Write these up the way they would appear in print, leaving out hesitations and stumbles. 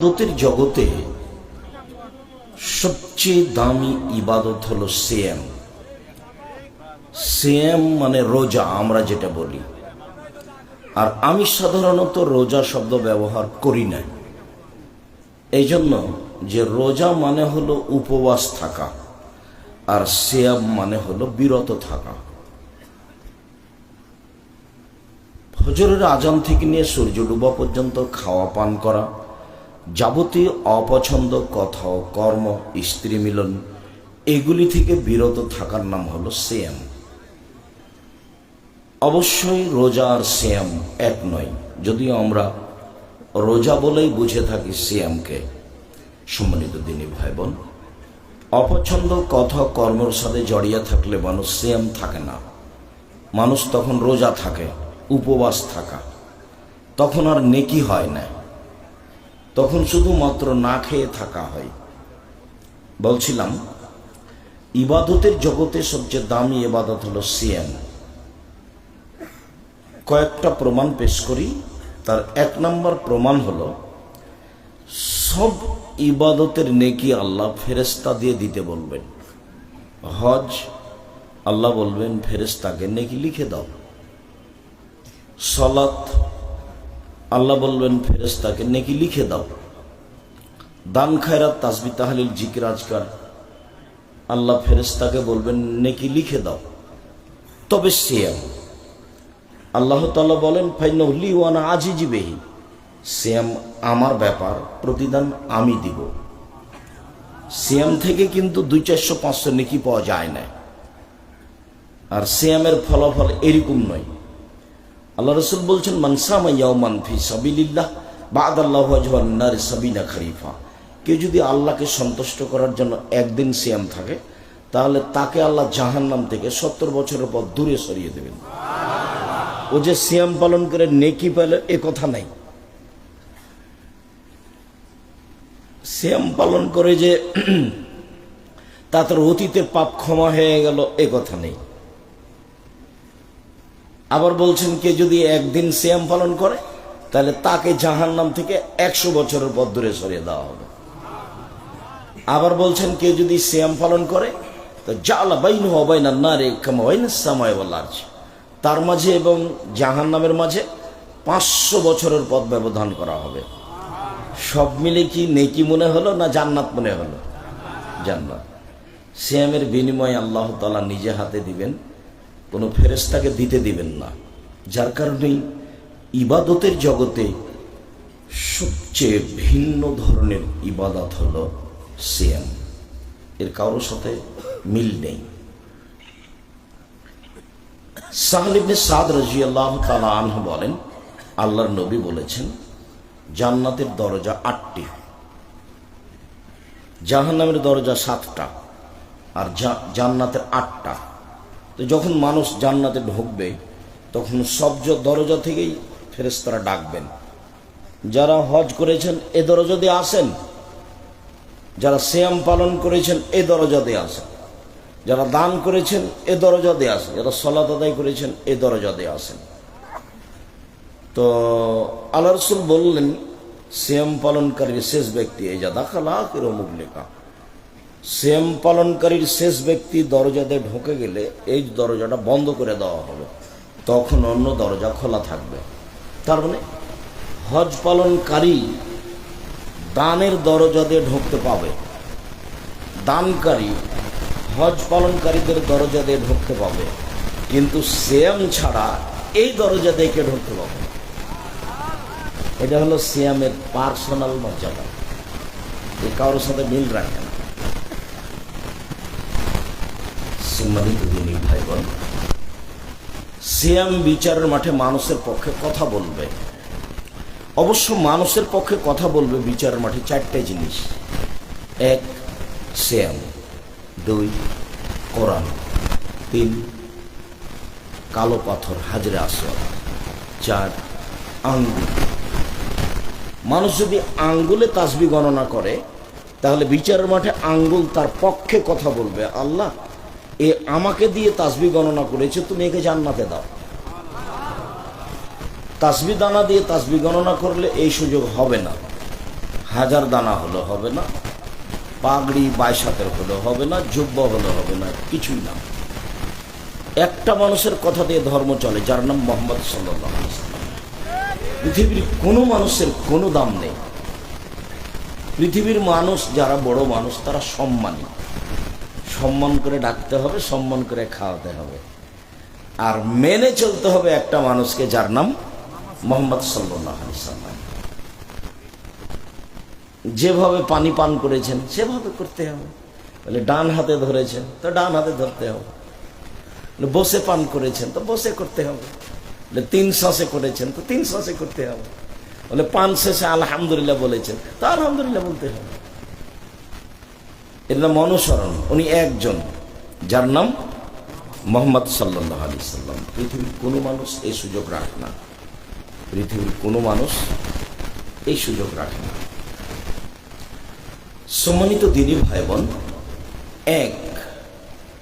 ইবাদতের জগতে সবচেয়ে দামি ইবাদত হলো সিয়াম। সিয়াম মানে রোজা, আমরা যেটা বলি। আর আমি সাধারণত রোজা শব্দ ব্যবহার করি না, এই জন্য যে রোজা মানে হলো উপবাস থাকা, আর সিয়াম মানে হলো বিরত থাকা। ফজরের আজান থেকে নিয়ে সূর্য ডুবা পর্যন্ত খাওয়া পান করা, যাবতীয় অপছন্দ কথা ও কর্ম, স্ত্রী মিলন, এগুলি থেকে বিরত থাকার নাম হলো সিয়াম। অবশ্যই রোজা আর সিয়াম এক নয়, যদিও আমরা রোজা বলেই বুঝে থাকি সিয়ামকে। সম্মানিত দিনী ভাই বোন, অপছন্দ কথা কর্মের সাথে জড়িয়ে থাকলে মানুষ সিয়াম থাকে না, মানুষ তখন রোজা থাকে, উপবাস থাকা, তখন আর নেকি হয় না, তখন শুধুমাত্র না খেয়ে থাকা হয়। বলছিলাম, ইবাদতের জগতে সবচেয়ে দামি ইবাদত হলো সিয়াম। কয়েকটা প্রমাণ পেশ করি। তার এক নম্বর প্রমাণ হলো, সব ইবাদতের নেকি আল্লাহ ফেরেশতা দিয়ে দিতে বলবেন। হজ, আল্লাহ বলবেন ফেরেশতাকে নেকি লিখে দাও। সালাত, আল্লাহ বলবেন ফেরেশতাকে নেকি লিখে দাও। দান খায়রাত, তাসবিহ তাহলিল, জিকির আজকার, আল্লাহ ফেরেশতাকে বলবেন নেকি লিখে দাও। তবে সিয়াম, আল্লাহ তাআলা বলেন ফাইনাহু লি ওয়া আনা আজিজু বিহি, সিয়াম আমার ব্যাপার, প্রতিদান আমি দিব। সিয়াম থেকে কিন্তু 200-400 নেকি পাওয়া যায় না। আর সিয়ামের ফলাফল এরকম নয়। আল্লাহ রাসূল বলছেন, মান সামা ইয়াওমান ফি সাবিলিল্লাহ বা'দাল্লাহু ওয়াজহান নার সাবিনা খরিফা। কেউ যদি আল্লাহকে সন্তুষ্ট করার জন্য একদিন সিয়াম থাকে, তাহলে তাকে আল্লাহ জাহান্নাম থেকে 70 বছরের পর দূরে সরিয়ে দেবেন। ও যে সিয়াম পালন করে নেকি পেল, এ কথা নাই। সিয়াম পালন করে যে তার অতীতের পাপ ক্ষমা হয়ে গেল, এ কথা নেই। আবার বলছেন, কে যদি একদিন সিয়াম পালন করে, তাহলে তাকে জাহান্নাম থেকে 100 বছরের পর দূরে সরিয়ে দেওয়া হবে। আবার বলছেন, কে যদি সিয়াম পালন করে, তো জাআলা বাইনাহু ওয়া বাইনান নারি কামা বাইনাস সামাই ওয়াল আরজ, তার মাঝে এবং জাহান্নামের মাঝে 500 বছরের পথ ব্যবধান করা হবে। সব মিলে কি নেকি মনে হলো না জান্নাত মনে হলো? জান্নাত। সিয়ামের বিনিময়ে আল্লাহ তাআলা নিজে হাতে দিবেন, কোনো ফেরেশতাকে দিতে দিবেন না। যার কারণেই ইবাদতের জগতে সবচেয়ে ভিন্ন ধরনের ইবাদত হলো সিয়াম। এর কারোর সাথে মিল নেই। সাহল ইবনে সাদ রাদিয়াল্লাহু তাআলা আনহু বলেন, আল্লাহর নবী বলেছেন, জান্নাতের দরজা 8টি, জাহান্নামের দরজা 7টা, আর জান্নাতের 8টা। তো যখন মানুষ জান্নাতে ঢুকবে, তখন সব দরজা থেকেই ফেরেশতারা ডাকবেন, যারা হজ করেছেন এ দরজা দিয়ে আসেন, যারা সিয়াম পালন করেছেন এ দরজা দিয়ে আসেন, যারা দান করেছেন এ দরজা দিয়ে আসেন, যারা সালাত আদায় করেছেন এ দরজা দিয়ে আসেন। তো আল্লাহ রাসূল বললেন, সিয়াম পালনকারীর শেষ ব্যক্তি এই যা দাখালা আখির মুগলিকা, সিয়াম পালনকারীর শেষ ব্যক্তি দরজাতে ঢুকে গেলে এই দরজাটা বন্ধ করে দেওয়া হবে, তখন অন্য দরজা খোলা থাকবে। তার মানে হজ পালনকারী দানের দরজা দিয়ে ঢুকতে পাবে, দানকারী হজ পালনকারীদের দরজা দিয়ে ঢুকতে পাবে, কিন্তু সিয়াম ছাড়া এই দরজা দিয়ে কে ঢুকতে পাবে? এটা হলো সিয়ামের পার্সোনাল মর্যাদা, এ কারোর সাথে মিল রাখে না। সম্মানিত দিনী ভাই বোন, সিয়াম বিচারের মাঠে মানুষের পক্ষে কথা বলবে। অবশ্য মানুষের পক্ষে কথা বলবে বিচারের মাঠে 4টে জিনিস। 1, সিয়াম। 2, কোরআন। 3, কালো পাথর হাজরে আসওয়াদ। 4, আঙ্গুল। মানুষ যদি আঙ্গুলে তাসবিহ গণনা করে, তাহলে বিচারের মাঠে আঙ্গুল তার পক্ষে কথা বলবে, আল্লাহ এ আমাকে দিয়ে তাসবিহ গণনা করেছে, তুমি একে জান্নাতে দাও। তাসবিহ দানা দিয়ে তাসবিহ গণনা করলে এই সুযোগ হবে না। হাজার দানা হলে হবে না, পাগড়ি 22 হাতের হলে হবে না, জুব্বা হলে হবে না, কিছুই না। একটা মানুষের কথা দিয়ে ধর্ম চলে, যার নাম মুহাম্মদ সাল্লাল্লাহু আলাইহি ওয়াসাল্লাম। পৃথিবীর কোনো মানুষের কোনো দাম নেই। পৃথিবীর মানুষ যারা বড় মানুষ তারা সম্মানী, সম্মান করে ডাকতে হবে, সম্মান করে খাওয়াতে হবে, আর মেনে চলতে হবে একটা মানুষকে যার নাম মুহাম্মদ সাল্লাল্লাহু আলাইহি ওয়াসাল্লাম। যেভাবে পানি পান করেছেন সেভাবে করতে হবে। বলে ডান হাতে ধরেছেন তো ডান হাতে ধরতে হবে, বসে পান করেছেন তো বসে করতে হবে, 3 শ্বাসে করেছেন তো 3 শ্বাসে করতে হবে, বলে পান শেষে আলহামদুলিল্লাহ বলেছেন তো আলহামদুলিল্লাহ বলতে হবে। এর নাম অনুসরণ। উনি একজন, যার নাম মুহাম্মদ সাল্লাল্লাহু আলাইহি ওয়াসাল্লাম। পৃথিবীর কোনো মানুষ এই সুযোগ রাখে না, পৃথিবীর কোনো মানুষ এই সুযোগ রাখে না। সম্মানিত দিনী ভাই বোন, এক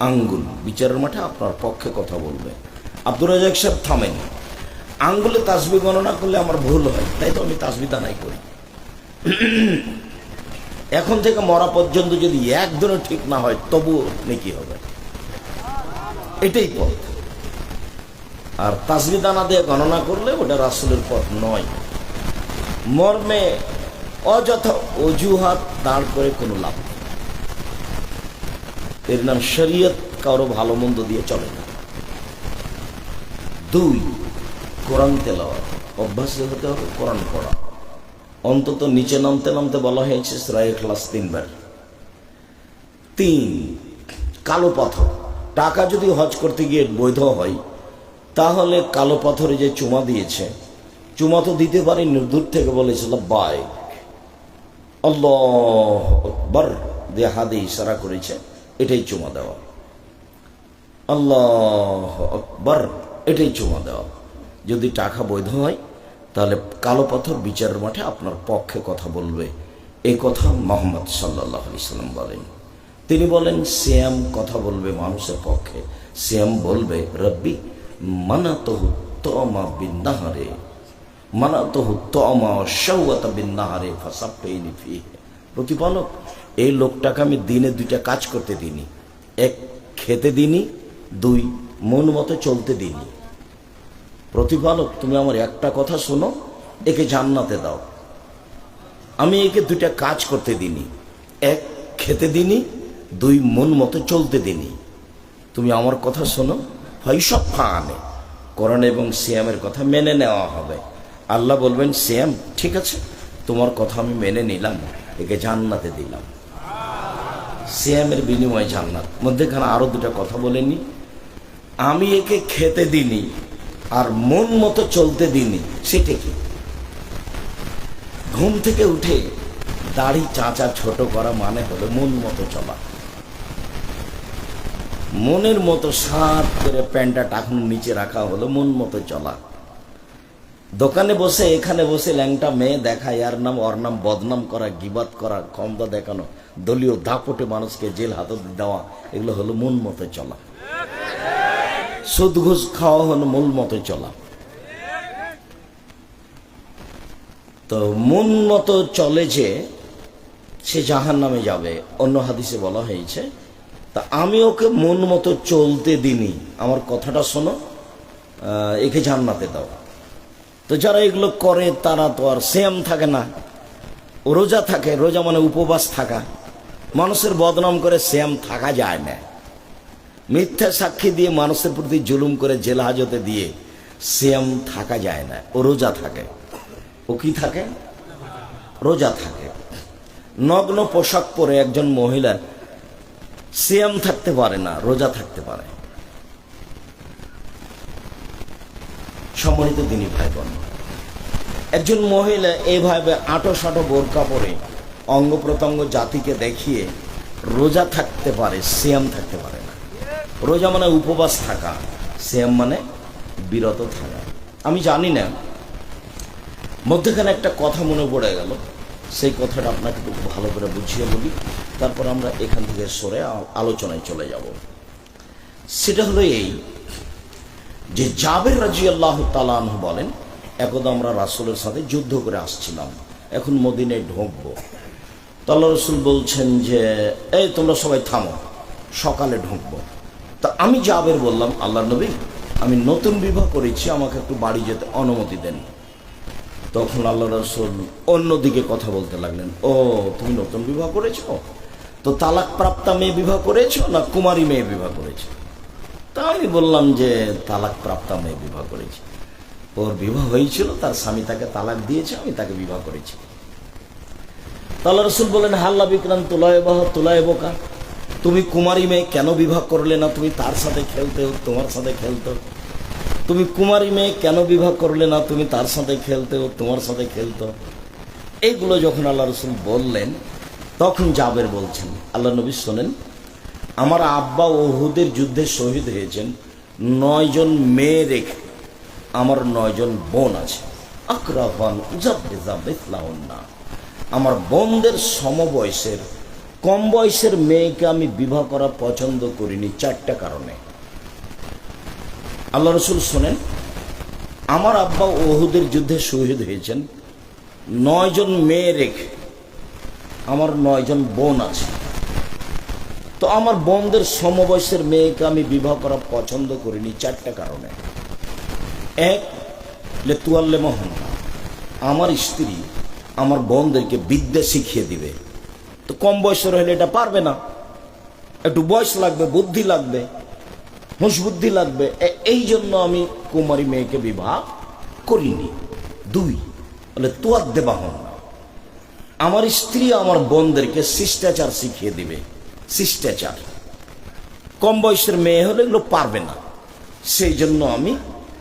আঙ্গুল বিচারের মাঠে আপনার পক্ষে কথা বলবে। আব্দুর রাজ্জাক সাহেব থামেন। আঙ্গুলে তাসবিহ গণনা করলে আমার ভুল হয়, তাই তো আমি তাসবিহ দানাই করি। এখন থেকে মরা পর্যন্ত যদি একদিনও ঠিক না হয় তবুও নেকি হবে, এটাই পথ। আর তাসবিহ দানা দিয়ে গণনা করলে ওটা রাসূলের পথ নয়। মর্মে অযথা অজুহাত দাঁড় করে কোনো লাভ নেই। এর নাম শরীয়ত কারো ভালো মন্দ দিয়ে চলে না। 2, কোরআন তেলাওয়াত, অভ্যাস হতে হবে কোরআন পড়া। অন্তত নিচে নামতে নামতে বলা হয়েছে সূরা ইখলাস 3 বার। 3, কালো পাথর। টাকা যদি হজ করতে গিয়ে বৈধ হয় তাহলে কালো পাথরে যে চুমা দিয়েছে, চুমা তো দিতে পারেনি, দূর থেকে বলেছে লাব্বাইক আল্লাহু আকবার দিয়ে হাতে ইশারা করেছে, এটাই চুমা দেওয়া। আল্লাহু আকবার, এটাই চুমা দেওয়া। যদি টাকা বৈধ হয় তাহলে কালো পাথর বিচারের মাঠে আপনার পক্ষে কথা বলবে। এই কথা মুহাম্মদ সাল্লাল্লাহু আলাইহি ওয়াসাল্লাম বলেন। তিনি বলেন সিয়াম কথা বলবে মানুষের পক্ষে। সিয়াম বলবে রব্বি মানাতুহু তুমা বিন্নাহারে, মানাতুহু তুমা শাওয়াতা বিন্নাহারে ফাসাফিনি ফিহি। প্রতিপালক, এই লোকটাকে আমি দিনে 2টা কাজ করতে দিইনি। 1, খেতে দিইনি, 2, মন মতো চলতে দিইনি। প্রতিপালক, তুমি আমার একটা কথা শোনো, একে জান্নাতে দাও। আমি একে 2টা কাজ করতে দিইনি। 1, খেতে দিইনি, 2, মন মতো চলতে দিইনি। তুমি আমার কথা শোনো, ফাইসাফা আনে। কোরআন এবং সিয়ামের কথা মেনে নেওয়া হবে। আল্লাহ বলবেন সিয়াম ঠিক আছে, তোমার কথা আমি মেনে নিলাম, একে জান্নাতে দিলাম। সিয়ামের বিনিময়ে জান্নাত। মধ্যেখানে আরো 2টা কথা বলেনি। আমি একে খেতে দিইনি আর মন মতো চলতে দিইনি। সেটা কি? ঘুম থেকে উঠে দাড়ি চাঁচা ছোট করা মানে হলো মন মতো চলা। মনের মতো সাত করে প্যান্টটা টাকুন নিচে রাখা হলো মন মতো চলা। দোকানে বসে এখানে বসে ল্যাংটা মেয়ে দেখা, এর নাম ওর নাম বদনাম করা, গিবাত করা, ক্ষমতা দেখানো, দলীয় দাপটে মানুষকে জেল হাজত দেওয়া, এগুলো হলো মন মতো চলা। সুদ ঘুষ খাওয়া হলো মন মতো চলা। তো মন মতো চলে যে সে জাহান্নামে যাবে, অন্য হাদিসে বলা হয়েছে। তা আমি ওকে মন মতো চলতে দিনি, আমার কথাটা শোনো, একে জান্নাতে দাও। তো যারা এগুলো করে তারা তো আর সিয়াম থাকে না, রোজা থাকে। রোজা মানে উপবাস থাকা। মানুষের বদনাম করে সিয়াম থাকা যায় না। মিথ্যা সাক্ষী দিয়ে মানুষের প্রতি জুলুম করে জেল হাজতে দিয়ে সিয়াম থাকা যায় না। ও রোজা থাকে। ও কি থাকে? রোজা থাকে। নগ্ন পোশাক পরে একজন মহিলা সিয়াম থাকতে পারে না, রোজা থাকতে পারে। সম্মানিত দিনী ভাই বোন, একজন মহিলা এইভাবে আঁটো সাঁটো বোরকা পরে অঙ্গ প্রত্যঙ্গ জাতিকে দেখিয়ে রোজা থাকতে পারে, সিয়াম থাকতে পারে না। রোজা মানে উপবাস থাকা, সিয়াম মানে বিরত থাকা। আমি জানি না, মধ্যখানে একটা কথা মনে পড়ে গেল, সেই কথাটা আপনাকে একটু ভালো করে বুঝিয়ে বলি, তারপর আমরা এখান থেকে সরে আলোচনায় চলে যাব। সেটা হলো এই যে জাবের রাদিয়াল্লাহু তাআলা আনহু বলেন, একদা আমরা রাসূলের সাথে যুদ্ধ করে আসছিলাম। এখন মদিনায় ঢুকবো। তো আল্লাহ রসুল বলছেন যে এই তোমরা সবাই থামো, সকালে ঢুকবো। তা আমি জাবের বললাম, আল্লাহ নবী আমি নতুন বিবাহ করেছি, আমাকে একটু বাড়ি যেতে অনুমতি দেন। তখন আল্লাহ রসুল অন্যদিকে কথা বলতে লাগলেন, ও তুমি নতুন বিবাহ করেছো, তো তালাক প্রাপ্তা মেয়ে বিবাহ করেছো না কুমারী মেয়ে বিবাহ করেছো? তা আমি বললাম যে তালাক প্রাপ্তা মেয়ে বিবাহ করেছি। ওর বিবাহ হয়েছিল, তার স্বামী তাকে তালাক দিয়েছে, আমি তাকে বিবাহ করেছি। আল্লাহ রসুল বলেন, হাল্লা বিক্রান্ত তুলায় বোকা, তুমি কুমারী মেয়ে কেন বিবাহ করলে না? তুমি তার সাথে খেলতে, তোমার সাথে খেলতো। তুমি কুমারী মেয়ে কেন বিবাহ করলে না? তুমি তার সাথে খেলতে, তোমার সাথে খেলতো। এইগুলো যখন আল্লাহ রসুল বললেন, তখন জাবের বলছেন, আল্লাহ নবী শোনেন, আমার আব্বা উহুদের যুদ্ধে শহীদ হয়েছেন, 9 জন মেয়ে রেখে আমার 9 জন বোন আছে। আকরাফান উজাবিজাবিসলাহুন্না, আমার বোনদের সমবয়সের কম বয়সের মেয়েকে আমি বিবাহ করা পছন্দ করিনি 4টা কারণে। আল্লাহ রসুল শোনেন, আমার আব্বা উহুদের যুদ্ধে শহীদ হয়েছেন, 9 জন মেয়ে রেখে আমার 9 জন বোন আছে। তো আমার বোনদের সমবয়সের মেয়েকে আমি বিবাহ করা পছন্দ করিনি 4টা কারণে। 1, লেতুয়াল্লে মোহন, আমার স্ত্রী আমার বোনদেরকে বিদ্যা শিখিয়ে দিবে। তো কম বয়সের হলে এটা পারবে না, একটু বয়স লাগবে, বুদ্ধি লাগবে, হুঁশ বুদ্ধি লাগবে, এই জন্য আমি কুমারী মেয়েকে বিবাহ করিনি। 2, বলে তুয়ার দেবাহন, আমার স্ত্রী আমার বোনদেরকে শিষ্টাচার শিখিয়ে দিবে। শিষ্টাচার, কম বয়সের মেয়ে হলে এগুলো পারবে না, সেই জন্য আমি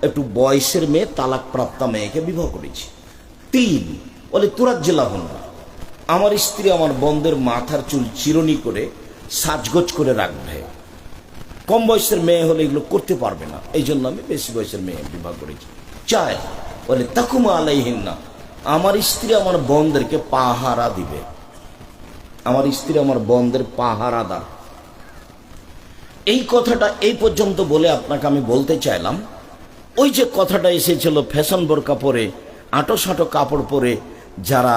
একটু বয়সের মেয়ে, তালাক প্রাপ্তা মেয়েকে বিবাহ করেছি। 3, বলে তুরাজ্জেলা হন, আমার স্ত্রী আমার বোনদের মাথার চুল চিরুনি করে সাজগোজ করে রাখবে। কম বয়সের মেয়ে হলে এগুলো করতে পারবে না, এই জন্য আমি বেশি বয়সের মেয়ে বিবাহ করেছি। 4, বলে তাকুমা আলাইহিন না, আমার স্ত্রী আমার বোনদেরকে পাহারা দিবে। আমার স্ত্রী আমার বোনদের পাহারাদার। এই কথাটা এই পর্যন্ত বলে আপনাকে আমি বলতে চাইলাম, ওই যে কথাটা এসেছিল ফ্যাশন বোরকা পরে, আঁটো কাপড় পরে যারা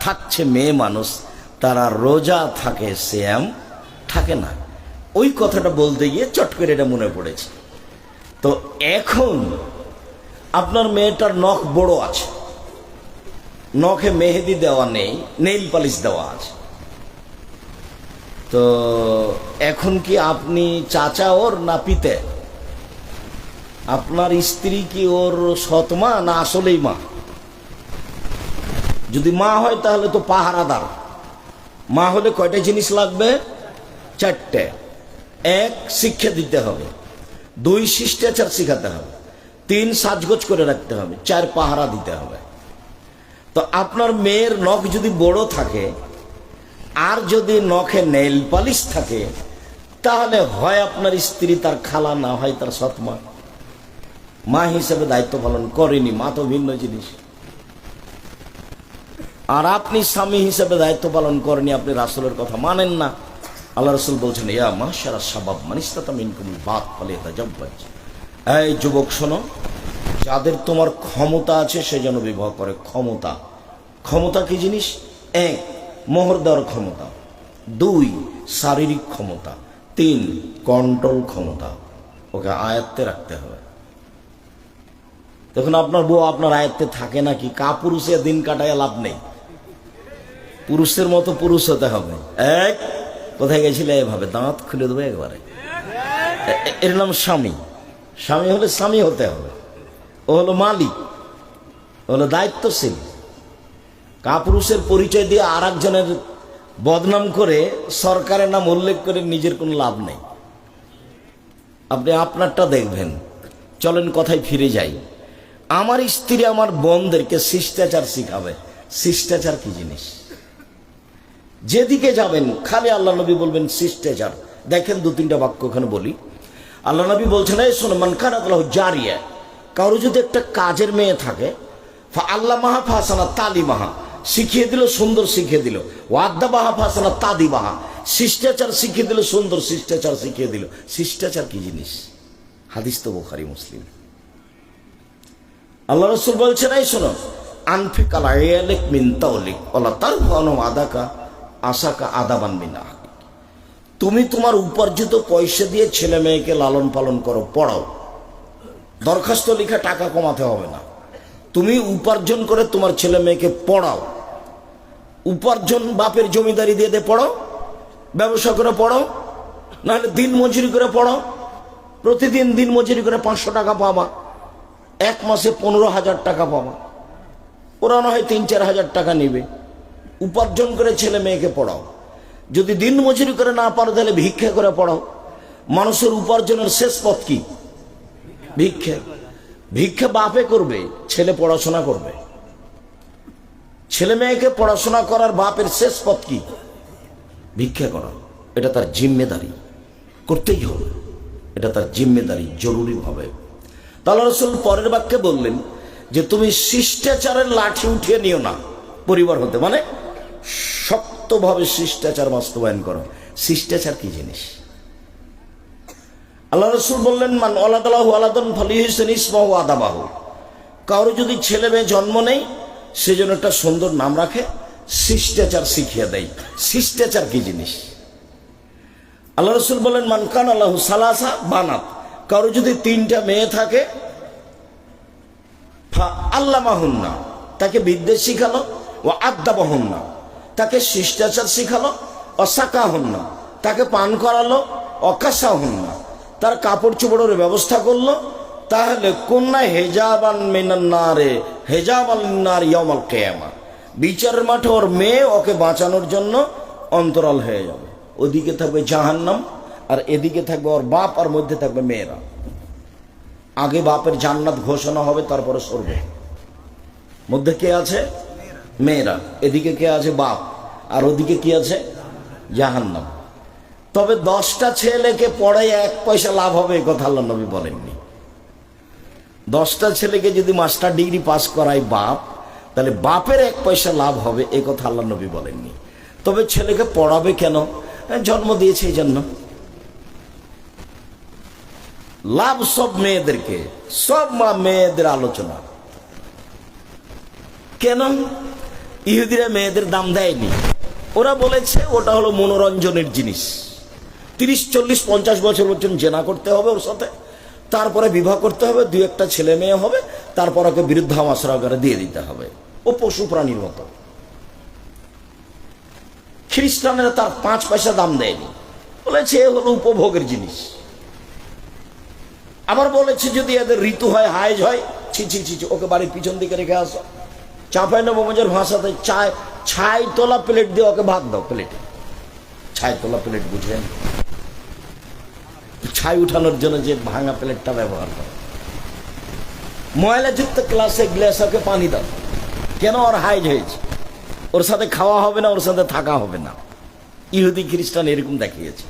থাকছে মেয়ে মানুষ, তারা রোজা থাকে, শ্যাম থাকে না। ওই কথাটা বলতে গিয়ে চট করে এটা মনে পড়েছে। তো এখন আপনার মেয়েটার নখ বড় আছে, নখে মেহেদি দেওয়া নেই, নেইল পালিশ দেওয়া আছে। তো এখন কি আপনি চাচা ওর না পিতে? আপনার স্ত্রী কি ওর সৎ মা না আসলেই মা? যদি মা হয় তাহলে তো পাহারাদার। মা হলে কয়টা জিনিস লাগবে? 4টে। 1, শিক্ষা দিতে হবে। 2, শিষ্টাচার শিখাতে হবে। 3, সাজগোজ করে রাখতে হবে। 4, পাহারা দিতে হবে। তো আপনার মেয়ের নখ যদি বড় থাকে আর যদি নখে নেইল পালিশ থাকে, তাহলে হয় আপনার স্ত্রী তার খালা, না হয় তার সৎ মা। মা হিসেবে দায়িত্ব পালন করেনি, মা তো ভিন্ন জিনিস। আর আপনি স্বামী হিসেবে দায়িত্ব পালন করেনি, আপনি রাসূলের কথা মানেন না। আল্লাহ রাসূল বলছেন, ইয়া মাশারা শাবাব মান ইসতাতা মিনকুম বাত ফালিয়াতাজাওয়াজ। এই যুবক শোনো, যাদের তোমার ক্ষমতা আছে সে যেন বিবাহ করে। ক্ষমতা, ক্ষমতা কি জিনিস? 1, মোহর দেওয়ার ক্ষমতা। 2, শারীরিক ক্ষমতা। 3, কন্ট্রোল ক্ষমতা। ওকে আয়ত্তে রাখতে হবে। দেখুন আপনার বউ আপনার আয়ত্তে থাকে নাকি? কাপুরুষে দিন কাটায় লাভ নেই, পুরুষের মতো পুরুষ হতে হবে। 1, কোথায় গেছিলে? এভাবে দাঁত খুলে দেবে একবারে। এর নাম স্বামী। স্বামী হলে স্বামী হতে হবে। ও হলো মালিক, ও হলো দায়িত্বশীল। কাপুরুষের পরিচয় দিয়ে আর একজনের বদনাম করে সরকারের নাম উল্লেখ করে নিজের কোনো লাভ নেই। আপনি আপনারটা দেখবেন। চলেন কথায় ফিরে যাই। আমার স্ত্রী আমার বোনদেরকে শিষ্টাচার শিখাবে। শিষ্টাচার কি জিনিস? যেদিকে যাবেন খালি আল্লাহ নবী বলবেন শিষ্টাচার। দেখেন 2-3টা বাক্য ওখানে বলি। আল্লাহ নবী বলছেন, এই শোনো, মান কানাত লাহু জারিয়া, কারো যদি একটা কাজের মেয়ে থাকে, আল্লামাহা ফাসানা তালিমাহা, শিখিয়ে দিল, সুন্দর শিখিয়ে দিল। ওয়াদ্দাবাহা ফাসানা তাদিবাহা, শিষ্টাচার শিখিয়ে দিল, সুন্দর শিষ্টাচার শিখিয়ে দিল। শিষ্টাচার কি জিনিস? হাদিস তো বুখারী মুসলিম। আল্লাহ রাসূল বলছেন, এই শোনো, আনফিক আলা ইয়ালিক মিন তাওলিক ওয়ালা তারফানু আদাকা আসাকা আদাবান মিন আহলিক। তুমি তোমার উপার্জিত পয়সা দিয়ে ছেলে মেয়েকে লালন পালন করো, পড়াও। দরখাস্ত লিখা টাকা কমাতে হবে না, তুমি উপার্জন করে তোমার ছেলে মেয়েকে পড়াও। উপার্জন বাপের জমিদারি দিয়ে পড়াও, ব্যবসা করে পড়াও, নাহলে দিন মজুরি করে পড়াও। প্রতিদিন দিন মজুরি করে 500 টাকা পাবা, এক মাসে 15,000 টাকা পাবা। ওরা না হয় 3-4 হাজার টাকা নেবে। উপার্জন করে ছেলে মেয়েকে পড়াও। যদি দিন মজুরি করে না পারো তাহলে ভিক্ষা করে পড়াও। মানুষের উপার্জনের শেষ পথ কি? ভিক্ষা। ভিক্ষা বাপে করবে, ছেলে পড়াশোনা করবে। ছেলে মেয়েকে পড়াশোনা করার বাপের শেষ পথ কি? ভিক্ষা করা। এটা তার জিম্মেদারি, করতেই হবে। এটা তার জিম্মেদারি, জরুরি ভাবে। তাহলে রাসূল পরের বাক্যে বললেন যে তুমি শিষ্টাচারের লাঠি উঠিয়ে নিও না পরিবার হতে, মানে শক্তভাবে শিষ্টাচার বাস্তবায়ন করো। শিষ্টাচার কি জিনিস? আল্লাহ রাসূল বললেন, মান ওয়ালাদাহু ওয়ালাদান ফালিহসিন ইসমাহু আদাবাহু। কারো যদি ছেলে মেয়ে জন্ম নেই, সেজন্য একটা সুন্দর নাম রাখে, শিষ্টাচার শিখিয়ে দেয়। শিষ্টাচার কি জিনিস? আল্লাহ রাসূল বলেন, মান কানা লাহু সালাসা বানাত। কারো যদি 3টা মেয়ে থাকে, ফা আল্লামাহুন্না, তাকে বিদ্যা শিখালো, ও আদাবাহুন্না, তাকে শিষ্টাচার শিখালো, অসাকাহুন্না, তাকে পান করালো, অকাসাহুন্না, তার কাপড় চোপড়ের ব্যবস্থা করলো, তাহলে কন্যা হেজাবান মিনান নারে হেজাবান নার ইয়াউমাল কিয়ামা। বিচারের মাঠে ওর মেয়ে ওকে বাঁচানোর জন্য অন্তরাল হয়ে যাবে। ওদিকে থাকবে জাহান্নাম, আর এদিকে থাকবে ওর বাপ, আর মধ্যে থাকবে মেয়েরা। আগে বাপের জান্নাত ঘোষণা হবে, তারপরে সরবে। মধ্যে কে আছে? মেয়েরা। এদিকে কে আছে? বাপ। আর ওদিকে কি আছে? জাহান্নাম। তবে 10টা ছেলেকে পড়াই 1 পয়সা লাভ হবে, এ কথা আল্লাহ নবী বলেননি। 10টা ছেলেকে যদি মাস্টার ডিগ্রি পাস করায় বাপ, তাহলে বাপের 1 পয়সা লাভ হবে, এ কথা আল্লাহ নবী বলেননি। তবে ছেলেকে পড়াবে কেন? জন্ম দিয়েছে এই জন্য। লাভ সব মেয়েদেরকে, সব মেয়েদের আলোচনা। কেন? ইহুদিরা মেয়েদের দাম দেয়নি। ওরা বলেছে ওটা হলো মনোরঞ্জনের জিনিস। 30, 40, 50 বছর পর্যন্ত জেনা করতে হবে ওর সাথে, তারপরে বিবাহ করতে হবে, 2-1টা ছেলে মেয়ে হবে, তারপর ওকে বৃদ্ধাশ্রম করে দিয়ে দিতে হবে। ও পশু প্রাণীর মতো। খ্রিস্টানেরা তার 5 পয়সা দাম দেয়নি, বলেছে এ হলো উপভোগের জিনিস। আবার বলেছে যদি এদের ঋতু হয়, হাইজ হয়, ছি ছি ছি, ওকে বাড়ির পিছন দিকে রেখে আসো। চাঁপাইনবাবগঞ্জের ভাষাতে ছাই তোলা প্লেট দিয়ে ওকে ভাত দাও। প্লেটে ছাই তোলা প্লেট, বুঝলেন? ছাই উঠানোর জন্য যে ভাঙা প্লেটটা ব্যবহার করে। ময়লাযুক্ত গ্লাসে ওকে পানি দাও। কেন? ওর হাইজ হয়েছে, ওর সাথে খাওয়া হবে না, ওর সাথে থাকা হবে না। ইহুদি খ্রিস্টান এরকম দেখিয়েছে।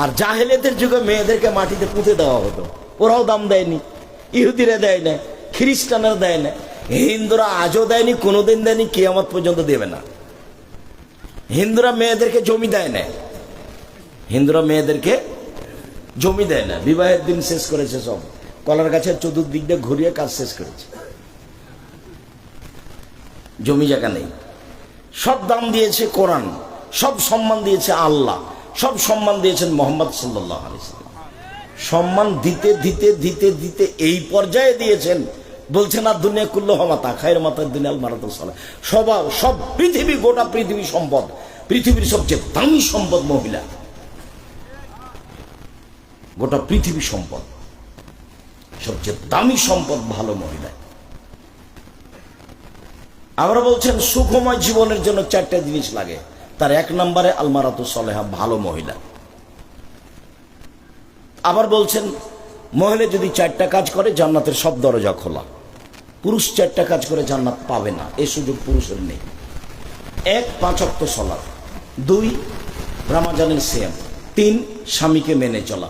আর জাহেলিয়াতের যুগে মেয়েদেরকে মাটিতে পুঁতে দেওয়া হতো, ওরাও দাম দেয়নি। ইহুদিরা দেয় না, খ্রিস্টানরা দেয় না, হিন্দুরা আজও দেয়নি, কোনোদিন দেয়নি, কিয়ামত পর্যন্ত দেবে না। হিন্দুরা মেয়েদেরকে জমি দেয় না, হিন্দুরা মেয়েদেরকে জমি দেয় না। বিবাহের দিন শেষ করেছে সব, কলার গাছের চতুর্দিক দিয়ে ঘুরিয়ে কাজ শেষ করেছে। জমি জায়গা নেই। সব দাম দিয়েছে কোরআন, সব সম্মান দিয়েছে আল্লাহ, সব সম্মান দিয়েছেন মোহাম্মদ সাল্লাল্লাহু আলাইহি ওয়াসাল্লাম। সম্মান দিতে দিতে দিতে দিতে এই পর্যায়ে দিয়েছেন, বলছেন আর দুনিয়া কুল্লুহা মাতা খায়ের মাতার দুনিয়াল মারাতুল সালাহ। সব পৃথিবী, গোটা পৃথিবী সম্পদ, পৃথিবীর সবচেয়ে দামি সম্পদ মহিলা। গোটা পৃথিবী সম্পদ, সবচেয়ে দামি সম্পদ ভালো মহিলা। আমরা বলছেন সুখময় জীবনের জন্য 4টা জিনিস লাগে, তার 1 নম্বরে আলমারাতুস সালেহা, ভালো মহিলা। আবার বলছেন মহিলা যদি 4টা কাজ করে জান্নাতের সব দরজা খোলা। পুরুষ 4টা কাজ করে জান্নাত পাবে না, এই সুযোগ পুরুষের নেই। 1, 5 ওয়াক্ত সালাত, 2, রমজানের সিয়াম, 3, স্বামীকে মেনে চলা,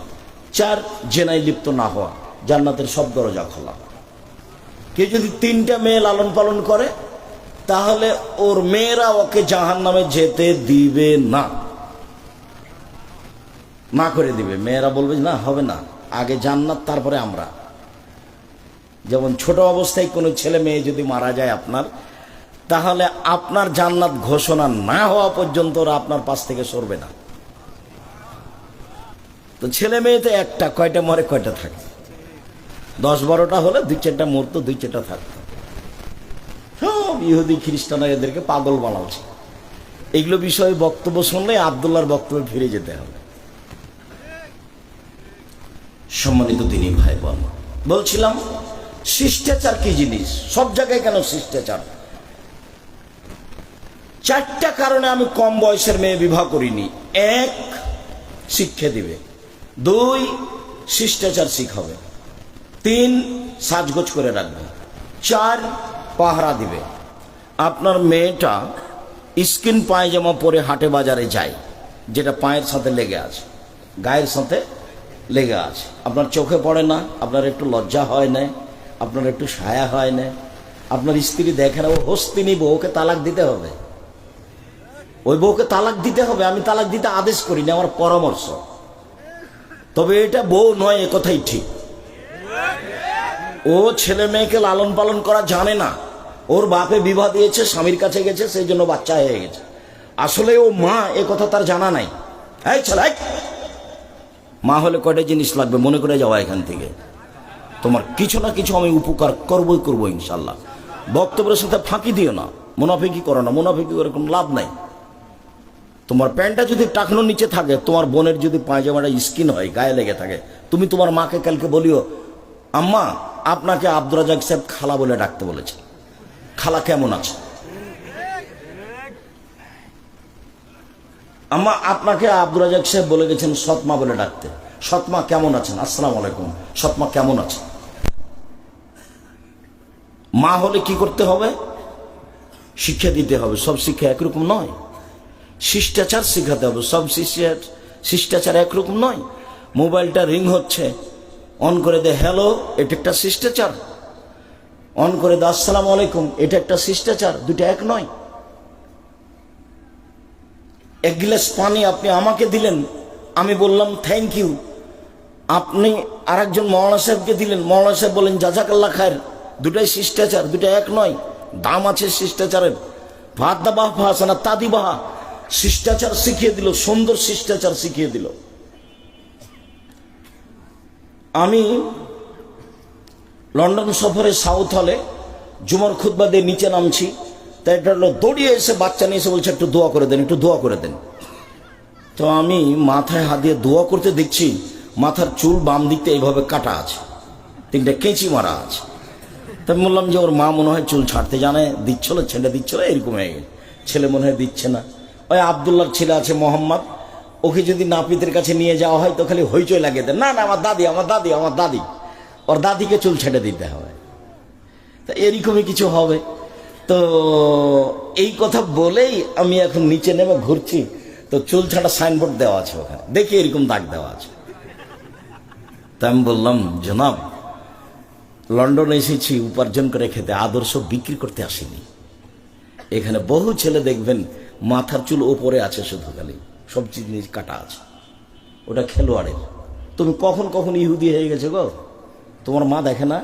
4, জেনায় লিপ্ত না হওয়া, জান্নাতের সব দরজা খোলা। কে যদি 3টা মেয়ে লালন পালন করে, তাহলে ওর মেয়েরা ওকে জাহান্নামে যেতে দিবে না, না করে দিবে। মেয়েরা বলবে না, হবে না, আগে জান্নাত তারপরে আমরা। যেমন ছোট অবস্থায় কোনো ছেলে মেয়ে যদি মারা যায় আপনার, তাহলে আপনার জান্নাত ঘোষণা না হওয়া পর্যন্ত ওরা আপনার পাশ থেকে সরবে না। তো ছেলে মেয়ে তো একটা, কয়টা মরে কয়টা থাকে, 10-12টা হলে 2-4টা মরতো, 2-4টা থাকতো। সব ইহুদি খ্রিস্টানরা এদেরকে পাগল বানাচ্ছে। এগুলো বিষয়ে বক্তব্য শুনলে আব্দুল্লাহর বক্তব্যে ফিরে যেতে হবে। সম্মানিত দিনী ভাই বোন, বলছিলাম শিষ্টাচার কি জিনিস, সব জায়গায় কেন শিষ্টাচার। 4টা কারণে আমি কম বয়সের মেয়ে বিবাহ করিনি। 1, শিক্ষা দিবে। 2, শিষ্টাচার শিখাবে। 3, সাজগোজ করে রাখবে। 4, পাহারা দিবে। আপনার মেয়েটা স্কিন পায়জামা পরে হাটে বাজারে যায়, যেটা পায়ের সাথে লেগে আছে, গায়ের সাথে লেগে আছে, আপনার চোখে পড়ে না, আপনার একটু লজ্জা হয় না, আপনার একটু ছায়া হয় না, আপনার স্ত্রী দেখে না, ও হস্তিনী বউ, ওকে তালাক দিতে হবে। ওই বউকে তালাক দিতে হবে। আমি তালাক দিতে আদেশ করি না, আমার পরামর্শ। তবে এটা বউ নয়, এ কথাই ঠিক। ও ছেলে মেয়েকে লালন পালন করা জানে না। ওর বাপে বিবাহ দিয়েছে, স্বামীর কাছে গেছে, সেই জন্য বাচ্চা হয়ে গেছে। আসলে ও মা, এ কথা তার জানা নাই। এই ছেলে, মা হলে কয়টা জিনিস লাগবে মনে করে যাওয়া এখান থেকে। তোমার কিছু না কিছু আমি উপকার করবই করবো ইনশাল্লাহ। বক্তব্যের সাথে ফাঁকি দিও না, মুনাফিকি করো না। মুনাফিকি করে কোনো লাভ নাই। তোমার প্যান্টটা যদি টাকনোর নিচে থাকে, তোমার বোনের যদি পায়জামাটা স্কিন হয়, গায়ে লেগে থাকে, তুমি তোমার মাকে কালকে বলিও, আম্মা আপনাকে আব্দুর রাজাক সাহেব খালা বলে ডাকতে বলেছে, খালা কেমন আছে? আম্মা আপনাকে আব্দুর রাজাক সাহেব বলে গেছেন সৎমা বলে ডাকতে, সৎমা কেমন আছেন? আসসালামু আলাইকুম। সৎমা কেমন আছে? মা হলে কি করতে হবে? শিক্ষা দিতে হবে। সব শিক্ষা একরকম নয়, শিষ্টাচার শিখাতে হবে। সব শিষ্টাচার একরকম নয়। মোবাইলটা রিং হচ্ছে, অন করে দে হ্যালো, এটা একটা শিষ্টাচার। অন করে দে আসসালামু আলাইকুম, এটা একটা শিষ্টাচার। দুটো এক নয়। এক গ্লাস পানি আপনি আমাকে দিলেন, আমি বললাম থ্যাংক ইউ। আপনি আরেকজন মৌলানা সাহেবকে দিলেন, মৌলানা সাহেব বলেন জাজাকাল্লাহ খায়ের। দুটাই শিষ্টাচার, দুটো এক নয়। দাম আছে শিষ্টাচারের। ভাত দাবাহ ভাসানা তাদি বাহা, শিষ্টাচার শিখিয়ে দিল, সুন্দর শিষ্টাচার শিখিয়ে দিল। আমি লন্ডন সফরে সাউথ হলে জুমার খুতবা দিয়ে নিচে নামছি, তাই একটা লোক দৌড়িয়ে এসে বাচ্চা নিয়ে এসে বলছে একটু দোয়া করে দেন, একটু দোয়া করে দেন। তো আমি মাথায় হাত দিয়ে দোয়া করতে দেখছি, মাথার চুল বাম দিকতে এইভাবে কাটা আছে, 3টে কেঁচি মারা আছে। তা আমি বললাম যে ওর মা মনে হয় চুল ছাড়তে জানে, দিচ্ছিল, ছেলে দিচ্ছিল, এরকম হয়ে গেছে। ছেলে মনে হয় দিচ্ছে না। ওই আবদুল্লাহর ছেলে আছে মোহাম্মদ, ওকে যদি নাপিতের কাছে নিয়ে যাওয়া হয় তো খালি হইচই লাগিয়ে দেন, না না আমার দাদি, আমার দাদি, আমার দাদি। ওর দাদিকে চুল ছেড়ে দিতে হবে। তা এরকমই কিছু হবে। তো এই কথা বলেই আমি এখন নিচে নেমে ঘুরছি, তো চুল ছাড়া সাইনবোর্ড দেওয়া আছে ওখানে, দেখি এরকম দাগ দেওয়া আছে। তা আমি বললাম জনাব, লন্ডনে এসেছি উপার্জন করে খেতে, আদর্শ বিক্রি করতে আসিনি। এখানে বহু ছেলে দেখবেন মাথার চুল ওপরে আছে, শুধু খালি সব জিনিস কাটা আছে, ওটা খেলোয়াড়ের। তুমি কখন কখন ইহুদি হয়ে গেছে গো, তোমার মা দেখে না?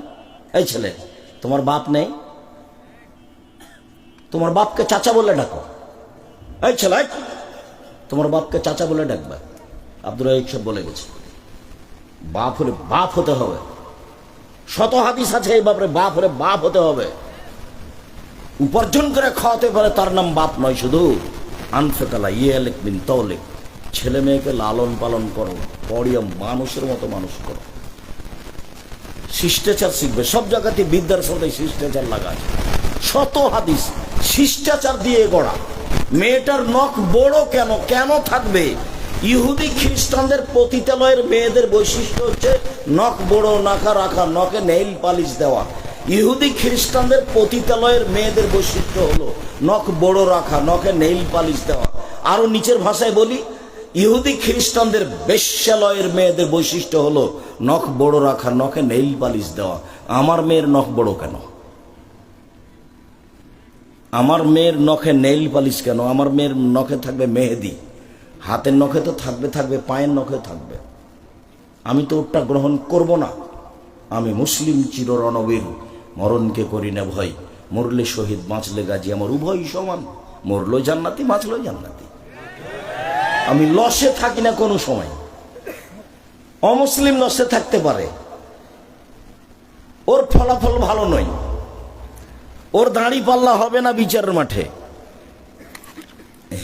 এই ছেলে, তোমার বাপ নেই? তোমার বাপকে চাচা বলে ডাকো। এই ছেলে, তোমার বাপকে চাচা বলে ডাকবে। আব্দুর রাজাক সাহেব বলে গেছে, বাপ হলে বাপ হতে হবে। শত হাদিস আছে এই ব্যাপারে, বাপ হলে বাপ হতে হবে। উপার্জন করে খাওয়াতে পারে তার নাম বাপ নয়, শুধু আনফেকালা ইয়েলেক বিন তৌলেক। ছেলে মেয়েকে লালন পালন করো, পড়িয়ে মানুষের মতো মানুষ করো, শিষ্টাচার শিখবে। সব জায়গাতে বিদ্যার সাথে শিষ্টাচার লাগা আছে। শত হাদিস শিষ্টাচার দিয়ে গড়া। মেয়েটার নখ বড় কেন, কেন থাকবে? ইহুদি খ্রিস্টানদের পতিতালয়ের মেয়েদের বৈশিষ্ট্য হচ্ছে নখ বড়, নাকা রাখা, নখে নেইল পালিশ দেওয়া। ইহুদি খ্রিস্টানদের পতিতালয়ের মেয়েদের বৈশিষ্ট্য হলো নখ বড় রাখা, নখে নেইল পালিশ দেওয়া। আরো নিচের ভাষায় বলি, ইহুদি খ্রিস্টানদের বেশ্যালয়ের মেয়েদের বৈশিষ্ট্য হলো নখ বড় রাখা, নখে নেইল পালিশ দেওয়া। আমার মেয়ের নখ বড় কেন? আমার মেয়ের নখে নেইল পালিশ কেন? আমার মেয়ের নখে থাকবে মেহেদি, হাতের নখে তো থাকবে, পায়ের নখে থাকবে। আমি তো ওটা গ্রহণ করব না। আমি মুসলিম চির রণবীর, মরণকে করি না ভয়, মরলে শহীদ বাঁচলে গাজী, আমার উভয় সমান, মরলো জান্নাতি বাঁচলো জান্নাতি। আমি লসে থাকি না কোনো সময়। অমুসলিম লসে থাকতে পারে, ওর ফলাফল ভালো নয়, ওর দাড়ি পাল্লা হবে না বিচারের মাঠে।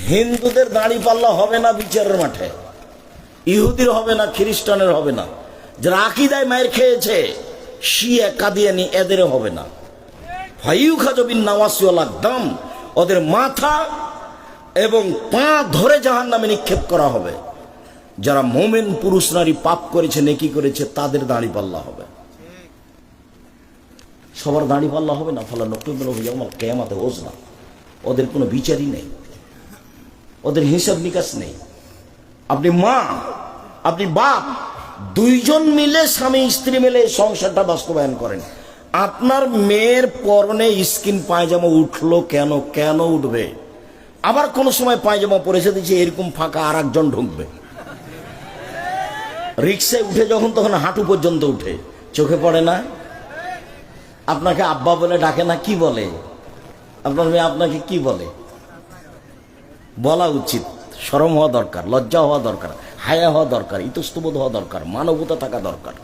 হিন্দুদের দাড়ি পাল্লা হবে না বিচারের মাঠে, ইহুদির হবে না, খ্রিস্টানের হবে না, যারা আকীদায় মায়ের খেয়েছে শিয়া কাদিয়ানি এদের হবে না। ফাইয়ুখাজবিন নাওয়াসি ওয়াল আকদাম, ওদের মাথা এবং পা ধরে জাহান্নামে নিক্ষেপ করা হবে। যারা মুমিন পুরুষ নারী পাপ করেছে নেকি করেছে তাদের দাড়ি পাল্লা হবে। সবার দাড়ি পাল্লা হবে না। ফলা নকল আমার কেয়ামাতে ওজ না, ওদের কোনো বিচারই নেই, ওদের হিসাব নিকাশ নেই। আপনি মা, আপনি বাপ, দুইজন মিলে স্বামী স্ত্রী মিলে সংসারটা বাস্তবায়ন করেন। আপনার মেয়ের পরনে স্কিন পায়জামা উঠলো কেন, কেন উঠবে? আবার কোন সময় পায়জামা পরেছে দিচ্ছে এরকম ফাঁকা আর একজন ঢুকবে। রিক্সায় উঠে যখন তখন হাঁটু পর্যন্ত উঠে, চোখে পড়ে না? আপনাকে আব্বা বলে ডাকে না? কি বলে আপনার মেয়ে? আপনাকে কি বলে? বলা উচিত, শরম হওয়া দরকার, লজ্জা হওয়া দরকার, হায়া হওয়া দরকার, ইতস্তবোধ হওয়া দরকার, মানবতা থাকা দরকার,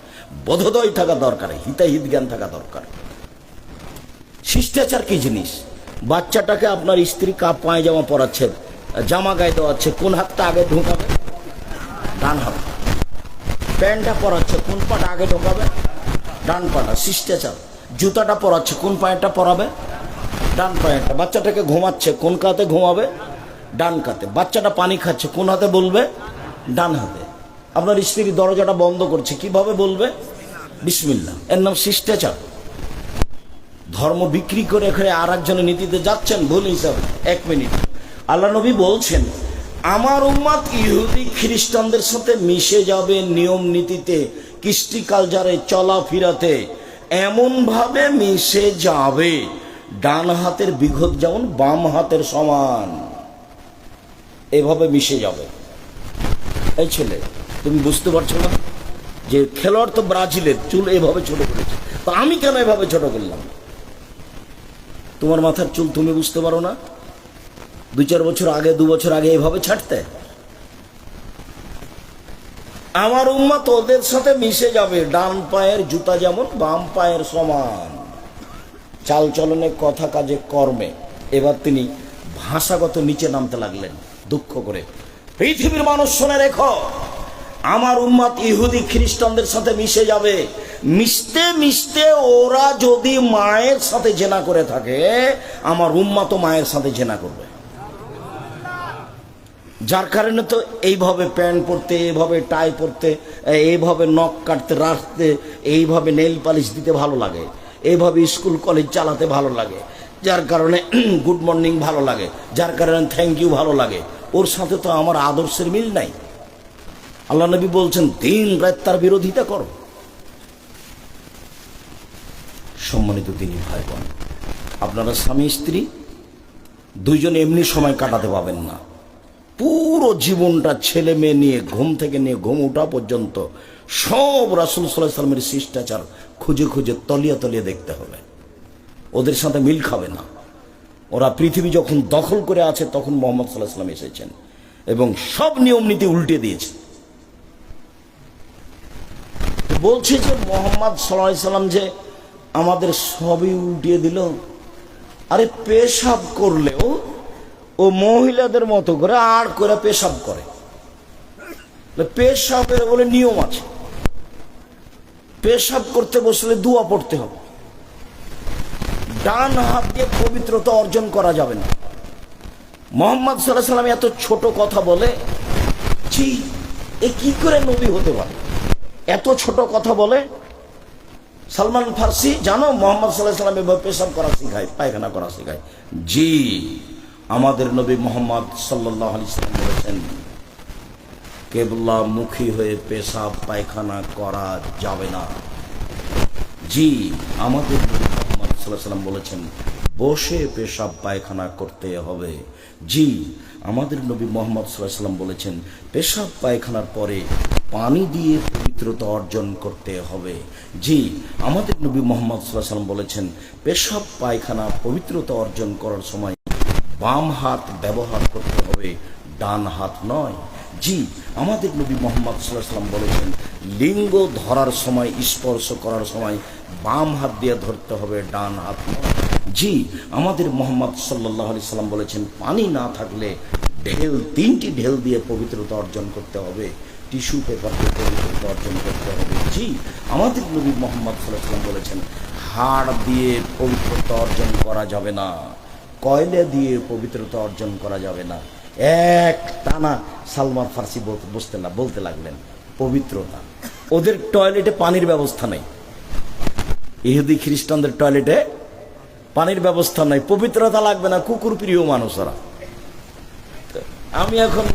বোধোদয় থাকা দরকার, হিতাহিত জ্ঞান থাকা দরকার। শিষ্টাচার কি জিনিস? বাচ্চাটাকে আপনার স্ত্রী পায়জামা পরাচ্ছে, জামা গায়ে দেওয়াচ্ছে, কোন হাতটা আগে ঢোকাবে? ডান হাত। প্যান্টটা পরাচ্ছে, কোন পাটা আগে ঢোকাবে? ডান পাটা। শিষ্টাচার। জুতাটা পরাচ্ছে, কোন পায়েটা পরাবে? ডান পায়েটা। বাচ্চাটাকে ঘুমাচ্ছে, কোন কাতে ঘুমাবে? ডান কাতে। বাচ্চাটা পানি খাচ্ছে, কোন হাতে বলবে? ডান হাতে। আপনার স্ত্রী দরজাটা বন্ধ করছে, কিভাবে বলবে? বিসমিল্লাহ। এর নাম শিষ্টাচার। ধর্ম বিক্রি করে এখানে আর একজনের নীতিতে যাচ্ছেন ভুল হিসাবে। এক মিনিট, আল্লাহ নবী বলছেন আমার উম্মত ইহুদি খ্রিস্টানদের সাথে মিশে যাবে নিয়ম নীতিতে, কৃষ্টি কালচারে, চলাফেরাতে এমন ভাবে মিশে যাবে ডান হাতের বিঘত যেমন বাম হাতের সমান, এভাবে মিশে যাবে। এই ছেলে, তুমি বুঝতে পারছো না যে খেলোয়াড় তো ব্রাজিলের, চুল এভাবে ছোট করেছে, তো আমি কেন এভাবে ছোট করলাম? তোমার মাথার চুল তুমি বুঝতে পারো না? 2-4 বছর আগে, 2 বছর আগে এভাবে ছাড়তে? আমার উম্মত ওদের সাথে মিশে যাবে, ডান পায়ের জুতা যেমন বাম পায়ের সমান, চাল চলনে, কথা কাজে, কর্মে। এবার তিনি ভাষাগত নিচে নামতে লাগলেন দুঃখ করে। পৃথিবীর মানুষ শুনে রেখো, আমার উম্মত ইহুদি খ্রিস্টানদের সাথে মিশে যাবে। মিশতে মিশতে ওরা যদি মায়ের সাথে জেনা করে থাকে, আমার উম্মত মায়ের সাথে জেনা করবে। যার কারণে তো এইভাবে প্যান্ট পরতে, এইভাবে টাই পরতে, এইভাবে নখ কাটতে, রাখতে, এইভাবে নেল পালিশ দিতে ভালো লাগে, এইভাবে স্কুল কলেজ চালাতে ভালো লাগে, যার কারণে গুড মর্নিং ভালো লাগে, যার কারণে থ্যাংক ইউ ভালো লাগে। ওর সাথে তো আমার আদর্শের মিল নাই। আল্লাহ নবী বলছেন দিন রাত তার বিরোধিতা করো। সম্মানিত তিনি ভাই বোন, আপনারা স্বামী স্ত্রী দুইজনে এমনি সময় কাটাতে পাবেন না। পুরো জীবনটা ছেলে মেয়ে নিয়ে, ঘুম থেকে নিয়ে ঘুম ওঠা পর্যন্ত সব রাসূল সাল্লাল্লাহু আলাইহি ওয়াসাল্লামের শিষ্টাচার খুঁজে খুঁজে তলিয়ে তলিয়ে দেখতে হবে। ওদের সাথে মিল খাবে না। ওরা পৃথিবী যখন দখল করে আছে তখন মুহাম্মদ সাল্লাল্লাহু আলাইহি ওয়াসাল্লাম এসেছেন এবং সব নিয়ম নীতি উল্টে দিয়েছে। বলছে যে মুহাম্মদ সাল্লাল্লাহু আলাইহি ওয়াসাল্লাম যে আমাদের সবই উল্টিয়ে দিল। আরে পেশাব করলেও ও মহিলাদের মতো করে আর করে পেশাব করে। পেশাবের বলে নিয়ম আছে, পেশাব করতে বসলে দোয়া পড়তে হবে, ডান হাত দিয়ে পবিত্রতা অর্জন করা যাবে না। মুহাম্মদ সাল্লাল্লাহু আলাইহি ওয়াসাল্লাম এত ছোট কথা বলে, জি এ কি করে নবী হতে পারে? এত ছোট কথা বলে। সালমান ফার্সি জানো মুহাম্মদ সাল্লাল্লাহু আলাইহি ওয়াসাল্লাম এভাবে পেশাব করা শিখায়, পায়খানা করা শিখায়? জি, আমাদের নবী মুহাম্মদ সাল্লাল্লাহু আলাইহি ওয়াসাল্লাম বলেছেন কেবলা মুখী হয়ে পেশাব পায়খানা করা যাবে না। জি, আমাদের নবী মুহাম্মদ সাল্লাল্লাহু আলাইহি ওয়াসাল্লাম বলেছেন বসে পেশাব পায়খানা করতে হবে। জি, আমাদের নবী মুহাম্মদ সাল্লাল্লাহু আলাইহি ওয়াসাল্লাম বলেছেন পেশাব পায়খানার পরে পানি দিয়ে পবিত্রতা অর্জন করতে হবে। জি, আমাদের নবী মুহাম্মদ সাল্লাল্লাহু আলাইহি ওয়াসাল্লাম বলেছেন, পেশাব পায়খানা পবিত্রতা অর্জন করার সময় বাম হাত ব্যবহার করতে হবে, ডান হাত নয়। জি, আমাদের নবী মুহাম্মদ সাল্লাল্লাহু আলাইহি ওয়াসাল্লাম বলেছেন, লিঙ্গ ধরার সময়, স্পর্শ করার সময় বাম হাত দিয়ে ধরতে হবে, ডান হাত নয়। জি, আমাদের মুহাম্মদ সাল্লাল্লাহু আলাইহি ওয়াসাল্লাম বলেছেন, পানি না থাকলে ঢেল, 3টি ঢেল দিয়ে পবিত্রতা অর্জন করতে হবে, টিস্যু পেপার দিয়ে পবিত্রতা অর্জন করতে হবে। জি, আমাদের নবী মুহাম্মদ সাল্লাল্লাহু আলাইহি ওয়াসাল্লাম বলেছেন, হাড় দিয়ে পবিত্রতা অর্জন করা যাবে না, কয়লা দিয়ে পবিত্রতা অর্জন করা যাবে না। এক টানা সালমান ফার্সি বলতে লাগলেন পবিত্রতা। ওদের টয়লেটে পানির ব্যবস্থা নেই, ইহুদি খ্রিস্টানদের টয়লেটে পানির ব্যবস্থা নাই, পবিত্রতা লাগবে না, কুকুর প্রিয় মানুষ ওরা। আমি এখন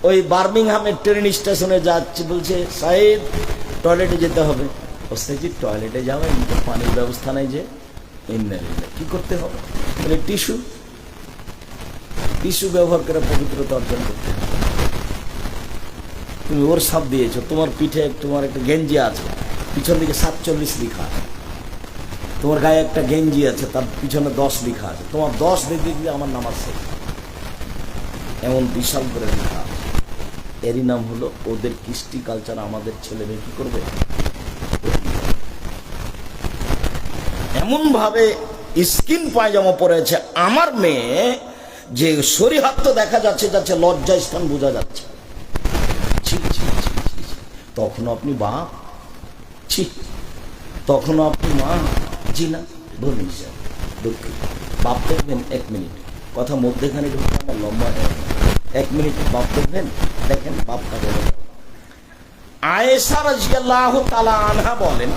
ওই বার্মিংহামের ট্রেন স্টেশনে যাচ্ছি, বলছে সাহেব টয়লেটে যেতে হবে। বলছি টয়লেটে যাবে, পানির ব্যবস্থা নাই, যে কি করতে হবে? বলে টিস্যু ব্যবহার করে পবিত্রতা অর্জন করতে হবে। তুমি ওর সাপ দিয়েছো, তোমার পিঠে তোমার একটা গেঞ্জি আছে, পিছন দিকে 47 লিখা আছে, তোমার গায়ে একটা গেঞ্জি আছে, তার পিছনে 10 লিখা আছে, তোমার 10 দেখে দিয়ে আমার নামাজ শেষ, এমন বিশাল করে লেখা আছে। এরই নাম হলো ওদের কৃষ্টি কালচার। আমাদের ছেলে মেয়ে কি করবে? এমন ভাবে স্কিন পায়জামা পরেছে আমার মেয়ে, যে শরীহাত তো দেখা যাচ্ছে, লজ্জা স্থান বোঝা যাচ্ছে। তখনও আপনি বাপ, তখনও আপনি মা। জি না, বলুন দুঃখিত। বাপ দেখবেন, 1 মিনিট কথা মধ্যেখানে ঢুকতে আমার লম্বা হয়, 1 মিনিট বাপ দেখবেন। দেখেন বাপ কাকে বলে। আয়েশা রাদিয়াল্লাহু তাআলা আনহা বলেন,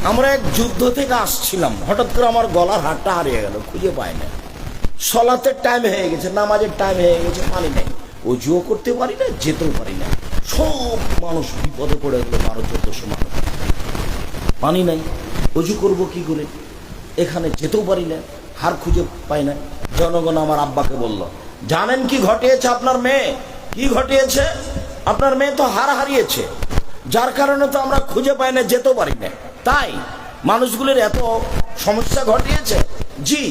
আমরা এক যুদ্ধ থেকে আসছিলাম, হঠাৎ করে আমার গলার হাড়টা হারিয়ে গেল, খুঁজে পাই না। সলাতের টাইম হয়ে গেছে, নামাজের টাইম হয়ে গেছে, পানি নেই, অজুও করতে পারি না, যেতেও পারি না। সব মানুষ বিপদে পড়ে গেল, 1200-1400 মানুষ, পানি নাই, অজু করব কি করে? এখানে যেতেও পারি না, হার খুঁজে পাই না। জনগণ আমার আব্বাকে বলল, জানেন কি ঘটিয়েছে আপনার মেয়ে? কি ঘটিয়েছে? আপনার মেয়ে তো হার হারিয়েছে, যার কারণে তো আমরা খুঁজে পাই না, যেতেও পারি না, তাই মানুষগুলির এত সমস্যা ঘটিয়েছে। জি,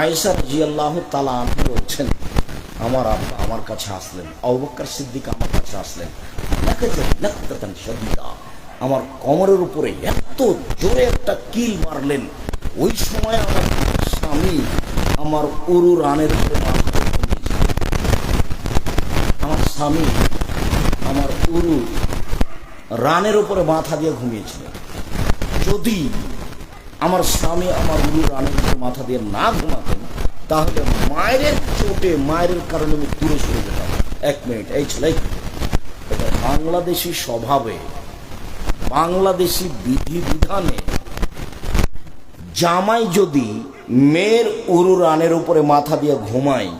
আয়েশা রাদিয়াল্লাহু তাআলা আনহা বলছেন, আমার আব্বা আমার কাছে আসলেন, আবু বকর সিদ্দিক আমার কাছে আসলেন, আমার কোমরের উপরে এত জোরে একটা কিল মারলেন। ওই সময় আমার স্বামী আমার উরু রানের উপরে মাথা দিয়ে ঘুমিয়েছিল। আমার স্বামী আমার উরু রানের উপরে মাথা দিয়ে ঘুমিয়েছিল। যদি আমার স্বামী আমার উরু রানের উপরে মাথা দিয়ে না ঘুমাতেন, তাহলে মায়ের চোটে, মায়ের কারণে আমি দূরে সরে যেতাম। 1 মিনিট, এই ছেলে, এটা বাংলাদেশি স্বভাবে, বাংলাদেশি বিধি বিধানে, জামাই যদি মেয়ের উরু রানের উপরে মাথা দিয়ে ঘুমায়,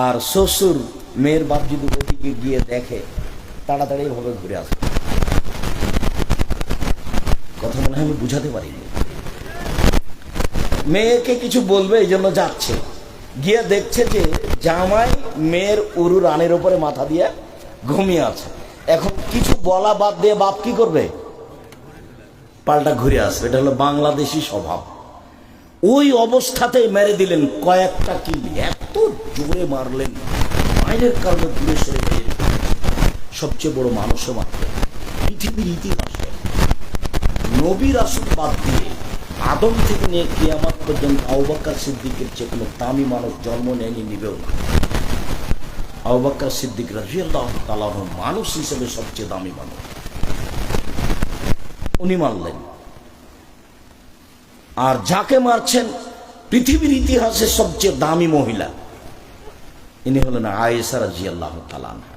আর শ্বশুর মেয়ের বাপ যদি ওদিকে গিয়ে দেখে, তাড়াতাড়ি ভাবে ঘুরে আসবে। কথা মনে হয় আমি বুঝাতে পারিনি। মেয়েকে কিছু বলবে, এই জন্য যাচ্ছে, গিয়ে দেখছে যে জামাই মেয়ের উরু রানের উপরে মাথা দিয়ে ঘুমিয়ে আছে। এখন কিছু বলা বাদ দিয়ে বাপ কি করবে? পাল্টা ঘুরে আসবে। এটা হলো বাংলাদেশি স্বভাব। ওই অবস্থাতেই মেরে দিলেন কয়েকটা কিল, এত জোরে মারলেন, মায়ের কারণে দূরে সরে গিয়ে সবচেয়ে বড় মানুষে মারলেন পৃথিবীর ইতিহাসে। নবী রাসূল বাদ দিয়ে আদম থেকে নিয়ে কিয়ামত পর্যন্ত আবু বকর সিদ্দিকের চেয়ে কোনো দামি মানুষ জন্ম নেয়নি, নিবেও না। আবু বকর সিদ্দিক রাদিয়াল্লাহু তাআলা আনহু মানুষ হিসেবে সবচেয়ে দামি মানুষ, উনি মারলেন। আর যাকে মারছেন পৃথিবীর ইতিহাসে সবচেয়ে দামি মহিলা, ইনি হলেন আয়েশা রাদিয়াল্লাহু তাআলা আনহা।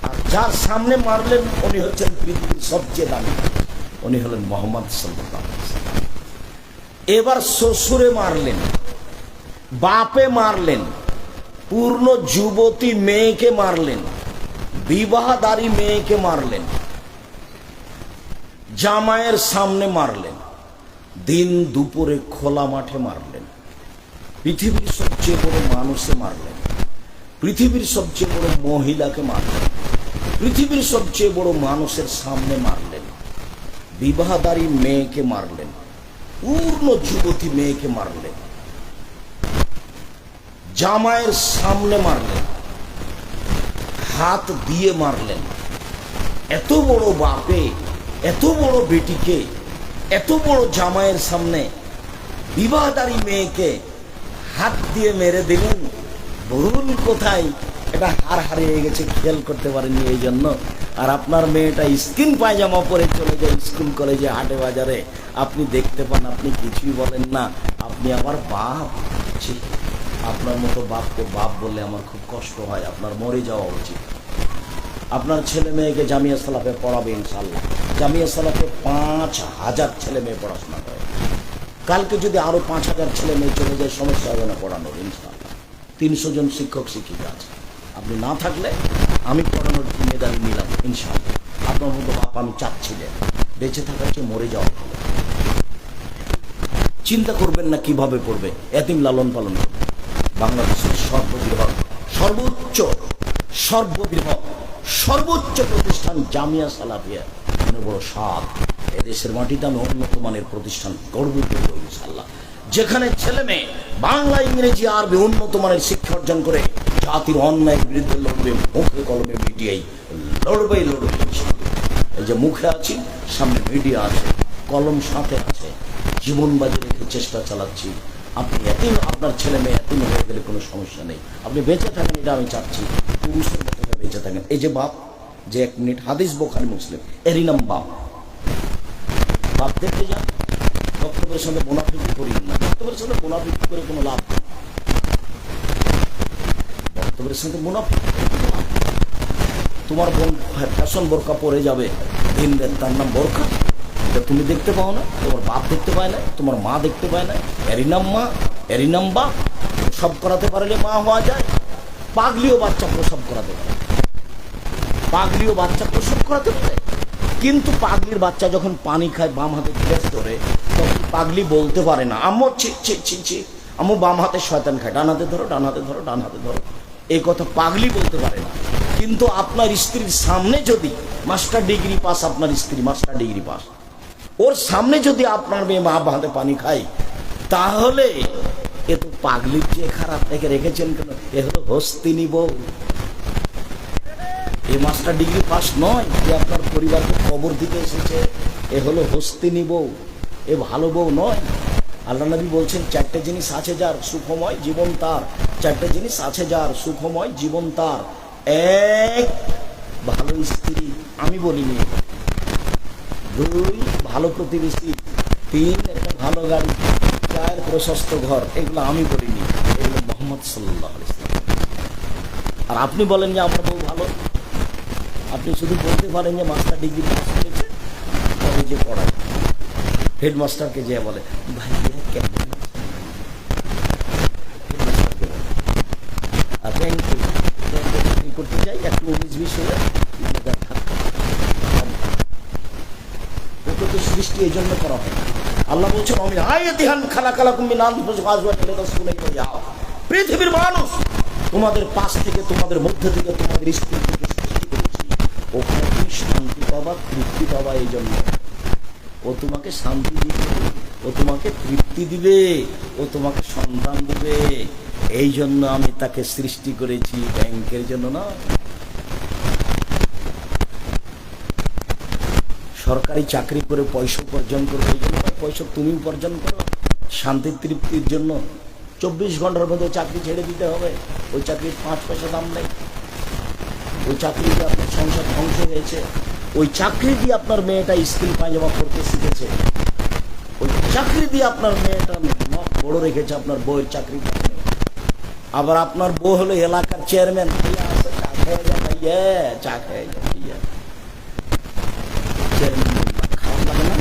আর যার সামনে মারলেন উনি হচ্ছেন পৃথিবীর সবচেয়ে দামি, উনি হলেন মুহাম্মদ সাল্লাল্লাহু আলাইহি ওয়াসাল্লাম। এবার শ্বশুরে মারলেন, বাপে মারলেন, পূর্ণ যুবতী মেয়েকে মারলেন, বিবাহদারী মেয়েকে মারলেন, জামাইয়ের সামনে মারলেন, দিন দুপুরে খোলা মাঠে মারলেন, পৃথিবীর সবচেয়ে বড় মানুষে মারলেন, পৃথিবীর সবচেয়ে বড় মহিলাকে মারলেন, পৃথিবীর সবচেয়ে বড় মানুষের সামনে মারলেন, বিবাহদারী মেয়েকে মারলেন, পূর্ণ যুবতী মেয়েকে মারলেন, জামাইয়ের সামনে মারলেন, হাত দিয়ে মারলেন। এত বড় বাপে এত বড় বেটিকে, এত বড় জামাইয়ের সামনে বিবাহদারী মেয়েকে হাত দিয়ে মেরে দিলেন। ভুল কোথায়? এটা হারিয়ে গেছে, খেয়াল করতে পারেননি এই জন্য। আর আপনার মেয়েটা স্কিন পায়জামা পরে চলে যায় স্কুল কলেজে, হাটে বাজারে, আপনি দেখতে পান, আপনি কিছুই বলেন না। আপনি আমার বাপ। আপনার মতো বাপকে বাপ বললে আমার খুব কষ্ট হয়, আপনার মরে যাওয়া উচিত। আপনার ছেলে মেয়েকে জামিয়া সালাফে পড়াবে ইনশাল্লাহ। জামিয়া সালাফে 5,000 ছেলে মেয়ে পড়াশোনা করে। কালকে যদি আরো 5,000 ছেলে মেয়ে চলে যায়, সমস্যা হবে না পড়ানোর ইনশাল্লাহ। 300 জন শিক্ষক শিক্ষিকা আছে। আপনি না থাকলে আমি পড়ানোর জিম্মেদারি নিলাম ইনশাল্লাহ। আপনার মতো বাপ আমি চাচ্ছিলেন, বেঁচে থাকার চেয়ে মরে যাওয়া ভালো। চিন্তা করবেন না কিভাবে পড়বে, এতিম লালন পালন করবে। বাংলাদেশের সর্ববৃহৎ, সর্বোচ্চ প্রতিষ্ঠান জামিয়া সালাফিয়া, মনে বড় সাত। এদেশের মাটিতে আমি উন্নত মানের প্রতিষ্ঠান গর্ব করব ইনশাআল্লাহ, যেখানে ছেলে মেয়ে বাংলা, ইংরেজি, আরবি উন্নত মানের শিক্ষা অর্জন করে জাতির অন্যায়ের বিরুদ্ধে লড়বে, মুখে কলমে মিডিয়াই লড়বে। এই যে মুখে আছি, সামনে মিডিয়া আছে, কলম সাথে আছে, জীবন বাজি রেখে চেষ্টা চালাচ্ছি। আপনি এতিম, আপনার ছেলে মেয়ে এতিম হয়ে গেলে কোনো সমস্যা নেই, আপনি বেঁচে থাকেন, এটা আমি চাচ্ছি। পুরুষের মতো বেঁচে থাকেন। এই যে বাপ, যে 1 মিনিট, হাদিস বোখারি মুসলিম, এরই নাম বাপ। বাপ দেখতে যান, বক্তব্যের সঙ্গে মুনাফিকি করিয়েন না। বক্তব্যের সঙ্গে মুনাফিকি করে কোনো লাভ নেই। বক্তব্যের সঙ্গে মুনাফিকি করে কোনো লাভ নেই। তোমার বোন ফ্যাশন বোরকা পরে যাবে দিন রাত, তার নাম বোরকা। এটা তুমি দেখতে পাও না, তোমার বাপ দেখতে পায় না, তোমার মা দেখতে পায় না, এরই নাম মা, এরই নাম বাপ। সব করাতে পারলে মা হওয়া যায়। পাগলিও বাচ্চা প্রসব করাতে পারে, পাগলিও বাচ্চা প্রসব করাতে পারে। কিন্তু পাগলির বাচ্চা যখন পানি খায়, বাম হাতে গ্যাস ধরে, তখন পাগলি বলতে পারে না আম্মু ছি, আম্মু বাম হাতে শয়তান খায়, ডান হাতে ধরো, ডান হাতে ধরো, ডান হাতে ধরো। এই কথা পাগলি বলতে পারে না। কিন্তু আপনার স্ত্রীর সামনে যদি মাস্টার ডিগ্রি পাস, আপনার স্ত্রী মাস্টার ডিগ্রি পাস, ওর সামনে যদি আপনার মেয়ে বাম হাতে পানি খায়, তাহলে এ তো পাগলির চেয়ে খারাপ। থেকে রেখেছেন কেন? এ হলো হস্তিনী বউ। এ মাস্টার ডিগ্রি পাস নয় যে আপনার পরিবারকে কবর দিতে এসেছে। এ হলো হস্তিনী বউ, এ ভালো বউ নয়। আল্লাহ নবী বলছেন, 4টে জিনিস আছে যার, সুখময় জীবন তার। 4টে জিনিস আছে যার, সুখময় জীবন তার। 1, ভালো স্ত্রী, আমি বলিনি। 2, ভালো প্রতিবেশী। 3, একটা ভালো গাড়ি। 4, প্রশস্ত ঘর। এগুলো আমি বলিনি, এগুলো মোহাম্মদ সাল্লাল্লাহু আলাইহি ওয়াসাল্লাম। আর আপনি বলেন যে আমার বউ ভালো। আপনি শুধু বলতে পারেন যে মাস্টার ডিগ্রি পাস করেছে, কলেজে পড়ায়, হেডমাস্টারকে যে বলে ভাইয়া কেমন, হেডমাস্টারকে বলে। আর ব্যাংকে চাকরি করতে যাই, একটু 19-20 হলে ওকে তো সৃষ্টি এই জন্য করা হয়। আল্লাহ বলছেন, আমি আয়াতিহান খালাকালাকুম মিন আনফুসিকুম আজওয়াজান লিতাসকুনু ইলাইহা। পৃথিবীর মানুষ তোমাদের পাশ থেকে, তোমাদের মধ্যে থেকে, তোমাদের স্ত্রী থেকে সৃষ্টি করেছি। ওখানে তুমি শান্তি পাবা, তৃপ্তি পাবা। এই জন্য ও তোমাকে শান্তি দিবে, ও তোমাকে তৃপ্তি দিবে, ও তোমাকে সন্তান দিবে। এই জন্য আমি তাকে সৃষ্টি করেছি, ব্যাংকের জন্য না। সরকারি চাকরি করে পয়সা উপার্জন করবে, এই জন্য পয়সা তুমি উপার্জন করো শান্তি তৃপ্তির জন্য। 24 ঘন্টার মধ্যে চাকরি ছেড়ে দিতে হবে। ওই চাকরির 5 পয়সা দাম নেই। ওই চাকরি দিয়ে আপনার সংসার ধ্বংস হয়েছে। ওই চাকরি দিয়ে আপনার মেয়েটা স্কুল পায়জামা পড়তে শিখেছে। ওই চাকরি দিয়ে আপনার মেয়েটা বড় রেখেছে, আপনার বউয়ের চাকরি। আবার আপনার বউ হলো এলাকার চেয়ারম্যান, চা খেয়ে যায়, চা খেয়ে যায়। খারাপ লাগে না?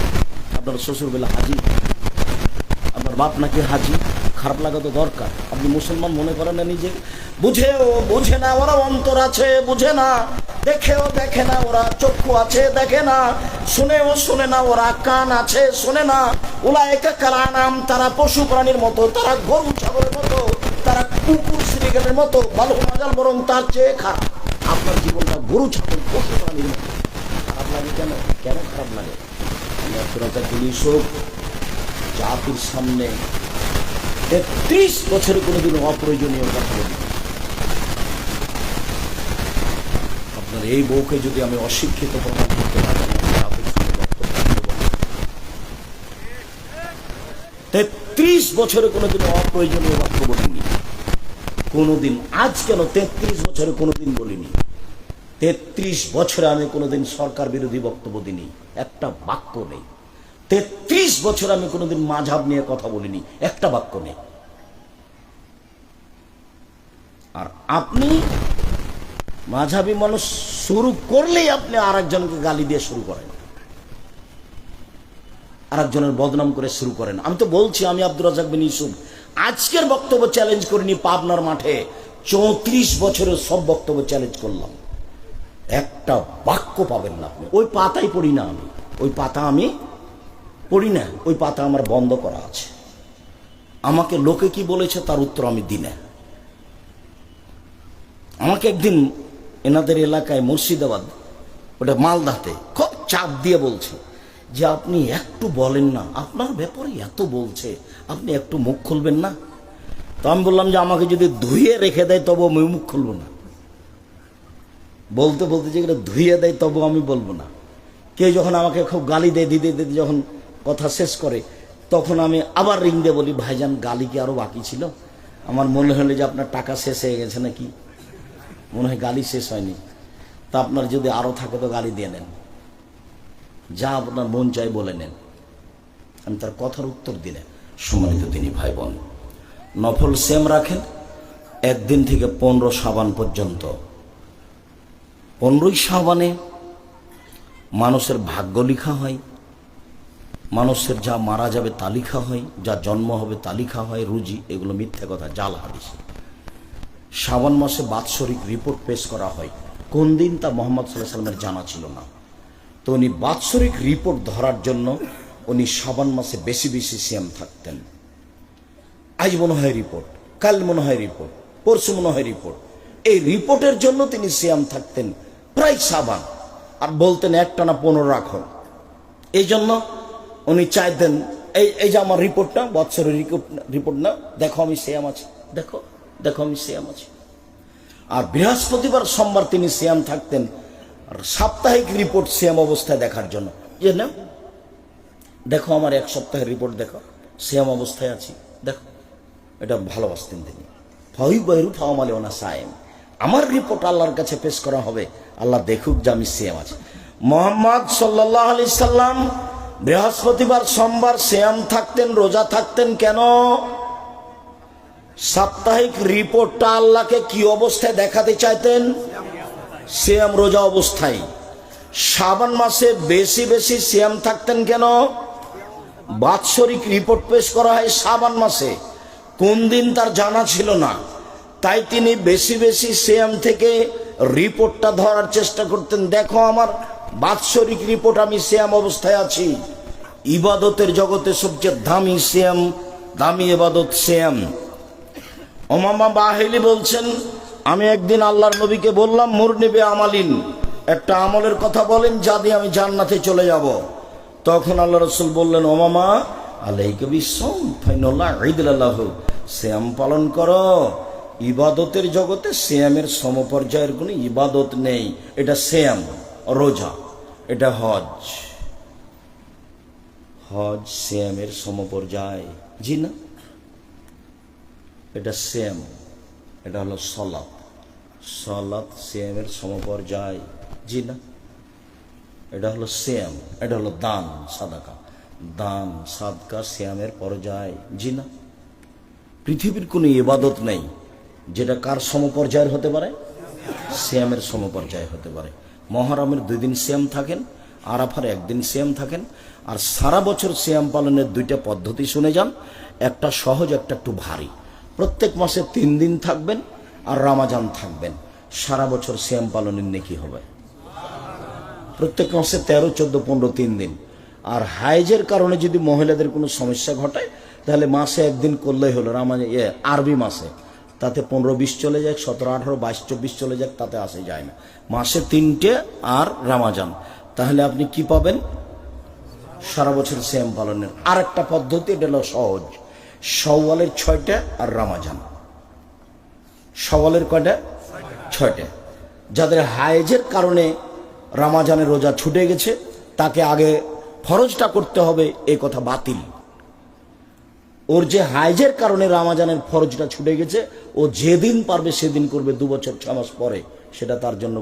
আপনার শ্বশুর বেলা হাজি, আপনার বাপ নাকি হাজি, খারাপ লাগা তো দরকার। আপনি মুসলমান মনে করেন না নিজে? বুঝেও বোঝে না ওরা, অন্তর আছে বুঝে না, দেখেও দেখে না ওরা, চক্ষু আছে দেখে না, শুনেও শোনে না ওরা, কান আছে শোনে না। উলাইকা কাল আনাম, তারা পশু প্রাণীর মতো, তারা গরু ছাগলের মতো, তারা কুকুর শ্রীগালের মতো। বালহুম আযাল, বরং তার চেয়ে খারাপ। আপনার জীবনটা গরু ছাগল পশু প্রাণীর মতো। খারাপ লাগে কেন? কেন খারাপ লাগে? আমি আব্দুর রাজ্জাক বিন ইউসুফ জাতির সামনে ৩৩ বছরে কোনোদিন অপ্রয়োজনীয় কথা বলি। আপনার এই বউকে যদি আমি অশিক্ষিত প্রমাণ করতে পারি, ৩৩ বছরে কোনোদিন অপ্রয়োজনীয় বাক্য বলিনি কোনোদিন। আজ কেন ৩৩ বছরে কোনোদিন বলিনি। ৩৩ বছরে আমি কোনোদিন সরকার বিরোধী বক্তব্য দিইনি, একটা বাক্য নেই। ৩৩ বছর আমি কোনোদিন মাযহাব নিয়ে কথা বলিনি, একটা বাক্য নেই। আর আপনি মাযহাবী মানুষ শুরু করলেই আপনি আর একজনকে গালি দিয়ে শুরু করেন, আর একজনের বদনাম করে শুরু করেন। আমি তো বলছি, আমি আব্দুর রাজ্জাক বিন ইউসুফ আজকের বক্তব্য চ্যালেঞ্জ করিনি, পাবনার মাঠে ৩৪ বছরের সব বক্তব্য চ্যালেঞ্জ করলাম। একটা বাক্য পাবেন না আপনি। ওই পাতাই পড়ি না আমি, ওই পাতা আমি পড়ি না, ওই পাতা আমার বন্ধ করা আছে। আমাকে লোকে কি বলেছে তার উত্তর আমি দিই না। আমাকে একদিন এনাদের এলাকায় মুর্শিদাবাদ, ওটা মালদাতে, খুব চাপ দিয়ে বলছে যে আপনি একটু বলেন না, আপনার ব্যাপারে এত বলছে, আপনি একটু মুখ খুলবেন না? তো আমি বললাম যে আমাকে যদি ধুয়ে রেখে দেয় তবু আমি মুখ খুলব না। বলতে বলতে যেগুলো ধুয়ে দেয় তবু আমি বলবো না। কেউ যখন আমাকে খুব গালি দেয়, দিতে দিতে যখন কথা শেষ করে, তখন আমি আবার রিং দিয়ে বলি, ভাইজান গালি কি আরো বাকি ছিল? আমার মনে হলো যে আপনার টাকা শেষ হয়ে গেছে নাকি, মনে হয় গালি শেষ হয়নি। তা আপনার যদি আরো থাকে তো গালি দিয়ে নেন, যা আপনার মন চাই বলে নেন। আমি তার কথার উত্তর দিলেন। সম্মানিত তিনি ভাই বোন, নফল সেম রাখেন একদিন থেকে 15 শাবান পর্যন্ত। 15ই শাবানে মানুষের ভাগ্য লিখা হয়, মানুষের যা মারা যাবে তা লিখা হয়, যা জন্ম হবে তা লিখা হয়, রুজি। এগুলো মিথ্যা কথা, জাল হাদিস। শাবান মাসে বাৎসরিক রিপোর্ট পেশ করা হয়। কোন দিন তা মুহাম্মদ সাল্লাল্লাহু আলাইহি ওয়াসাল্লামের জানা ছিল না। তো উনি বাৎসরিক রিপোর্ট ধরার জন্য উনি শাবান মাসে বেশি বেশি সিয়াম থাকতেন। আজ মনে হয় রিপোর্ট, কাল মনে হয় রিপোর্ট, পরশু মনে হয় রিপোর্ট। এই রিপোর্টের জন্য তিনি সিয়াম থাকতেন প্রায় শাবান, আর বলতেন একটানা 15 রাখো। এই জন্য উনি চাইতেন এই যে আমার রিপোর্টটা, বৎসরের রিপোর্ট না, দেখো আমি সিয়াম আছি, দেখো দেখো আমি সিয়াম আছি। আর বৃহস্পতিবার সোমবার তিনি সিয়াম থাকতেন, আর সাপ্তাহিক রিপোর্ট সিয়াম অবস্থায় দেখার জন্য। যে না, দেখো আমার 1 সপ্তাহের রিপোর্ট, দেখো সিয়াম অবস্থায় আছি, দেখো। এটা ভালোবাসতেন তিনি। আমার রিপোর্ট আল্লাহর কাছে পেশ করা হবে, আল্লাহ দেখুক যে আমি সিয়াম আছি। মুহাম্মদ সাল্লাল্লাহু আলাইহি সাল্লাম বৃহস্পতিবার সোমবার সিয়াম থাকতেন, রোজা থাকতেন। কেন? সাপ্তাহিক রিপোর্টটা আল্লাহকে কি অবস্থায় দেখাতে চাইতেন? সিয়াম রোজা অবস্থায়। শাবান মাসে বেশি বেশি সিয়াম থাকতেন কেন? বাৎসরিক রিপোর্ট পেশ করা হয় শাবান মাসে, কোন দিন তার জানা ছিল না। তাই তিনি বেশি বেশি সিয়াম থেকে রিপোর্টটা ধরার চেষ্টা করতেন। দেখো আমার বাৎসরিক রিপোর্ট, আমি সিয়াম অবস্থায় আছি। ইবাদতের জগতে সবচেয়ে দামি সিয়াম, দামি ইবাদত সিয়াম। উমামা বাহিলি বলছেন, আমি একদিন আল্লাহর নবীকে বললাম, মুরনিবে আমালিন, একটা আমলের কথা বলেন যা দিয়ে আমি জান্নাতে চলে যাব। তখন আল্লাহ রাসূল বললেন, উমামা আলাইকা বিসসাম ফাইনাল্লাহ ঈদুল্লাহু, সিয়াম পালন করো। ইবাদতের জগতে সিয়ামের সমপর্যায়ের কোনো ইবাদত নেই। এটা সিয়াম, রোজা, এটা হজ। হজ সিয়ামের সমপর্যায়, জি না? এটা সিয়াম, এটা হলো সালাত, সালাত সিয়ামের সমপর্যায়, জি না? এটা হলো সিয়াম, এটা হলো দান সাদাকা, দান সাদকা সিয়ামের পর্যায়, জি না? পৃথিবীর কোনো ইবাদত নেই যেটা কার সমপর্যায়ের হতে পারে? সিয়ামের সমপর্যায় হতে পারে। মহরমের 2 দিন সিয়াম থাকেন, আরাফার 1 দিন সিয়াম থাকেন। আর সারা বছর সিয়াম পালনের 2টা পদ্ধতি শুনে যান, একটা সহজ, একটা একটু ভারী। প্রত্যেক মাসে 3 দিন থাকবেন আর রমাজান থাকবেন, সারা বছর সিয়াম পালনের নেকি হবে। প্রত্যেক মাসে 13, 14, 15, 3 দিন। আর হাইজের কারণে যদি মহিলাদের কোনো সমস্যা ঘটায় তাহলে মাসে 1 দিন করলেই হলো, আরবি মাসে, তাতে 15-20 চলে যাক, 17-18, 22-24 চলে যাক, তাতে আসে যায় না। মাসে 3টে আর রমজান, তাহলে আপনি কি পাবেন? সারা বছর সিয়াম পালনের আর একটা পদ্ধতি, এটা হলো সহজ। শাওয়ালের 6টা আর রমজান। শাওয়ালের কয়টা? 6টা। যাদের হায়েজের কারণে রমজানের রোজা ছুটে গেছে, তাকে আগে ফরজটা করতে হবে, এই কথা বাতিল। ওর যে হায়েজের কারণে রমজানের ফরজটা ছুটে গেছে, ও যেদিন পারবে সেদিন করবে, 2 বছর 6 মাস পরে, সেটা তার জন্য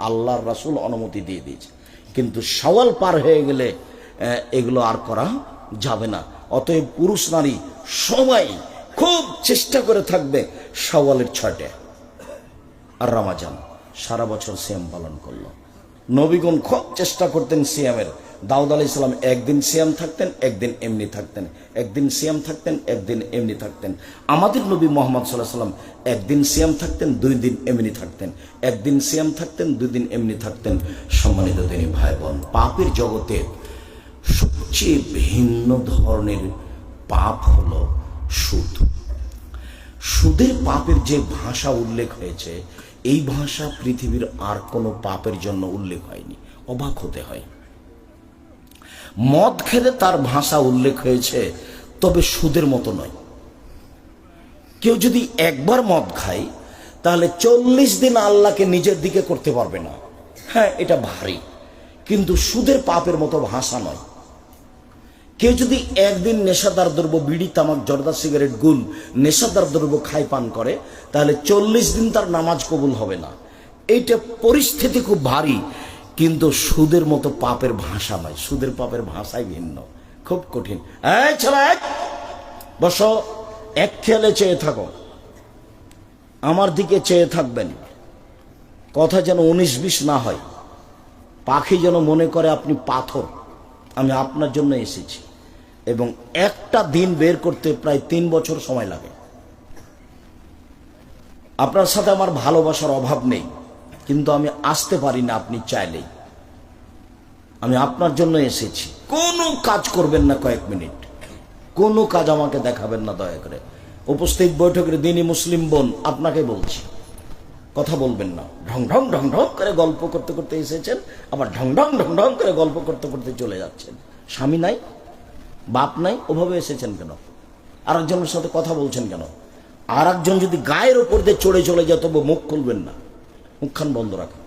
আল্লাহর রাসূল অনুমতি দিয়ে দিয়েছে। কিন্তু শাওয়াল পার হয়ে গেলে এগুলো আর করা যাবে না। অতএব পুরুষ নারী সবাই খুব চেষ্টা করে থাকবে শাওয়ালের 6টা আর রমজান, সারা বছর সিয়াম পালন করলো। নবীগণ খুব চেষ্টা করতেন সিয়ামের। দাউদ আলাইহিস সালাম একদিন সিয়াম থাকতেন, একদিন এমনি থাকতেন, একদিন সিয়াম থাকতেন, একদিন এমনি থাকতেন। আমাদের নবী মুহাম্মদ সাল্লাল্লাহু আলাইহি ওয়াসাল্লাম একদিন সিয়াম থাকতেন, 2 দিন এমনি থাকতেন, একদিন সিয়াম থাকতেন, 2 দিন এমনি থাকতেন। সম্মানিত দিনী ভাই বোন, পাপের জগতে সবচেয়ে ভিন্ন ধরনের পাপ হলো সুদ। সুদের পাপের যে ভাষা উল্লেখ হয়েছে, এই ভাষা পৃথিবীর আর কোনো পাপের জন্য উল্লেখ হয়নি। অবাক হতে হয়। মদ খেলে তার ভাষা উল্লেখ হয়েছে, তবে সুদের মতো নয়। কেউ যদি একবার মদ খায়, তাহলে 40 দিন আল্লাহকে নিজের দিকে করতে পারবে না। হ্যাঁ, এটা ভারী, কিন্তু সুদের পাপের মতো ভাষা নয়। কেউ যদি একদিন নেশাদার দ্রব্য, বিড়ি, তামাক, জর্দা, সিগারেট, গুল, নেশাদার দ্রব্য খাই পান করে, তাহলে 40 দিন তার নামাজ কবুল হবে না। এইটা পরিস্থিতি খুব ভারী, কিন্তু সুদের মতো পাপের ভাষা নয়। সুদের পাপের ভাষাই ভিন্ন, খুব কঠিন। এই ছেলে, বসো, এক খেয়ালে চেয়ে থাকো, আমার দিকে চেয়ে থাকবেন। কথা যেন 19-20 না হয়। পাখি যেন মনে করে আপনি পাথর। আমি আপনার জন্য এসেছি, এবং একটা দিন বের করতে প্রায় 3 বছর সময় লাগে। আপনার সাথে আমার ভালোবাসার অভাব নেই, কিন্তু আমি আসতে পারি না আপনি চাইলেই। আমি আপনার জন্য এসেছি। কোনো কাজ করবেন না কয়েক মিনিট, কোনো কাজ আমাকে দেখাবেন না দয়া করে। উপস্থিত বৈঠকের দিনই মুসলিম বোন, আপনাকে বলছি, কথা বলবেন না। ঢং ঢং ঢং ঢং করে গল্প করতে করতে এসেছেন, আবার ঢং ঢং ঢং ঢং করে গল্প করতে করতে চলে যাচ্ছেন। স্বামী নাই, বাপ নাই, ওভাবে এসেছেন কেন? আরেকজনের সাথে কথা বলছেন কেন? আর একজন যদি গায়ের ওপর দিয়ে চড়ে চলে যায়, তবে মুখ খুলবেন না, মুখখান বন্ধ রাখেন।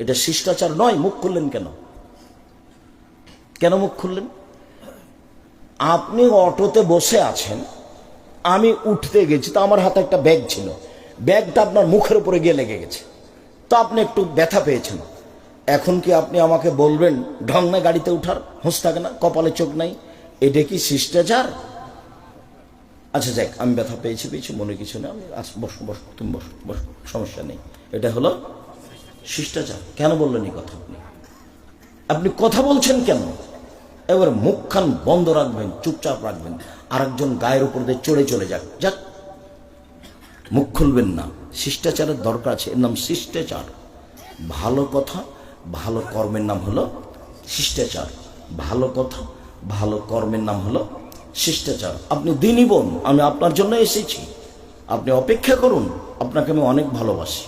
এটা শিষ্টাচার নয়। মুখ খুললেন কেন? কেন মুখ খুললেন? আপনি অটোতে বসে আছেন, আমি উঠতে গেছি, তো আমার হাতে একটা ব্যাগ ছিল, ব্যাগটা আপনার মুখের উপরে গিয়ে লেগে গেছে, তো আপনি একটু ব্যথা পেয়েছেন। এখন কি আপনি আমাকে বলবেন ঢং না গাড়িতে উঠার? হোঁশ থাকে না, কপালে চোখ নাই? এটা কি শিষ্টাচার? আচ্ছা যাক, আমি ব্যথা পেয়েছি, মনে কিছু না, আমি বসো বসো, তুমি বসো বসো, সমস্যা নেই। এটা হলো শিষ্টাচার। কেন বললেন এই কথা? আপনি কথা বলছেন কেন? এবার মুখখান বন্ধ রাখবেন, চুপচাপ রাখবেন। আরেকজন গায়ের উপর দিয়ে চড়ে চলে যাক, যাক, মুখ খুলবেন না। শিষ্টাচারের দরকার আছে, এর নাম শিষ্টাচার। ভালো কথা, ভালো কর্মের নাম হলো শিষ্টাচার। ভালো কথা, ভালো কর্মের নাম হলো শিষ্টাচার। আপনি দিনই বোন, আমি আপনার জন্য এসেছি, আপনি অপেক্ষা করুন। আপনাকে আমি অনেক ভালোবাসি,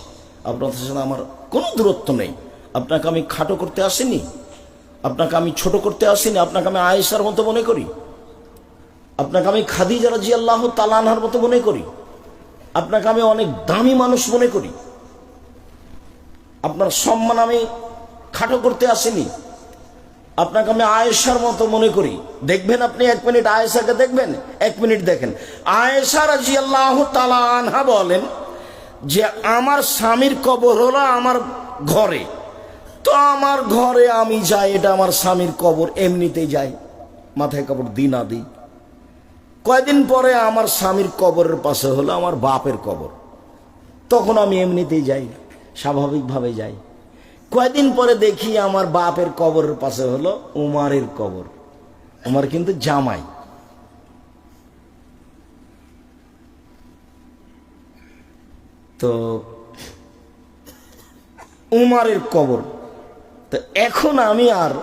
আপনার সাথে আমার কোনো দূরত্ব নেই। আপনাকে আমি খাটো করতে আসিনি, আপনাকে আমি ছোট করতে আসিনি। আপনাকে আমি আয়েশার মতো মনে করি, আপনাকে আমি খাদিজা রাদিয়াল্লাহু তাআলা আনহার মতো মনে করি, আপনাকে আমি অনেক দামি মানুষ মনে করি। আপনার সম্মান আমি খাটো করতে আসিনি, আপনাকে আমি আয়েশার মতো মনে করি। দেখবেন আপনি 1 মিনিট আয়েশাকে দেখবেন, 1 মিনিট দেখেন। আয়েশা রাদিয়াল্লাহু তাআলা আনহা বলেন যে আমার স্বামীর কবর হলো আমার ঘরে, তো আমার ঘরে আমি যাই, এটা আমার স্বামীর কবর, এমনিতেই যাই, মাথায় কাপড় দিই না দিই। কয়দিন পরে আমার স্বামীর কবরের পাশে হলো আমার বাপের কবর, তখন আমি এমনিতেই যাই, স্বাভাবিকভাবে যাই। কয়দিন পরে দেখি আমার বাপের কবরের পাশে হলো উমারের কবর। উমার কিন্তু জামাই। তো উমারের কবর, তো এখন আমি আর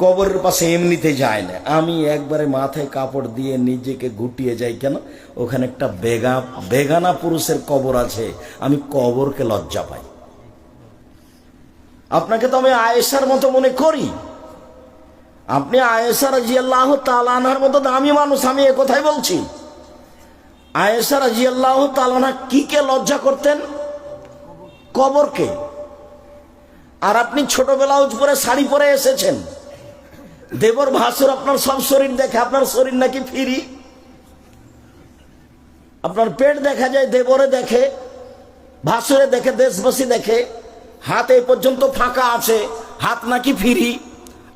কবরের পাশে এমনিতে যায় না, আমি একবারে মাথায় কাপড় দিয়ে নিজেকে গুটিয়ে যাই। কেন? ওখানে একটা বেগানা পুরুষের কবর আছে, আমি কবরকে লজ্জা পাই। আপনাকে তো আমি আয়েশার মতো মনে করি, আপনি আয়েশা রাদিয়াল্লাহু তাআলা আনহার মতো দামি মানুষ, আমি এ কথাই বলছি। আয়েশা রাদিয়াল্লাহু তাআলা আনহা কি কে লজ্জা করতেন? কবরকে। আর আপনি ছোট ব্লাউজ পরে শাড়ি পরে এসেছেন, দেবর ভাসুর আপনার সব শরীর দেখে, আপনার শরীর নাকি ফ্রি। আপনার পেট দেখা যায়, দেবরে দেখে, ভাসুরে দেখে, দেশবাসী দেখে, হাত এই পর্যন্ত ফাঁকা আছে, হাত নাকি ফ্রি।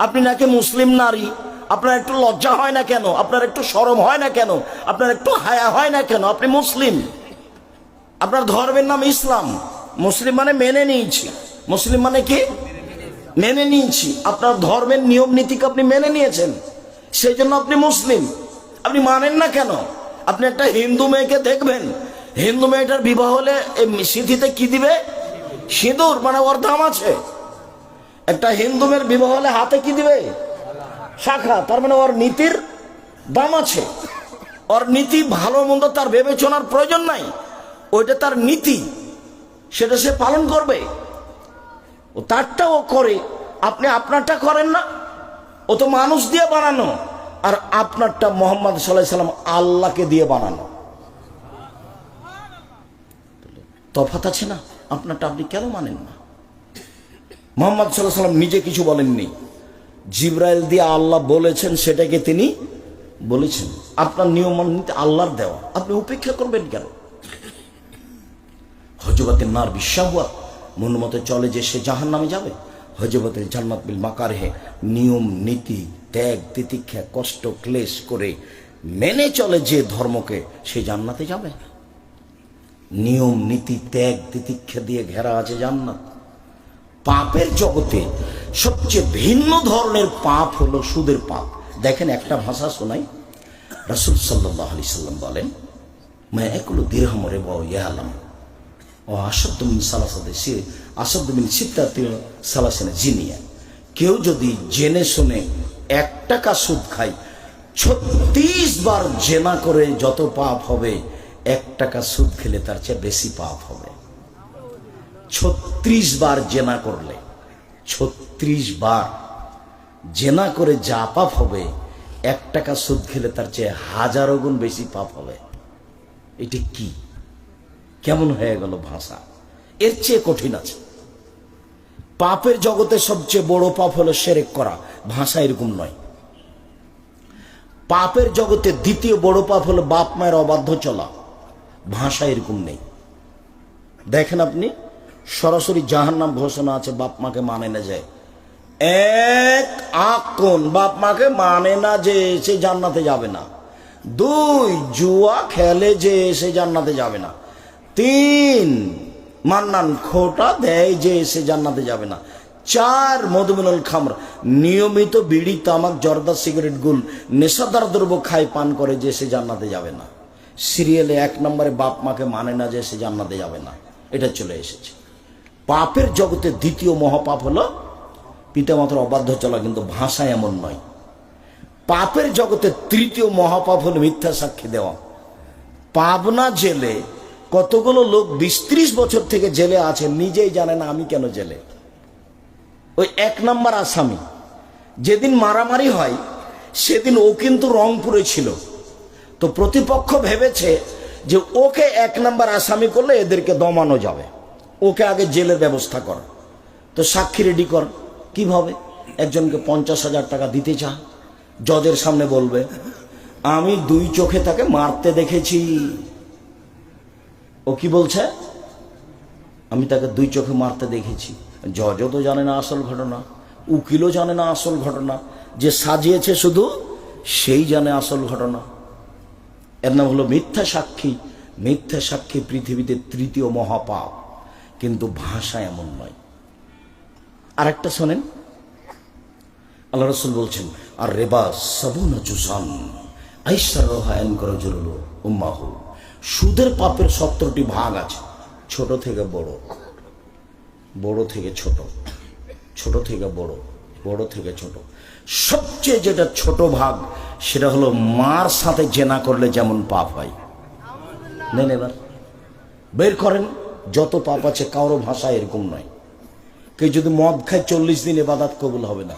আপনি নাকি মুসলিম নারী, আপনার একটু লজ্জা হয় না কেন? আপনার একটু শরম হয় না কেন? আপনার একটু হায়া হয় না কেন? আপনি মুসলিম, আপনার ধর্মের নাম ইসলাম। মুসলিম মানে মেনে নিয়েছি, মুসলিম মানে কি? মেনে নিয়েছি। আপনার ধর্মের নিয়ম নীতিকে আপনি মেনে নিয়েছেন, সেই জন্য আপনি মুসলিম। আপনি মানেন না কেন? আপনি একটা হিন্দু মেয়েকে দেখবেন, হিন্দু মেয়েটার বিবাহ হলে সিঁথিতে কি দিবে? সিঁদুর, মানে ওর দাম আছে। একটা হিন্দু মেয়ের বিবাহ হলে হাতে কি দিবে? শাখা, তার মানে ওর নীতির দাম আছে। ওর নীতি ভালো মন্দ তার বিবেচনার প্রয়োজন নাই, ওইটা তার নীতি, সেটা সে পালন করবে। ও তারটা ও করে, আপনি আপনারটা করেন না। ও তো মানুষ দিয়ে বানানো, আর আপনারটা মুহাম্মদ সাল্লাল্লাহু আলাইহি সাল্লাম আল্লাহকে দিয়ে বানানো। তফাৎ আছে না? আপনারটা আপনি কেন মানেন না? মুহাম্মদ সাল্লাল্লাহু আলাইহি সাল্লাম নিজে কিছু বলেননি, জিবরাইল দিয়ে আল্লাহ বলেছেন, সেটাকে তিনি বলেছেন। আপনার নিয়ম মানতে আল্লাহর দেওয়া, আপনি উপেক্ষা করবেন কেন? হজরতের নার বিশ্বাহুয়া, মন মতো চলে যে সে জাহান্নামে যাবে। হজরতের জান্নাত বিল মাকারহে, নিয়ম নীতি ত্যাগ তিতিক্ষা কষ্ট ক্লেশ করে মেনে চলে যে ধর্মকে, সে জান্নাতে যাবে। নিয়ম নীতি ত্যাগ তিতিক্ষা দিয়ে ঘেরা আছে জান্নাত। পাপের জগতে সবচেয়ে ভিন্ন ধরনের পাপ হলো সুদের পাপ। দেখেন, একটা ভাষা শোনাই। রাসূল সাল্লাল্লাহু আলাইহি সাল্লাম বলেন, মা ইয়াকুলু দিরহাম রিবা ইয়ালাম ও আসাদুমিন সালাসাতে আসাদুমিন সিত্তাতি সালাসানা জিনিয়া। কেউ যদি জেনে শুনে 1 টাকা সুদ খায়, 36 বার জেনা করে যত পাপ হবে, 1 টাকা সুদ খেলে তার চেয়ে বেশি পাপ হবে। 36 বার জেনা করলে, 36 বার জেনা করে যা পাপ হবে, 1 টাকা সুদ খেলে তার চেয়ে 1000 গুণ বেশি পাপ হবে। এটি কি, কেমন হয়ে গেল ভাষা? এর চেয়ে কঠিন আছে। পাপের জগতে সবচেয়ে বড় পাপ হলো শিরক করা, ভাষা এরকম নয়। পাপের জগতে দ্বিতীয় বড় পাপ হলো বাপ মায়ের অবাধ্য চলা, ভাষা এরকম নেই। দেখেন আপনি, সরাসরি জাহান্নাম ঘোষণা আছে, বাপ মাকে মানে না যায়। 1 আকুন, বাপ মাকে মানে না যে সে জান্নাতে যাবে না। 2 জুয়া খেলে যে সে জান্নাতে যাবে না। 3 মান্নান খোটা দেয় যে সে জান্নাতে যাবে না। 4 মধুমিনুল খামর, নিয়মিত বিড়ি তামাক জর্দা সিগারেট গুল নেশাদার দ্রব্য খায় পান করে যে সে জান্নাতে যাবে না। সিরিয়ালে 1 নম্বরে বাপ মাকে মানে না যে সে জান্নাতে যাবে না, এটা চলে এসেছে। পাপের জগতে দ্বিতীয় মহাপাপ হলো পিতামাতার অবাধ্য চলা, কিন্তু ভাষা এমন নয়। পাপের জগতে তৃতীয় মহাপাপ হলো মিথ্যা সাক্ষী দেওয়া। পাবনা জেলে কতগুলো লোক 20-30 বছর থেকে জেলে আছে, নিজেই জানে না আমি কেন জেলে। ওই 1 নম্বর আসামি, যেদিন মারামারি হয় সেদিন ও কিন্তু রংপুরে ছিল। তো প্রতিপক্ষ ভেবেছে যে ওকে 1 নম্বর আসামি করলে এদেরকে দমানো যাবে, ওকে আগে জেলের ব্যবস্থা কর। তো সাক্ষী রেডি কর। কিভাবে? একজনকে 50,000 টাকা দিতে চা, জজের সামনে বলবে আমি 2 চোখে তাকে মারতে দেখেছি। ও কি বলছে? আমি তাকে 2 চোখে মারতে দেখেছি। জজও তো জানে না আসল ঘটনা, উকিলও জানে না আসল ঘটনা, যে সাজিয়েছে শুধু সেই জানে আসল ঘটনা। এর নাম হলো মিথ্যা সাক্ষী। মিথ্যা সাক্ষী পৃথিবীতে তৃতীয় মহাপাপ, কিন্তু ভাষা এমন নয়। আরেকটা শোনেন, আল্লাহ রাসূল বলছেন, আর রেবা সাবুনা জুজান আইসার রহায়ন করে জরুল উম্মাহু। সুদের পাপের 70টি ভাগ আছে, ছোট থেকে বড়, বড় থেকে ছোট, ছোট থেকে বড়, বড় থেকে ছোট। সবচেয়ে যেটা ছোট ভাগ সেটা হলো মার সাথে জেনা করলে যেমন পাপ হয়। নেন এবার বের করেন, যত পাপ আছে কারো ভাষা এরকম নয়। কেউ যদি মদ খায় 40 দিন ইবাদত কবুল হবে না,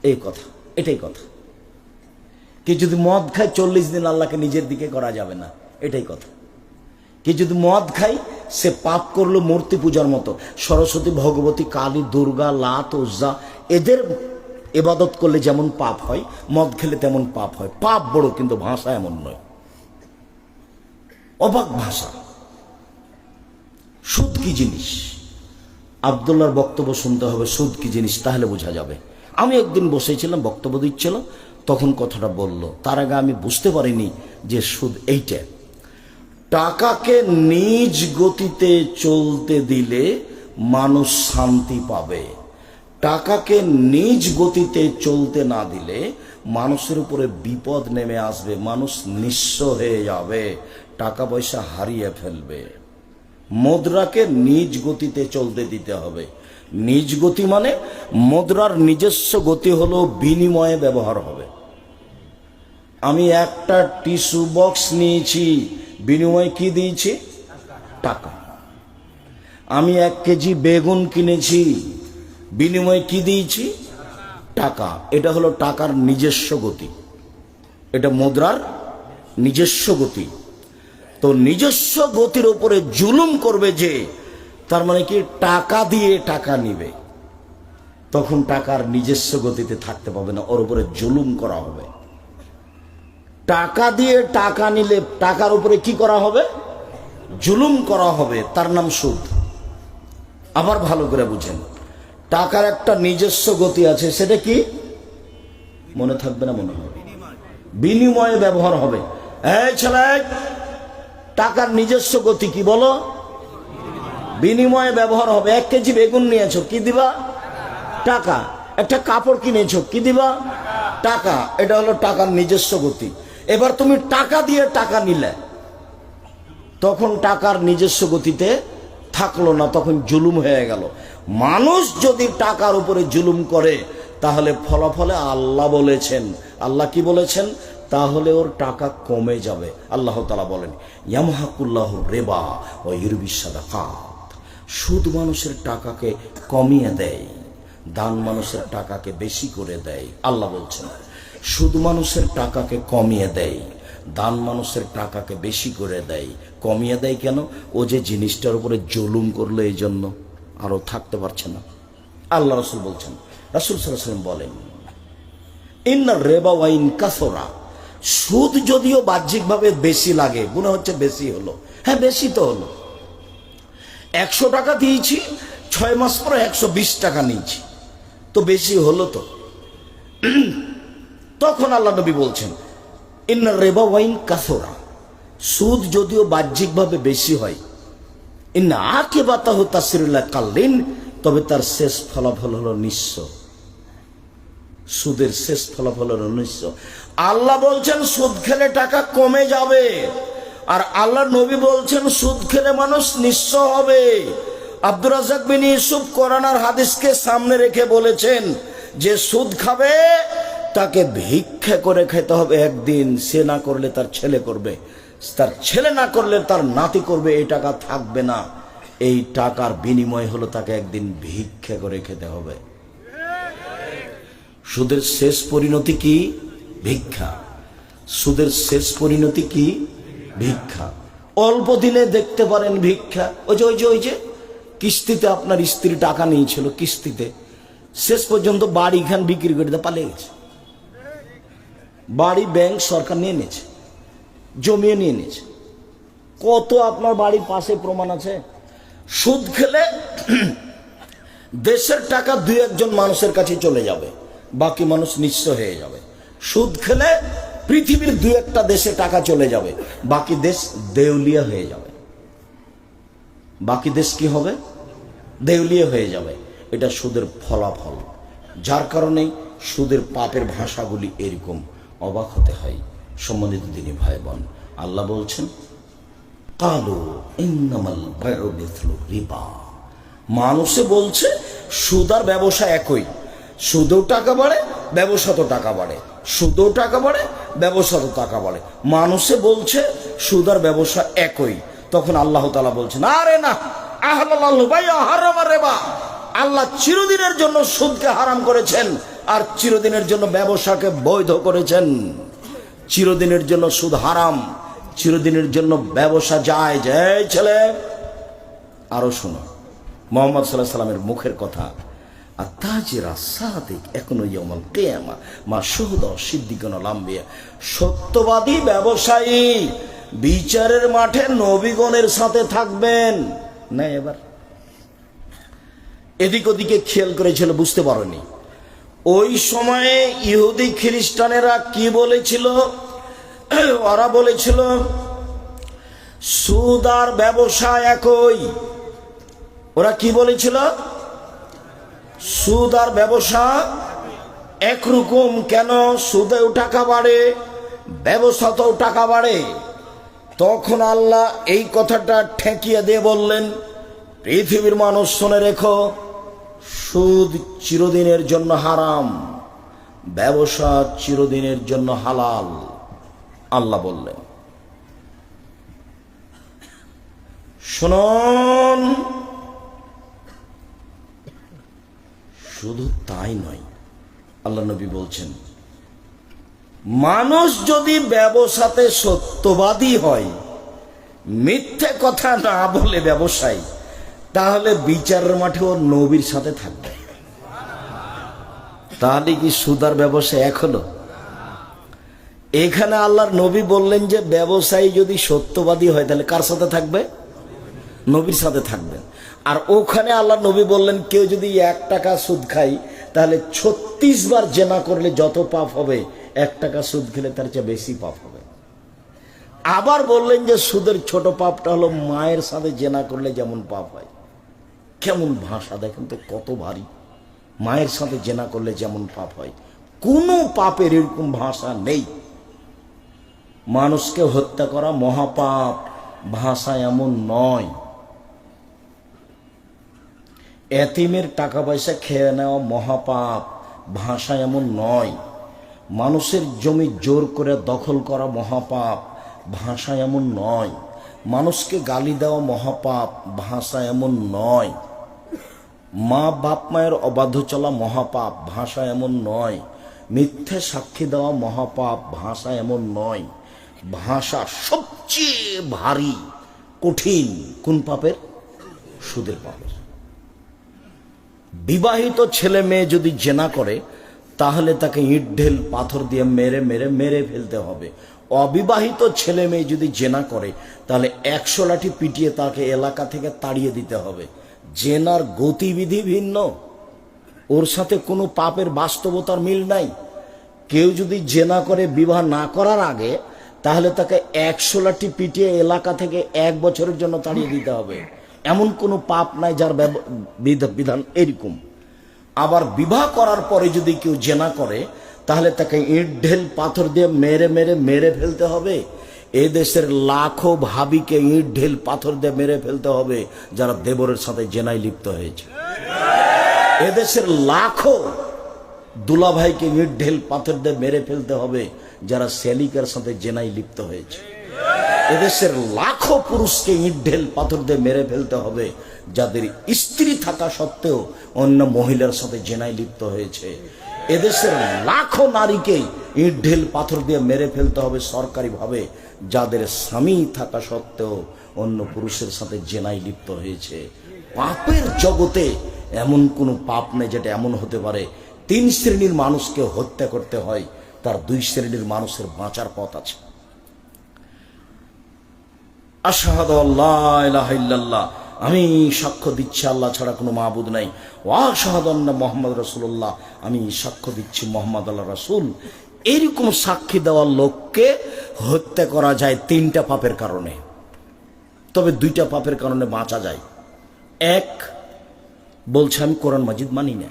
এই কথা, এটাই কথা। কেউ যদি মদ খায় 40 দিন আল্লাহকে নিজের দিকে করা যাবে না, এটাই কথা। কেউ যদি মদ খায় সে পাপ করলো মূর্তি পূজার মতো। সরস্বতী, ভগবতী, কালী, দুর্গা, লাত, উজ্জা এদের ইবাদত করলে যেমন পাপ হয়, মদ খেলে তেমন পাপ হয়। পাপ বড়, কিন্তু ভাষা এমন নয়, অবাক ভাষা। সুদ কি জিনিস? আব্দুল্লাহর বক্তব্য শুনতে হবে, সুদ কি জিনিস, তাহলে বোঝা যাবে। আমি একদিন বসেছিলাম, বক্তব্য দিচ্ছিল, তখন কথাটা বলল। তার আগে আমি বুঝতে পারিনি যে সুদ এইটা। টাকাকে নিজ গতিতে চলতে দিলে মানুষ শান্তি পাবে, টাকাকে নিজ গতিতে চলতে না দিলে মানুষের উপরে বিপদ নেমে আসবে, মানুষ নিঃস্ব হয়ে যাবে, টাকা পয়সা হারিয়ে ফেলবে। মুদ্রাকে নিজ গতিতে চলতে দিতে হবে। নিজ গতি মানে মুদ্রার নিজস্ব গতি হলো বিনিময়ে ব্যবহার হবে। আমি একটা টিস্যু বক্স নিয়েছি, বিনিময়ে কি দিয়েছি? টাকা। আমি 1 কেজি বেগুন কিনেছি, বিনিময়ে কি দিয়েছি? টাকা। এটা হলো টাকার নিজস্ব গতি, এটা মুদ্রার নিজস্ব গতি। তো নিজস্ব গতির উপরে জুলুম করবে যে, তার মানে কি টাকা দিয়ে টাকা নিবে, তখন টাকার নিজস্ব গতিতে থাকতে পাবে না, ওর উপরে জুলুম করা হবে। টাকা দিয়ে টাকা নিলে টাকার উপরে কি করা হবে? জুলুম করা হবে, তার নাম সুদ। আবার ভালো করে বুঝেন, টাকার একটা নিজস্ব গতি আছে, সেটা কি? মনে থাকবে না? মনে হবে বিনিময়ে ব্যবহার হবে। এই ছেলে, টাকার নিজস্ব গতি কি বলো? বিনিময়ে ব্যবহার হবে। 1 কেজি বেগুন নিয়েছো, কি দিবা? টাকা। একটা কাপড় কিনেছো, কি দিবা? টাকা। এটা হলো টাকার নিজস্ব গতি। এবার তুমি টাকা দিয়ে টাকা নিলে, তখন টাকার নিজস্ব গতিতে থাকলো না, তখন জুলুম হয়ে গেল। মানুষ যদি টাকার উপরে জুলুম করে, তাহলে ফলাফলে আল্লাহ বলেছেন, আল্লাহ কি বলেছেন? তাহলে ওর টাকা কমে যাবে। আল্লাহ তাআলা বলেন, ইয়ামহাকুল্লাহু রিবা ওয়া ইউরবিস সাদাকাত। সুদ মানুষের টাকাকে কমিয়ে দেয়, দান মানুষের টাকাকে বেশি করে দেয়। আল্লাহ বলছেন সুদ মানুষের টাকাকে কমিয়ে দেয়, দান মানুষের টাকাকে বেশি করে দেয়। কমিয়ে দেয় কেন? ও যে জিনিসটার উপরে জুলুম করলো, এই জন্য আরো থাকতে পারছে না। আল্লাহ রাসূল বলছেন, রাসূল সাল্লাল্লাহু আলাইহি ওয়াসাল্লাম বলেন, ইন্নার রিবা ওয়া ইন কাসরা। সুদ যদিও বাহ্যিকভাবে বেশি লাগে, মনে হচ্ছে বেশি হলো, হ্যাঁ বেশি তো হলো। 100 টাকা দিয়েছি, 6 মাস পরে 120 টাকা নিয়েছি, তো বেশি হলো তো। তখন আল্লাহ নবী বলছেন, ইন্নার রিবা ওয়া ইন কাসরা। সুদ যদিও বাহ্যিকভাবে বেশি হয়, ইন্না আকিবাতাহু তাসরিলা কাল্লিন, তবে তার শেষ ফলাফল হলো নিঃস্ব। সুদের শেষ ফলাফল হলো নিঃস্ব। আল্লাহ বলছেন সুদ খেলে টাকা কমে যাবে, আর আল্লাহ নবী বলছেন সুদ খেলে মানুষ নিঃস্ব হবে। আব্দুর রাজ্জাক বিন ইউসুফ কোরআন আর হাদিসকে সামনে রেখে বলেছেন, যে সুদ খাবে তাকে ভিক্ষা করে খেতে হবে একদিন। সে না করলে তার ছেলে করবে, তার ছেলে না করলে তার নাতি করবে। এই টাকা থাকবে না, এই টাকার বিনিময় হলো তাকে একদিন ভিক্ষা করে খেতে হবে। সুদের শেষ পরিণতি কি? ভিক্ষা। সুদের শেষ পরিণতি কি? ভিক্ষা। অল্প দিনে দেখতে পারেন ভিক্ষা। ওই যে কিস্তিতে আপনার স্ত্রী টাকা নিয়েছিল, কিস্তিতে শেষ পর্যন্ত বাড়ি খান বিক্রি করে দিয়ে পালিয়ে গেছে। বাড়ি ব্যাংক সরকার নিয়ে নিয়েছে, জমিয়ে নিয়ে নিয়েছে। কত আপনার বাড়ির পাশে প্রমাণ আছে। সুদ খেলে দেশের টাকা 2-1 মানুষের কাছে চলে যাবে, বাকি মানুষ নিঃস্ব হয়ে যাবে। সুদ খেলে পৃথিবীর 2-1 দেশে টাকা চলে যাবে, বাকি দেশ দেউলিয়া হয়ে যাবে। বাকি দেশ কি হবে? দেউলিয়া হয়ে যাবে। এটা সুদের ফলাফল। যার কারণে সুদের পাপের ভাষাগুলি এরকম, অবাক হতে হয়। সম্মানিত দিনী ভাই বোন, আল্লাহ বলছেন, কালু ইন্নামাল বায়উ মিসলু রিবা। মানুষে বলছে সুদ আর ব্যবসা একই। সুদেও টাকা বাড়ে, ব্যবসাতেও টাকা বাড়ে, সুদেও টাকা বাড়ে, ব্যবসাতেও টাকা বাড়ে। মানুষে বলছে সুদ আর ব্যবসা একই, তখন আল্লাহ তাআলা বলছেন আরে না, আহলাল্লাহু বাইআ হারামা রিবা, আল্লাহ চিরদিনের জন্য সুদকে হারাম করেছেন আর চিরদিনের জন্য ব্যবসাকে বৈধ করেছেন। চিরদিনের জন্য সুদ হারাম, চিরদিনের জন্য ব্যবসা যায়। এই ছেলে আরো শোনো, মুহাম্মদ সাল্লাল্লাহু আলাইহি সাল্লামের মুখের কথা, আর তাজিরা সাদিক এখনো ইয়াউমাল কিয়ামা মা শুহুদা সিদ্দিকুন ওয়াল আম্বিয়া, সত্যবাদী ব্যবসায়ী বিচারের মাঠে নবীগণের সাথে থাকবেন না। এবার এদিক ওদিকে খেয়াল করেছিল, বুঝতে পারোনি ওই সময়ে ইহুদি খ্রিস্টানেরা কি বলেছিল? ওরা বলেছিল সুদ আর ব্যবসা একই। ওরা কি বলেছিল? সুদ আর ব্যবসা একরকম। কেন? সুদেও টাকা বাড়ে, ব্যবসাতেও টাকা বাড়ে। তখন আল্লাহ এই কথাটা ঠেকিয়ে দিয়ে বললেন, পৃথিবীর মানুষ শুনে রেখো, সুদ চিরদিনের জন্য হারাম, ব্যবসা চিরদিনের জন্য হালাল। আল্লাহ বললেন শুনুন, শুধু তাই নয়, আল্লাহ নবী বলছেন মানুষ যদি ব্যবসাতে সত্যবাদী হয়, মিথ্যে কথা না বলে ব্যবসায়ী, তাহলে বিচারের মাঠে ও নবীর সাথে থাকবে। তাহলে কি সুদ আর ব্যবসা এক হলো? এখানে আল্লাহর নবী বললেন যে ব্যবসায়ী যদি সত্যবাদী হয় তাহলে কার সাথে থাকবে? নবীর সাথে থাকবেন। আর ওখানে আল্লাহ নবী বললেন কেউ যদি 1 টাকা সুদ খায় তাহলে 36 বার জেনা করলে যত পাপ হবে 1 টাকা সুদ খেলে তার চেয়ে বেশি পাপ হবে। আবার বললেন যে সুদের ছোট পাপটা হলো মায়ের সাথে জেনা করলে যেমন পাপ হয়। কেমন ভাষা দেখেন তো, কত ভারী। মায়ের সাথে জেনা করলে যেমন পাপ হয়, কোনো পাপের এরকম ভাষা নেই। মানুষকে হত্যা করা মহাপাপ, ভাষা এমন নয়। এতিমের টাকা পয়সা খেয়ে নেওয়া মহাপাপ, ভাষা এমন নয়। মানুষের জমি জোর করে দখল করা মহাপাপ, ভাষা এমন নয়। মানুষকে গালি দেওয়া মহাপাপ, ভাষা এমন নয়। মা বাপ মায়ের অবাধ্য চলা মহাপাপ, ভাষা এমন নয়। মিথ্যে সাক্ষী দেওয়া মহাপাপ, ভাষা এমন নয়। ভাষা সবচেয়ে ভারী কঠিন কোন পাপের? সুদের পাপের। বিবাহিত ছেলে মেয়ে যদি জেনা করে তাহলে তাকে ইট ঢেল পাথর দিয়ে মেরে মেরে মেরে ফেলতে হবে। অবিবাহিত ছেলে মেয়ে যদি জেনা করে তাহলে 100 লাঠি পিটিয়ে তাকে এলাকা থেকে তাড়িয়ে দিতে হবে। জেনার গতিবিধি ভিন্ন, ওর সাথে কোনো পাপের বাস্তবতার মিল নাই। কেউ যদি জেনা করে বিবাহ না করার আগে তাহলে তাকে 100 লাঠি পিটিয়ে এলাকা থেকে 1 বছরের জন্য তাড়িয়ে দিতে হবে। এমন কোনো পাপ নাই যার বিধান এরকম। আবার বিবাহ করার পরে যদি কেউ জেনা করে তাহলে তাকে ইট ঢেল পাথর দিয়ে মেরে মেরে মেরে ফেলতে হবে। এই দেশের লাখো ভাবিকে ইট ঢেল পাথর দিয়ে মেরে ফেলতে হবে যারা দেবরের সাথে জেনায় লিপ্ত হয়েছে। এদেশের লাখো দুলাভাইকে ইট ঢেল পাথর দিয়ে মেরে ফেলতে হবে যারা সেলিকার সাথে জেনায় লিপ্ত হয়েছে। এদেশের লাখো পুরুষকে ইট ঢেল পাথর দিয়ে মেরে ফেলতে হবে যাদের স্ত্রী থাকা সত্ত্বেও অন্য মহিলার সাথে জেনায় লিপ্ত হয়েছে। এদেশের লাখো নারীকে ইট ঢেল পাথর দিয়ে মেরে ফেলতে হবে সরকারিভাবে যাদের স্বামী থাকা সত্ত্বেও অন্য পুরুষের সাথে জেনায় লিপ্ত হয়েছে। পাপের জগতে এমন কোনো পাপ নেই যেটা এমন হতে পারে 3 শ্রেণীর মানুষকে হত্যা করতে হয়, তার 2 শ্রেণীর মানুষের বাঁচার পথ আছে। আশহাদু আল্লা ইলাহা ইল্লাল্লাহ, আমি সাক্ষ্য দিচ্ছি আল্লাহ ছাড়া কোনো মাবুদ নাই। ওয়া আশহাদু আন্না মুহাম্মদ রাসূলুল্লাহ, আমি সাক্ষ্য দিচ্ছি মুহাম্মদ আল্লাহ রাসূল। এইরকম সাক্ষী দেওয়া লোককে হত্যা করা যায় 3টা পাপের কারণে, তবে 2টা পাপের কারণে বাঁচা যায়। 1, বলছে আমি কোরআন মাজিদ মানি না,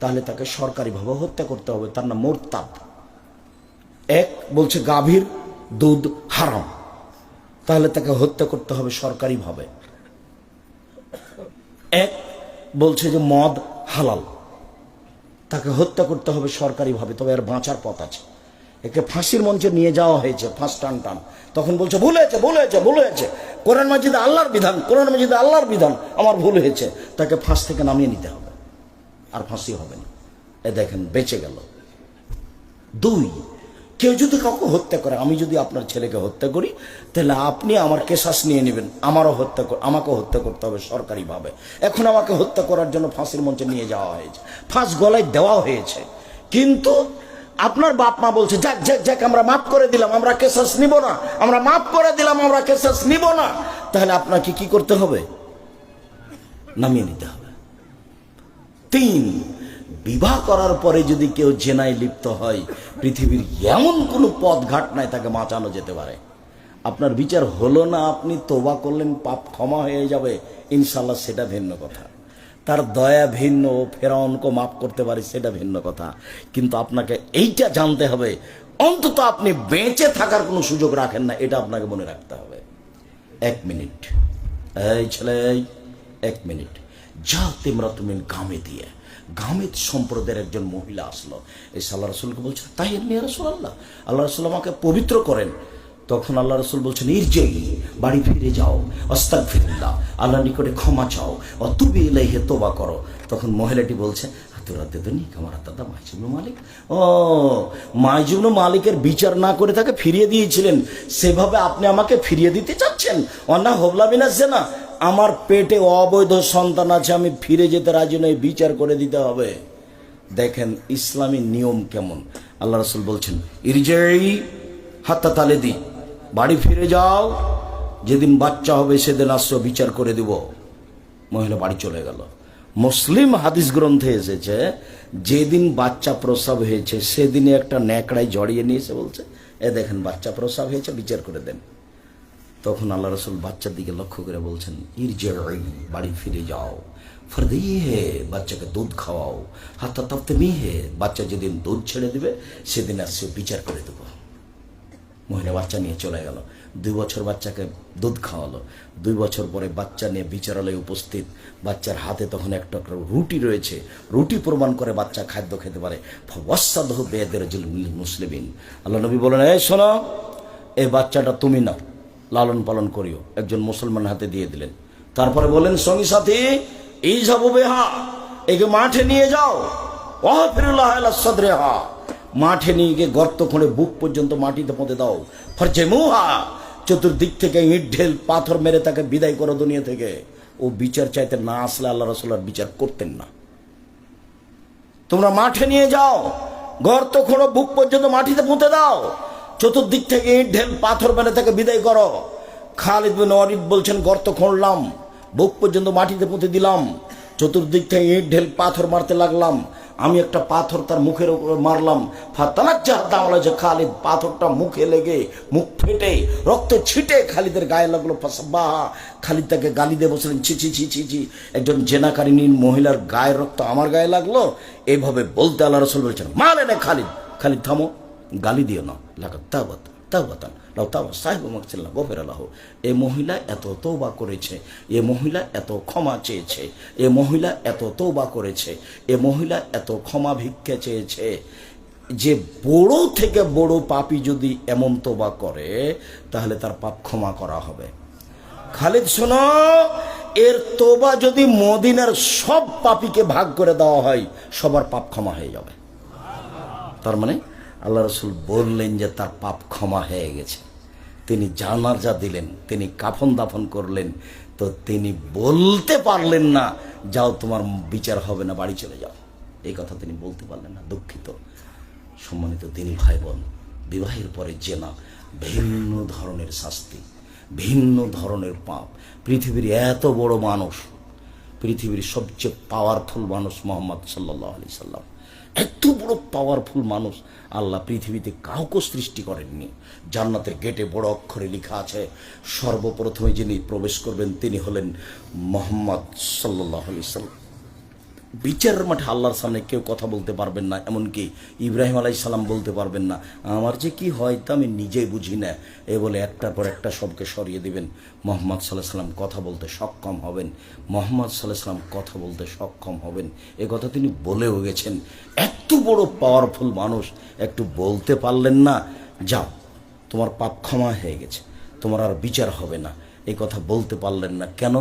তাহলে তাকে সরকারিভাবে হত্যা করতে হবে, তার নাম মুরতাদ। 1 বলছে গাভীর দুধ হারাম, তাহলে তাকে হত্যা করতে হবে সরকারিভাবে। 1 বলছে যে মদ হালাল, তাকে হত্যা করতে হবে সরকারিভাবে, তবে এর বাঁচার পথ আছে। একে ফাঁসির মঞ্চে নিয়ে যাওয়া হয়েছে, ফাঁস টান টান, তখন বলছে ভুল হয়েছে, ভুল হয়েছে, ভুল হয়েছে, কোরআন মাজিদে আল্লাহর বিধান, কোরআন মাজিদে আল্লাহর বিধান, আমার ভুল হয়েছে। তাকে ফাঁস থেকে নামিয়ে নিতে হবে, আর ফাঁসি হবে না। এ দেখেন বেঁচে গেল। 2, কেউ যদি কাউকে হত্যা করে, আমি যদি আপনার ছেলেকে হত্যা করি, তাহলে আপনি আমার কেসাস নিয়ে নেবেন, আমাকেও হত্যা করতে হবে সরকারিভাবে। এখন আমাকে হত্যা করার জন্য ফাঁসির মঞ্চে নিয়ে যাওয়া হয়েছে, ফাঁস গলায় দেওয়া হয়েছে, কিন্তু আপনার বাপ মা বলছে যাক যাক যাক, আমরা মাফ করে দিলাম, আমরা কেসাস নিব না, আমরা মাফ করে দিলাম, আমরা কেসাস নিব না। তাহলে আপনাকে কি করতে হবে? নামিয়ে নিতে হবে। 3, বিবাহ করার পরে যদি কেউ জেনায় লিপ্ত হয়, পৃথিবীর এমন কোনো পথ ঘাট নাই তাকে বাঁচানো যেতে পারে। আপনার বিচার হলো না, আপনি তওবা করলেন, পাপ ক্ষমা হয়ে যাবে ইনশাল্লাহ, সেটা ভিন্ন কথা। তার দয়া ভিন্ন, ফেরাউনকে মাফ করতে পারে, সেটা ভিন্ন কথা। কিন্তু আপনাকে এইটা জানতে হবে, অন্তত আপনি বেঁচে থাকার কোনো সুযোগ রাখেন না, এটা আপনাকে মনে রাখতে হবে। 1 মিনিট, এই ছেলে 1 মিনিট, যা তোমরা তুমি গামে দিয়ে, গামেদ সম্প্রদায়ের একজন মহিলা আসলো, এই আল্লাহ রসুলকে বলছে তাহিরনি ইয়া রাসূলুল্লাহ, আল্লাহ রসুল আমাকে পবিত্র করেন। তখন আল্লাহ রসুল বলছেন ইরজিই, বাড়ি ফিরে যাও, আস্তাগফিরুল্লাহ, আল্লাহর নিকটে ক্ষমা চাও, অতুবি ইলাইহি, তওবা করো। তখন মহিলাটি বলছে মালিক, ও মাইজুবনু মালিকের বিচার না করে তাকে ফিরিয়ে দিয়েছিলেন, সেভাবে আপনি আমাকে ফিরিয়ে দিতে চাচ্ছেন? অন্না হবলাবিনা জেনা, আমার পেটে অবৈধ সন্তান আছে, আমি ফিরে যেতে রাজি নই, বিচার করে দিতে হবে। দেখেন ইসলামী নিয়ম কেমন। আল্লাহ রসুল বলছেন ইরজিই হাত্তা তালেদি, বাড়ি ফিরে যাও, যেদিন বাচ্চা হবে সেদিন আসো, বিচার করে দিব। মহিলা বাড়ি চলে গেল। মুসলিম হাদিস গ্রন্থে এসেছে, যেদিন বাচ্চা প্রসব হয়েছে সেদিনে একটা ন্যাকড়ায় জড়িয়ে নিয়ে এসে বলছে এ দেখেন বাচ্চা প্রসব হয়েছে, বিচার করে দেন। তখন আল্লাহ রসুল বাচ্চার দিকে লক্ষ্য করে বলছেন ইরজিই, বাড়ি ফিরে যাও, ফরদিহে, বাচ্চাকে দুধ খাওয়াও, হাত্তা তাফতিমিহে, বাচ্চা যেদিন দুধ ছেড়ে দিবে সেদিন আসছে, বিচার করে দেবো। মহিলা বাচ্চা নিয়ে চলে গেল। 2 বছর বাচ্চাকে দুধ খাওয়ালো। 2 বছর পরে বাচ্চা নিয়ে বিচারালয়ে উপস্থিত। বাচ্চার হাতে তখন একটা রুটি রয়েছে, রুটি প্রমাণ করে বাচ্চা খাদ্য খেতে পারে। ওয়াসাদহু বিয়াদিল মুসলিমিন, আল্লাহ নবী বলেন এই শোনো, এই বাচ্চাটা তুমি নাও, লালন পালন করিও। একজন মুসলমান হাতে দিয়ে দিলেন। তারপরে বলেন সঙ্গী সাথী ইযহাবু বিহা, একে মাঠে নিয়ে যাও, ওয়াহফিরুল্লাহ আলা সাদরিহা, মাঠে নিয়ে গিয়ে গর্ত খুঁড়ে বুক পর্যন্ত মাটিতে পুঁতে দাও। ফারজেমুহা, চতুর্দিক থেকে ইট ঢেল পাথর মেরে তাকে বিদায় করো দুনিয়া থেকে। ও বিচার চাইতে না আসলে আল্লাহ রাসূল আর বিচার করতেন না। তোমরা মাঠে নিয়ে যাও, গর্ত খুঁড়ো, বুক পর্যন্ত মাটিতে পুঁতে দাও, চতুর্দিক থেকে ইট ঢেল পাথর মেরে তাকে বিদায় করো। খালিদ বিন ওয়ালিদ বলছেন গর্ত খুঁড়লাম, বুক পর্যন্ত মাটিতে পুঁতে দিলাম, চতুর্দিক থেকে ইট ঢেল পাথর মারতে লাগলাম, আমি একটা পাথর তার মুখের উপর মারলাম, যে খালিদ, পাথরটা মুখে লেগে মুখ ফেটে রক্ত ছিটে খালিদের গায়ে লাগলো। খালিদ তাকে গালি দিয়ে বসলেন ছি ছি ছি ছি ছি, একজন জেনাকারিনী মহিলার গায়ের রক্ত আমার গায়ে লাগলো। এইভাবে বলতে আল্লাহ রাসূল বলছেন মারে না খালিদ, খালিদ থামো, গালি দিও না, লাগাত তাওবাত তাওবাতান লাউ তাওবা সাহেব মাকসিল্লাহ গফিরালাহ। এই মহিলা এত তওবা করেছে, এ মহিলা এত ক্ষমা চেয়েছে, এ মহিলা এত তওবা করেছে, এ মহিলা এত ক্ষমা ভিক্ষা চেয়েছে, যে বড় থেকে বড় পাপী যদি এমন তওবা করে তাহলে তার পাপ ক্ষমা করা হবে। খালিদ শোনো, এর তওবা যদি মদিনার সব পাপীকে ভাগ করে দেওয়া হয় সবার পাপ ক্ষমা হয়ে যাবে। তার মানে আল্লাহ রসুল বললেন যে তার পাপ ক্ষমা হয়ে গেছে। তিনি জানাজা দিলেন, তিনি কাফন দাফন করলেন, তো তিনি বলতে পারলেন না যাও তোমার বিচার হবে না, বাড়ি চলে যাও। এই কথা তিনি বলতে পারলেন না, দুঃখিত। সম্মানিত তিনি ভাই বোন, বিবাহের পরে জেনা ভিন্ন ধরনের শাস্তি, ভিন্ন ধরনের পাপ। পৃথিবীর এত বড় মানুষ, পৃথিবীর সবচেয়ে পাওয়ারফুল মানুষ মুহাম্মদ সাল্লাল্লাহু আলাইহি সাল্লাম, এত বড় পাওয়ারফুল মানুষ আল্লাহ পৃথিবীতে কাউকে সৃষ্টি করেননি। জান্নাতের গেটে বড় অক্ষরে লেখা আছে সর্বপ্রথমে যিনি প্রবেশ করবেন তিনি হলেন মুহাম্মদ সাল্লাল্লাহু আলাইহি সাল্লাম। বিচারের মাঠে আল্লাহর সামনে কেউ কথা বলতে পারবেন না, এমনকি ইব্রাহিম আলাইহিস সালাম বলতে পারবেন না আমার যে কি হয় তা আমি নিজেই বুঝি না, এ বলে একটার পর একটা সবকে সরিয়ে দিবেন। মুহাম্মদ সাল্লাল্লাহু আলাইহি সাল্লাম কথা বলতে সক্ষম হবেন, মুহাম্মদ সাল্লাল্লাহু আলাইহি সাল্লাম কথা বলতে সক্ষম হবেন, এ কথা তিনি বলেও গেছেন। এত বড় পাওয়ারফুল মানুষ একটু বলতে পারলেন না, যাও তোমার পাপ ক্ষমা হয়ে গেছে, তোমার আর বিচার হবে না, এই কথা বলতে পারলেন না কেন?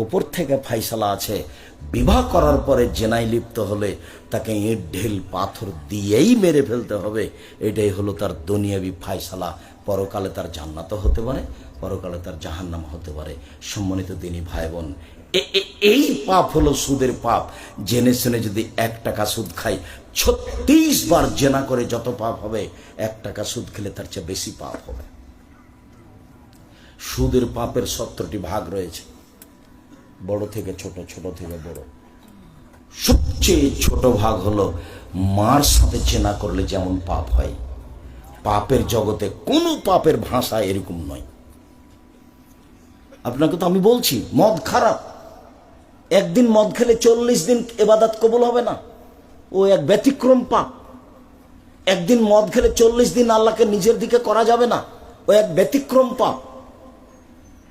ওপর থেকে ফাইসালা আছে, বিবাহ করার পরে জেনায় লিপ্ত হলে তাকে ইট ঢিল পাথর দিয়েই মেরে ফেলতে হবে। এটাই হলো তার দুনিয়াবি ফাইসালা। পরকালে তার জান্নাতও হতে পারে, পরকালে তার জাহান্নাম হতে পারে। সম্মানিত দিনী ভাই বোন, এই পাপ হলো সুদের পাপ। জেনে শুনে যদি 1 টাকা সুদ খাই, 36 বার জেনা করে যত পাপ হবে, 1 টাকা সুদ খেলে তার চেয়ে বেশি পাপ হবে। সুদের পাপের 70টি ভাগ রয়েছে, বড় থেকে ছোট, ছোট থেকে বড়। সবচেয়ে ছোট ভাগ হলো মার সাথে জেনা করলে যেমন পাপ হয়, পাপের জগতে কোনো পাপের ভাষা এরকম নয়। আপনাকে তো আমি বলছি মদ খারাপ, একদিন মদ খেলে 40 দিন ইবাদত কবুল হবে না, ও এক ব্যতিক্রম পাপ। একদিন মদ খেলে 40 দিন আল্লাহকে নিজের দিকে করা যাবে না, ও এক ব্যতিক্রম পাপ।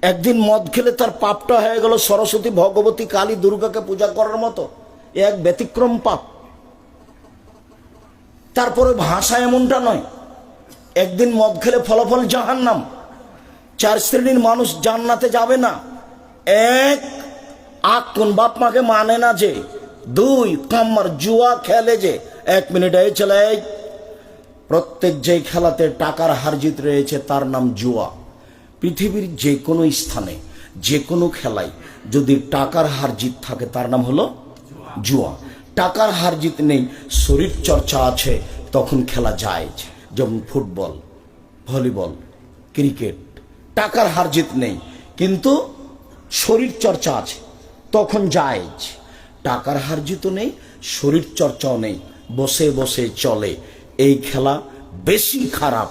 একদিন মদ খেলে তার পাপটা হয়ে গেল সরস্বতী, ভগবতী, কালী, দুর্গাকে পূজা করার মতো, এক ব্যতিক্রম পাপ। তারপরে ভাষা এমনটা নয়, একদিন মদ খেলে ফলাফল জাহান্নাম। 4 শ্রেণীর মানুষ জান্নাতে যাবে না। 1, কোন বাপ মাকে মানে না যে। 2, কাম্মার জুয়া খেলে যে। 1 মিনিট এই চলে, প্রত্যেক যে খেলাতে টাকার হারজিত রয়েছে তার নাম জুয়া। পৃথিবীর যে কোনো স্থানে যে কোনো খেলায় যদি টাকার হারজিত থাকে তার নাম হলো জুয়া। টাকার হারজিত নেই, শরীর চর্চা আছে, তখন খেলা যায়। যেমন ফুটবল, ভলিবল, ক্রিকেট, টাকার হারজিত নেই কিন্তু শরীর চর্চা আছে, তখন যায়। টাকার হারজিত নেই, শরীর চর্চাও নেই, বসে বসে চলে, এই খেলা বেশি খারাপ।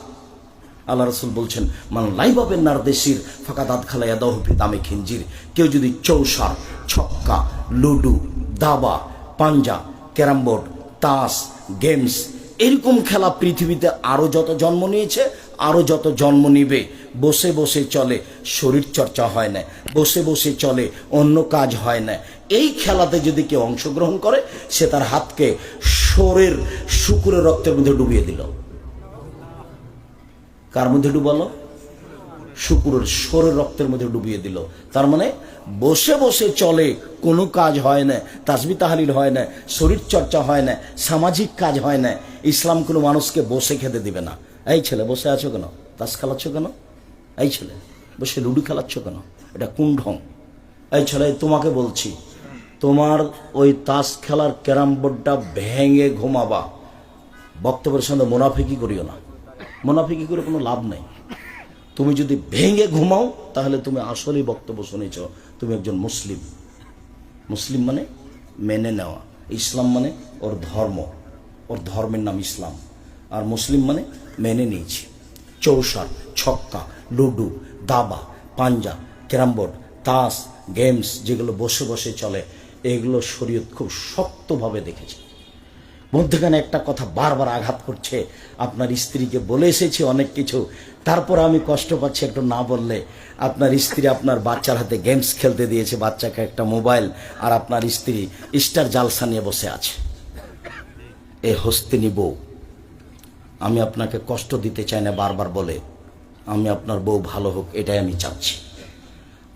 আল্লাহ রাসূল বলছেন, মান লাইবাবেন নারদেশির ফাঁকা দাঁত খালাইয়া দহফি দামে খিঞ্জির। কেউ যদি চৌসার, ছক্কা, লুডু, দাবা, পাঞ্জা, ক্যারাম বোর্ড, তাস, গেমস, এরকম খেলা পৃথিবীতে আরো যত জন্ম নিয়েছে, আরো যত জন্ম নিবে, বসে বসে চলে, শরীর চর্চা হয় না, বসে বসে চলে, অন্য কাজ হয় না, এই খেলাতে যদি কেউ অংশগ্রহণ করে, সে তার হাতকে শরীর শুকুরের রক্তের মধ্যে ডুবিয়ে দিল। কার মধ্যে ডুবালো? শুকুরের শরীর রক্তের মধ্যে ডুবিয়ে দিল। তার মানে বসে বসে চলে, কোনো কাজ হয় না, তাসবিহ তাহলিল হয় না, শরীর চর্চা হয় না, সামাজিক কাজ হয় না। ইসলাম কোনো মানুষকে বসে খেতে দিবে না। এই ছেলে বসে আছো কেন? তাস খেলাচ্ছ কেন? এই ছেলে বসে লুডু খেলাচ্ছ কেন? এটা কোন ঢং? এই ছেলে তোমাকে বলছি, তোমার ওই তাস খেলার ক্যারাম বোর্ডটা ভেঙে ঘুমাবা। বক্তব্যের সঙ্গে মুনাফিকি করিও না, মুনাফিকি করে কোনো লাভ নেই। তুমি যদি ভেঙে ঘুমাও তাহলে তুমি আসলেই বক্তব্য শুনেছ, তুমি একজন মুসলিম। মুসলিম মানে মেনে নেওয়া, ইসলাম মানে ওর ধর্ম, ওর ধর্মের নাম ইসলাম। আর মুসলিম মানে মেনে নিয়েছি। চৌসার, ছক্কা, লুডু, দাবা, পাঞ্জা, ক্যারাম বোর্ড, তাস, গেমস যেগুলো বসে বসে চলে, এগুলো শরীয়ত খুব শক্তভাবে দেখেছে। মধ্যখানে একটা কথা বারবার আঘাত করছে, আপনার স্ত্রীকে বলে এসেছি অনেক কিছু, তারপর আমি কষ্ট পাচ্ছি একটু না বললে। আপনার স্ত্রী আপনার বাচ্চার হাতে গেমস খেলতে দিয়েছে, বাচ্চাকে একটা মোবাইল, আর আপনার স্ত্রী স্টার জালসা নিয়ে বসে আছে। এ হস্তিনী বউ, আমি আপনাকে কষ্ট দিতে চাই না বারবার বলে, আমি আপনার বউ ভালো হোক এটাই আমি চাচ্ছি,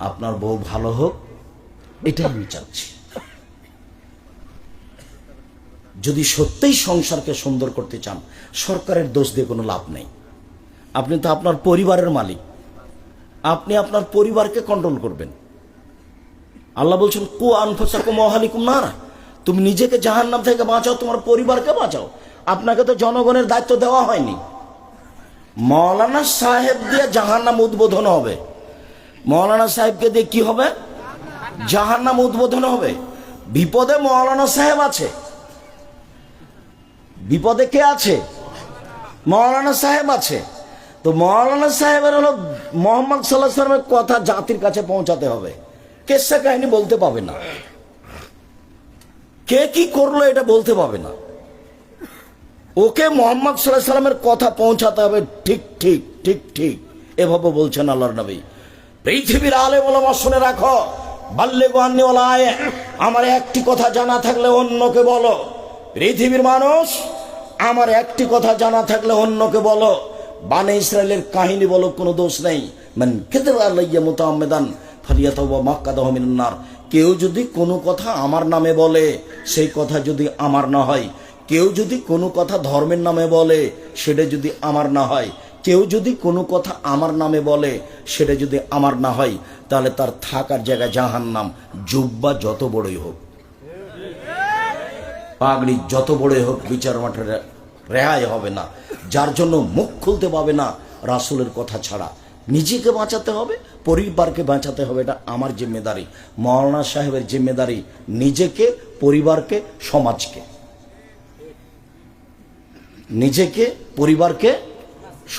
আপনার বউ ভালো হোক এটাই আমি চাচ্ছি। যদি সত্যিই সংসারকে সুন্দর করতে চান, সরকারের দোষ দিয়ে কোনো লাভ নেই। আপনি তো আপনার পরিবারের মালিক, আপনি আপনার পরিবারকে কন্ট্রোল করবেন। আল্লাহ বলছেন, কু আনফুসাকুম ওয়া আহলিকুম নারা, তুমি নিজেকে জাহান্নাম থেকে বাঁচাও, তোমার পরিবারকে বাঁচাও। আপনাকে তো জনগণের দায়িত্ব দেওয়া হয়নি। মৌলানা সাহেব দিয়ে জাহান্নাম উদ্বোধন হবে, মৌলানা সাহেবকে দিয়ে কি হবে? জাহান্নাম উদ্বোধন হবে। বিপদে মৌলানা সাহেব আছে, বিপদে কে আছে? মৌলানা সাহেব আছে। তো মৌলানা সাহেবের হলো মোহাম্মদ সাল্লাল্লাহু আলাইহি ওয়াসাল্লামের কথা জাতির কাছে পৌঁছাতে হবে। কেসা কাহিনী বলতে পাবে না, কে কি করলো এটা বলতে পারবে না। ওকে মোহাম্মদ সাল্লাল্লাহু আলাইহি সাল্লামের কথা পৌঁছাতে হবে, ঠিক ঠিক ঠিক ঠিক, এভাবে বলছেন আল্লাহর নবী। পৃথিবীর আলেম ওলামা শুনে রাখো, বাল্লিগু আন্নী ওয়ালাউ আয়া, আমার একটি কথা জানা থাকলে অন্যকে বলো। পৃথিবীর মানুষ, আমার একটি কথা জানা থাকলে অন্যকে বলো। বানে ইসরায়েলের কাহিনী বলো, কোনো দোষ নেই। মান কাযাবা আলাইয়া মুতাআম্মিদান ফালিয়াতাওবা মাক্কাদাহু মিনান নার। কেউ যদি কোনো কথা আমার নামে বলে, সেই কথা যদি আমার না হয়, কেউ যদি কোনো কথা ধর্মের নামে বলে, সেটা যদি আমার না হয়, কেউ যদি কোনো কথা আমার নামে বলে, সেটা যদি আমার না হয়, তাহলে তার থাকার জায়গা জাহান্নাম। জুব্বা যত বড়ই হোক, পাগড়ি যত বড়ই হোক, বিচার মাঠে রেহাই হবে না। যার জন্য মুখ খুলতে পাবে না রাসূলের কথা ছাড়া। নিজেকে বাঁচাতে হবে, পরিবারকে বাঁচাতে হবে, এটা আমার জিম্মেদারি, মাওলানা সাহেবের জিম্মেদারি। নিজেকে, পরিবারকে, সমাজকে, নিজেকে, পরিবারকে,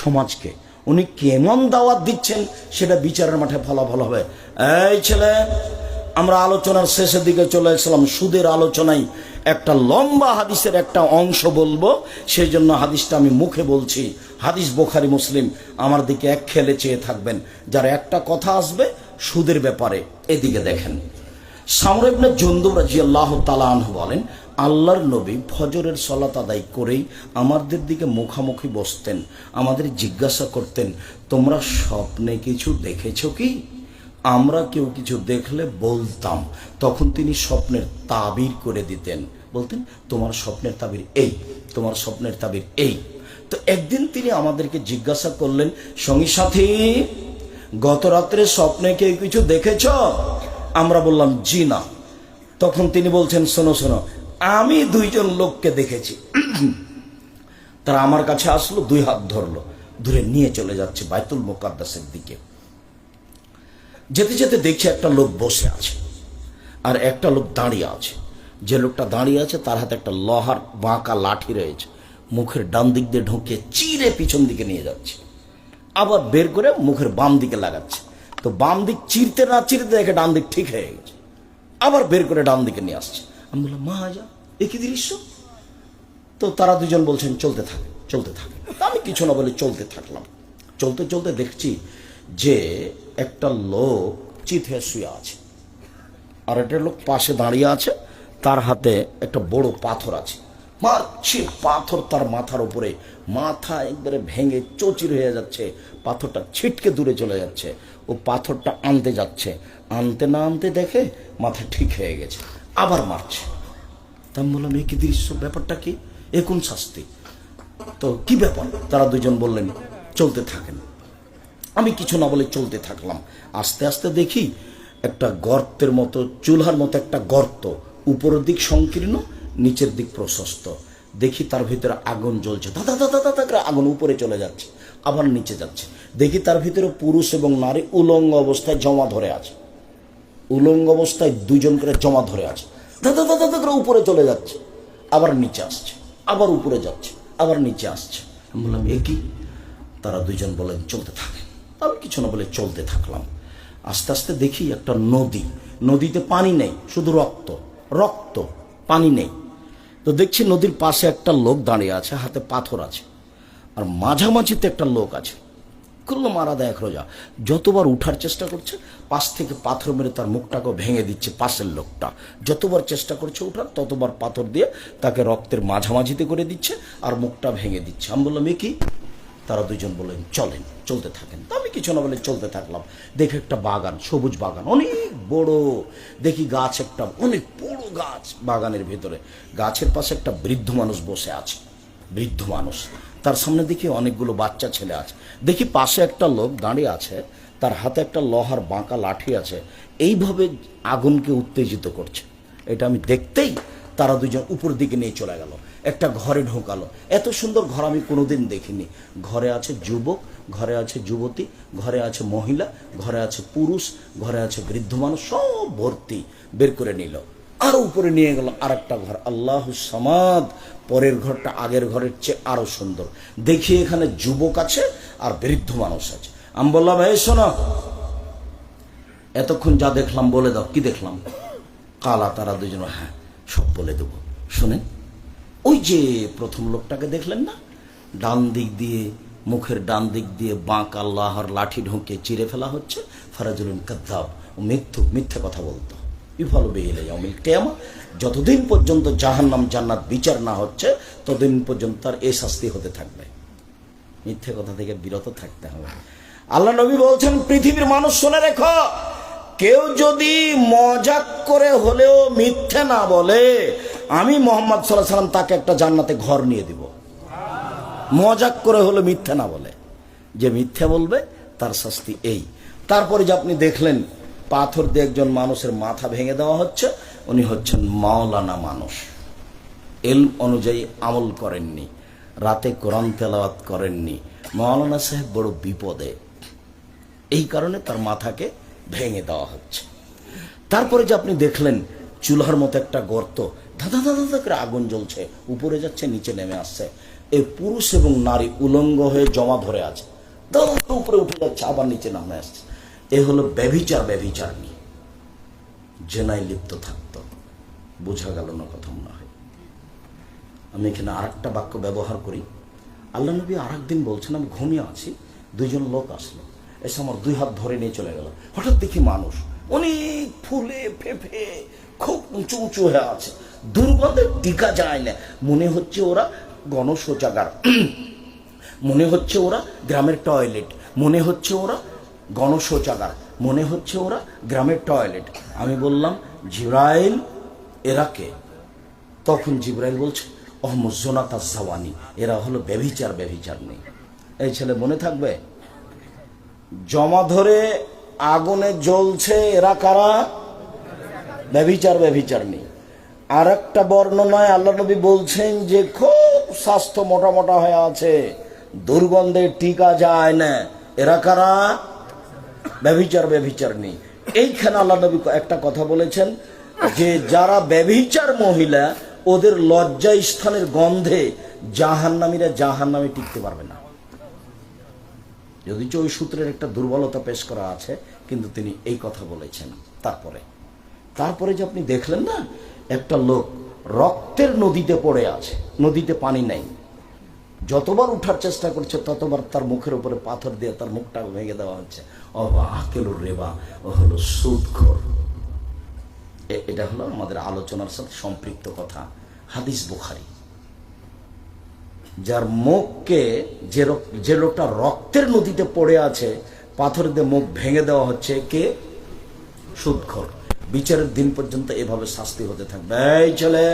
সমাজকে উনি কেমন দাওয়াত দিচ্ছেন সেটা বিচারের মাঠে ফলাফল হবে। এই ছেলে, আমরা আলোচনার শেষের দিকে চলে আসলাম। সুদের আলোচনায় একটা লম্বা হাদিসের একটা অংশ বলবো, সেই জন্য হাদিসটা আমি মুখে বলছি। হাদিস বুখারী মুসলিম, আমার দিকে এক খেলে চেয়ে থাকবেন। যার একটা কথা আসবে সুদের ব্যাপারে, এদিকে দেখেন। সামর ইবনে জুনদুব রাদিয়াল্লাহু তাআলা আনহু বলেন, আল্লাহর নবী ফজরের সালাত আদায় করেই আমাদের দিকে মুখামুখি বসতেন, আমাদের জিজ্ঞাসা করতেন, তোমরা স্বপ্নে কিছু দেখেছো কি? আমরা কেউ কিছু দেখলে বলতাম, তখন তিনি স্বপ্নের তাবির করে দিতেন। বলতেন, তোমার স্বপ্নের তাবির এই, তোমার স্বপ্নের তাবির এই। তো একদিন তিনি আমাদেরকে জিজ্ঞাসা করলেন, সঙ্গী সাথী, গত রাত্রে স্বপ্নে কেউ কিছু দেখেছ? আমরা বললাম, জি না। তখন তিনি বলছেন, শোনো শোনো, আমি দুইজন লোককে দেখেছি। তারা আমার কাছে আসলো, দুই হাত ধরলো, ধরে নিয়ে চলে যাচ্ছে বাইতুল মুকাদ্দাসের দিকে। যেতে যেতে দেখছি একটা লোক বসে আছে আর একটা লোক দাঁড়িয়ে আছে। যে লোকটা দাঁড়িয়ে আছে তার হাতে একটা লোহার বাঁকা লাঠি রয়েছে, মুখের ডান দিক দিয়ে ঢুকে চিরে পিছন দিকে নিয়ে যাচ্ছে, আবার বের করে মুখের বাম দিকে লাগাচ্ছে। তো বাম দিক চিরতে না চিরতে দেখে ডান দিক ঠিক হয়ে গেছে, আবার বের করে ডান দিকে নিয়ে আসছে। আমি বললাম, মা যা, একই দৃশ্য। তো তারা দুজন বলছেন, চলতে থাকে চলতে থাকে। আমি কিছু না বলে চলতে থাকলাম। চলতে চলতে দেখছি যে একটা লোক চিত হয়ে শুয়ে আছে, আর একটা লোক পাশে দাঁড়িয়ে আছে, তার হাতে একটা বড় পাথর আছে। মারছে পাথর তার মাথার উপরে, মাথা একবারে ভেঙে চৌচির হয়ে যাচ্ছে, পাথরটা ছিটকে দূরে চলে যাচ্ছে। ও পাথরটা আনতে যাচ্ছে, আনতে না আনতে দেখে মাথা ঠিক হয়ে গেছে, আবার মারছে। তা আমি বললাম, এ কি দৃশ্য, ব্যাপারটা কি, এ কোন শাস্তি? তো কি ব্যাপার? তারা দুজন বললেন, চলতে থাকেন। আমি কিছু না বলে চলতে থাকলাম। আস্তে আস্তে দেখি একটা গর্তের মতো, চুলহার মতো একটা গর্ত, উপরের দিক সংকীর্ণ, নিচের দিক প্রশস্ত। দেখি তার ভিতরে আগুন জ্বলছে, দাদা দাদা দাদা করে আগুন উপরে চলে যাচ্ছে, আবার নিচে যাচ্ছে। দেখি তার ভিতরে পুরুষ এবং নারী উলঙ্গ অবস্থায় জমা ধরে আছে, উলঙ্গ অবস্থায় দুজন করে জমা ধরে আছে, দাদা দাদা দাদা করে উপরে চলে যাচ্ছে, আবার নিচে আসছে, আবার উপরে যাচ্ছে, আবার নিচে আসছে। আমি বললাম, এ কি? তারা দুজন বলেন, চলতে থাকে। আমি কিছু না বলে চলতে থাকলাম। আস্তে আস্তে দেখি একটা নদী, নদীতে পানি নেই, শুধু রক্ত রক্ত, পানি নেই। তো দেখছি নদীর পাশে একটা লোক দাঁড়িয়ে আছে, হাতে পাথর আছে, আর মাঝামাঝিতে একটা লোক আছে, খুললো মারা দেয় এক রোজা। যতবার উঠার চেষ্টা করছে, পাশ থেকে পাথর মেরে তার মুখটাকেও ভেঙে দিচ্ছে পাশের লোকটা। যতবার চেষ্টা করছে উঠার, ততবার পাথর দিয়ে তাকে রক্তের মাঝামাঝিতে করে দিচ্ছে আর মুখটা ভেঙে দিচ্ছে। আমি বললাম, এ কি? তারা দুজন বললেন, চলেন, চলতে থাকেন। তো আমি কিছু না বলে চলতে থাকলাম। দেখি একটা বাগান, সবুজ বাগান, অনেক বড়। দেখি গাছ, একটা অনেক বড় গাছ, বাগানের ভেতরে গাছের পাশে একটা বৃদ্ধ মানুষ বসে আছে। বৃদ্ধ মানুষ, তার সামনে দেখি অনেকগুলো বাচ্চা ছেলে আছে। দেখি পাশে একটা লোক দাঁড়িয়ে আছে, তার হাতে একটা লোহার বাঁকা লাঠি আছে, এইভাবে আগুনকে উত্তেজিত করছে। এটা আমি দেখতেই তারা দুজন উপর দিকে নিয়ে চলে গেল, একটা ঘরে ঢোকালো। এত সুন্দর ঘর আমি কোনোদিন দেখিনি। ঘরে আছে যুবক, ঘরে আছে যুবতী, ঘরে আছে মহিলা, ঘরে আছে পুরুষ, ঘরে আছে বৃদ্ধ মানুষ, সব ভর্তি। বের করে নিল, আরো উপরে নিয়ে গেল আর একটা ঘর, আল্লাহু সামাদ। পরের ঘরটা আগের ঘরের চেয়ে আরো সুন্দর। দেখি এখানে যুবক আছে আর বৃদ্ধ মানুষ আছে। আমি বললাম, এই শোনো, এতক্ষণ যা দেখলাম বলে দাও, কি দেখলাম? কালা, তারা দুজন, হ্যাঁ সব বলে দেব। শোনেন, ওই যে প্রথম লোকটাকে দেখলেন না, ডান দিক দিয়ে, মুখের ডান দিক দিয়ে বাঁক আল্লাহর লাঠি ঢুকে চিরে ফেলা হচ্ছে। ফারাজুলুন কাযযাব, ও মিথ্যে কথা বলতো। ইফালু বিহিল ইয়াউমিল কিয়ামা, যতদিন পর্যন্ত জাহান্নাম জান্নাত বিচার না হচ্ছে ততদিন পর্যন্ত তার এই শাস্তি হতে থাকবে। মিথ্যে কথা থেকে বিরত থাকতে হবে। আল্লাহ নবী বলছেন, পৃথিবীর মানুষ শুনে রেখো, কেউ যদি মজাক করে হলেও মিথ্যে না বলে, আমি মুহাম্মদ সাল্লাল্লাহু আলাইহি ওয়াসাল্লাম তাকে একটা জান্নাতে ঘর নিয়ে দিব। মজাক করে হলে মিথ্যে না বলে, যে মিথ্যে বলবে তার শাস্তি এই। তারপরে যে আপনি দেখলেন পাথর দিয়ে একজন মানুষের মাথা ভেঙে দেওয়া হচ্ছে, উনি হচ্ছেন মাওলানা মানুষ, ইলম অনুযায়ী আমল করেননি, রাতে কোরআন তেলাওয়াত করেননি। মাওলানা সাহেব বড় বিপদে, এই কারণে তার মাথাকে ভেঙে দেওয়া হচ্ছে। তারপরে যে আপনি দেখলেন চুলার মতো একটা গর্ত, ধাঁধা ধাঁধা ধাঁধা করে আগুন জ্বলছে, উপরে যাচ্ছে নিচে নেমে আসছে। এই পুরুষ এবং নারী উলঙ্গ হয়ে জমা ধরে আছে, দাদা উপরে উঠে যাচ্ছে আবার নিচে নামে আসছে। এ হলো ব্যভিচারণী, জেনায় লিপ্ত থাকতো। বোঝা গেল না কথা মনে হয়। আমি এখানে আর একটা বাক্য ব্যবহার করি। আল্লাহ নবী আর একদিন বলছেন, আমি ঘুমিয়ে আছি, দুইজন লোক আসলো, এসে আমার দুই হাত ধরে নিয়ে চলে গেল। হঠাৎ দেখি মানুষ অনেক ফুলে ফেঁপে খুব উঁচু উঁচু হয়ে আছে, দুর্গন্ধে টিকা যায় না। মনে হচ্ছে ওরা গণশৌচাগার, মনে হচ্ছে ওরা গ্রামের টয়লেট, মনে হচ্ছে ওরা গণশৌচাগার, মনে হচ্ছে ওরা গ্রামের টয়লেট। আমি বললাম, জিব্রাইল এরা কে? তখন জিব্রাইল বলছে, অহমুজনাতা জাওয়ানি, এরা হলো ব্যভিচার নেই। এই ছেলে মনে থাকবে, জমা ধরে আগুনে জ্বলছে, এরা কারা? ব্যভিচার নেই। আর একটা বর্ণনায় আল্লাহ নবী বলছেন যে খুব স্বাস্থ্য মোটা মোটা হয়ে আছে, দুর্গন্ধে টিকা যায় না, এরা কারা? ব্যভিচার নেই। এইখানে আল্লাহ নবী একটা কথা বলেছেন যে যারা ব্যভিচার মহিলা, ওদের লজ্জা স্থানের গন্ধে জাহান্নামীরা জাহান্নামে টিকতে পারবে না। যদিও ওই সূত্রের একটা দুর্বলতা পেশ করা আছে, কিন্তু তিনি এই কথা বলেছেন। তারপরে যে আপনি দেখলেন না, একটা লোক রক্তের নদীতে পড়ে আছে, নদীতে পানি নাই, যতবার উঠার চেষ্টা করছে ততবার তার মুখের উপরে পাথর দিয়ে তার মুখটা ভেঙে দেওয়া হচ্ছে। আকেলুর রেবা, ও হলো সুদখোর। এটা হলো আমাদের আলোচনার সাথে সম্পৃক্ত কথা, হাদিস বুখারী। যার মুখকে, যে লোকটা রক্তের নদীতে পড়ে আছে, পাথর দিয়ে মুখ ভেঙে দেওয়া হচ্ছে, কে? সুদখোর। বিচারের দিন পর্যন্ত এভাবে শাস্তি হতে থাকবে। এই ছেলে,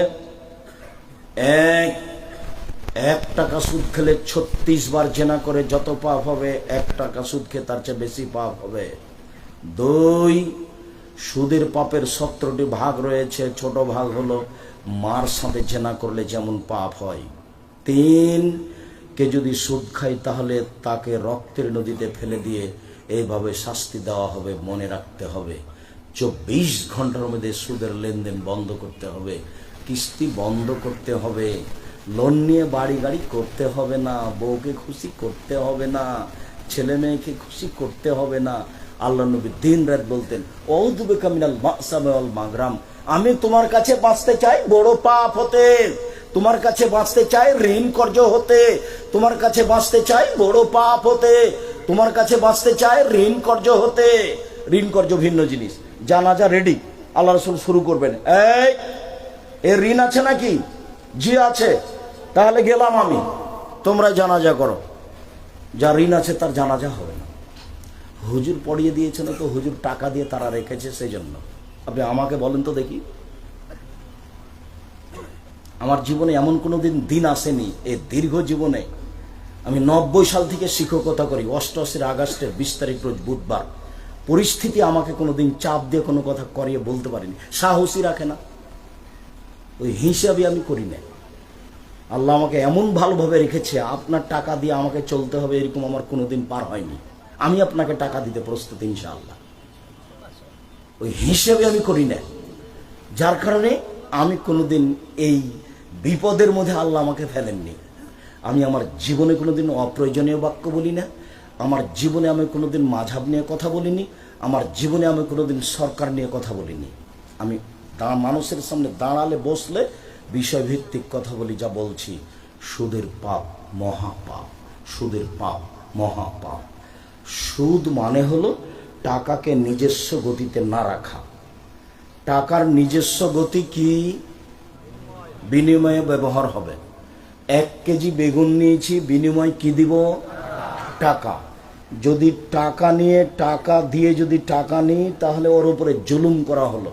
এক টাকা সুদ খেলে 36 বার জেনা করে যত পাপ হবে, 1 টাকা সুদ খেয়ে তার চেয়ে বেশি পাপ হবে। 2, সুদের পাপের 17টি ভাগ রয়েছে, ছোট ভাগ হলো মার সাথে জেনা করলে যেমন পাপ হয়। 3, কে যদি সুদ খায় তাহলে তাকে রক্তের নদীতে ফেলে দিয়ে এইভাবে শাস্তি দেওয়া হবে। মনে রাখতে হবে, 24 ঘন্টার মধ্যে সুদের লেনদেন বন্ধ করতে হবে, কিস্তি বন্ধ করতে হবে, লোন নিয়ে বাড়ি গাড়ি করতে হবে না, বউকে খুশি করতে হবে না, ছেলে মেয়েকে খুশি করতে হবে না। আল্লাহ নবী দিন রাত বলতেন, আউযু বিকা মিনাল মাসামি ওয়াল মাগরাম, আমি তোমার কাছে বাঁচতে চাই বড় পাপ হতে, তোমার কাছে বাঁচতে চাই ঋণ কর্জ হতে, তোমার কাছে বাঁচতে চাই বড় পাপ হতে, তোমার কাছে বাঁচতে চাই ঋণ কর্জ হতে। ঋণ কর্জ ভিন্ন জিনিস। জানাজা রেডি, আল্লাহ রাসূল শুরু করবেন। এই ঋণ আছে নাকি? জি আছে, তাহলে গেলাম আমি, তোমরা জানাজা করো। যার ঋণ আছে তার জানাজা হবে না। হুজুর পড়িয়ে দিয়েছে না তো, হুজুর টাকা দিয়ে তারা রেখেছে, সেই জন্য। আপনি আমাকে বলেন তো দেখি, আমার জীবনে এমন কোনো দিন আসেনি, এই দীর্ঘ জীবনে আমি 90 সাল থেকে শিক্ষকতা করি। 88 আগস্টের 20 তারিখ রোজ বুধবার, পরিস্থিতি আমাকে কোনোদিন চাপ দিয়ে কোনো কথা করিয়ে বলতে পারিনি, সাহসী রাখে না, ওই হিসাবে আমি করি না। আল্লাহ আমাকে এমন ভালোভাবে রেখেছে, আপনার টাকা দিয়ে আমাকে চলতে হবে এরকম আমার কোনোদিন পার হয়নি। আমি আপনাকে টাকা দিতে প্রস্তুত ইনশাআল্লাহ, ওই হিসেবে আমি করি না। যার কারণে আমি কোনোদিন এই বিপদের মধ্যে আল্লাহ আমাকে ফেলেননি। আমি আমার জীবনে কোনোদিন অপ্রয়োজনীয় বাক্য বলি না, আমার জীবনে আমি কোনোদিন মাঝহাব নিয়ে কথা বলিনি, আমার জীবনে আমি কোনোদিন সরকার নিয়ে কথা বলিনি। আমি মানুষের সামনে দাঁড়ালে বসলে বিষয়ভিত্তিক কথা বলি, যা বলছি। সুদের পাপ মহাপাপ, সুদের পাপ মহাপাপ। সুদ মানে হলো টাকাকে নিজস্ব গতিতে না রাখা। টাকার নিজস্ব গতি কি? বিনিময়ে ব্যবহার হবে। 1 কেজি বেগুন নিয়েছি, বিনিময় কি দিব? টাকা। যদি টাকা নিয়ে টাকা দিয়ে যদি টাকা নিই তাহলে ওর উপরে জুলুম করা হলো।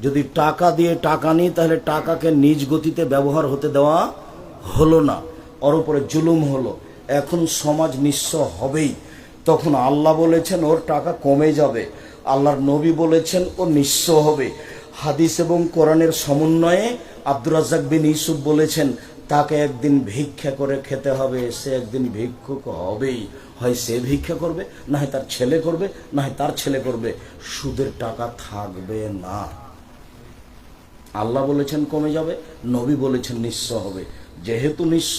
যদি টাকা দিয়ে টাকা নিই তাহলে টাকাকে নিজ গতিতে ব্যবহার হতে দেওয়া হলো না, ওর উপরে জুলুম হলো। এখন সমাজ নিঃস্ব হবেই। তখন আল্লাহ বলেছেন ওর টাকা কমে যাবে, আল্লাহর নবী বলেছেন ও নিঃস্ব হবে। হাদিস এবং কোরআনের সমন্বয়ে আব্দুর রাজ্জাক বিন ইউসুফ বলেছেন তাকে একদিন ভিক্ষা করে খেতে হবে, সে একদিন ভিক্ষুক হবেই। হয় সে ভিক্ষা করবে, না হয় তার ছেলে করবে, না হয় তার ছেলে করবে। সুদের টাকা থাকবে না। আল্লাহ বলেছেন কমে যাবে, নবী বলেছেন নিঃস্ব হবে। যেহেতু নিঃস্ব,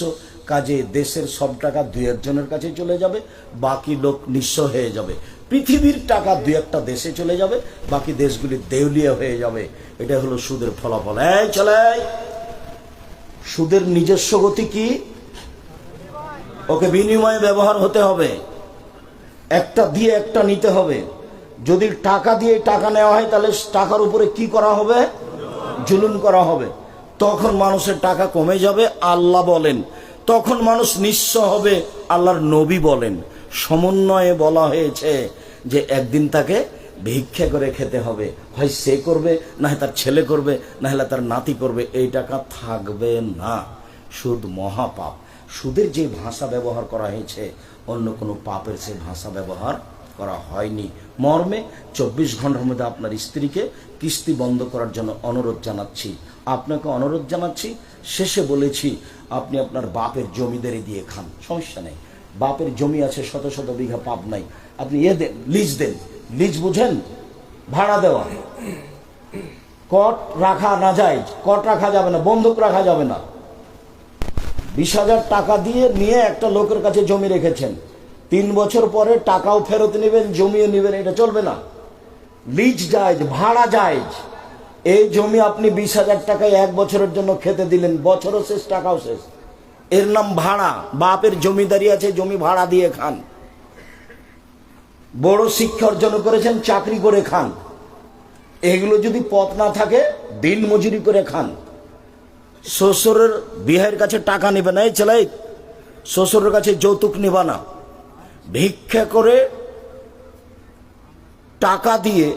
কাজে দেশের সব টাকা 2-1 জনের কাছে চলে যাবে, বাকি লোক নিঃস্ব হয়ে যাবে। পৃথিবীর টাকা 2-1টা দেশে চলে যাবে, বাকি দেশগুলি দেউলিয়া হয়ে যাবে। এটা হলো সুদের ফলাফল। এই চলে, সুদের নিজস্ব গতি কি? ওকে বিনিময়ে ব্যবহার হতে হবে, একটা দিয়ে একটা নিতে হবে। যদি টাকা দিয়ে টাকা নেওয়া হয় তাহলে টাকার উপরে কি করা হবে? জুলুম করা হবে। তখন মানুষের টাকা কমে যাবে, আল্লাহ বলেন। তখন মানুষ নিঃস্ব হবে, আল্লাহর নবী বলেন। সমন্বয়ে বলা হয়েছে যে একদিন তাকে ভিক্ষা করে খেতে হবে, হয় সে করবে, না হয় তার ছেলে করবে, না হলে তার নাতি করবে। এই টাকা থাকবে না। সুদ মহাপাপ। সুদের যে ভাষা ব্যবহার করা হয়েছে অন্য কোনো পাপের সে ভাষা ব্যবহার করা হয়নি। মর্মে 24 ঘন্টার মধ্যে আপনার স্ত্রীকে কিস্তি বন্ধ করার জন্য অনুরোধ জানাচ্ছি, আপনাকে অনুরোধ জানাচ্ছি। শেষে বলেছি আপনি আপনার বাপের জমিদারি দিয়ে খান, সমস্যা নেই। বাপের জমি আছে শত শত বিঘা, পাপ নাই। আপনি দেন, লিজ দেন। লিজ বুঝেন? ভাড়া দেওয়া। কট রাখা না যায়, কট রাখা যাবে না, বন্ধক রাখা যাবে না। 20,000 টাকা দিয়ে নিয়ে একটা লোকের কাছে জমি রেখেছেন, 3 বছর পরে টাকাও ফেরত নেবেন, জমিও নেবেন, এটা চলবে না। লিজ জায়েজ, ভাড়া জায়েজ। এই জমি আপনি 20,000 টাকায় 1 বছরের জন্য খেতে দিলেন, বছরও শেষ, টাকাও শেষ, এর নাম ভাড়া। বাপের জমিদারি আছে, জমি ভাড়া দিয়ে খান। বড় শিক্ষা অর্জন করেছেন, চাকরি করে খান। এগুলো যদি পথ না থাকে দিন মজুরি করে খান। শ্বশুরের বিয়ের কাছে টাকা নেবে না, এই ছেলে শ্বশুরের কাছে যৌতুক নেবা না। ভিক্ষা করে টাকা দিয়ে,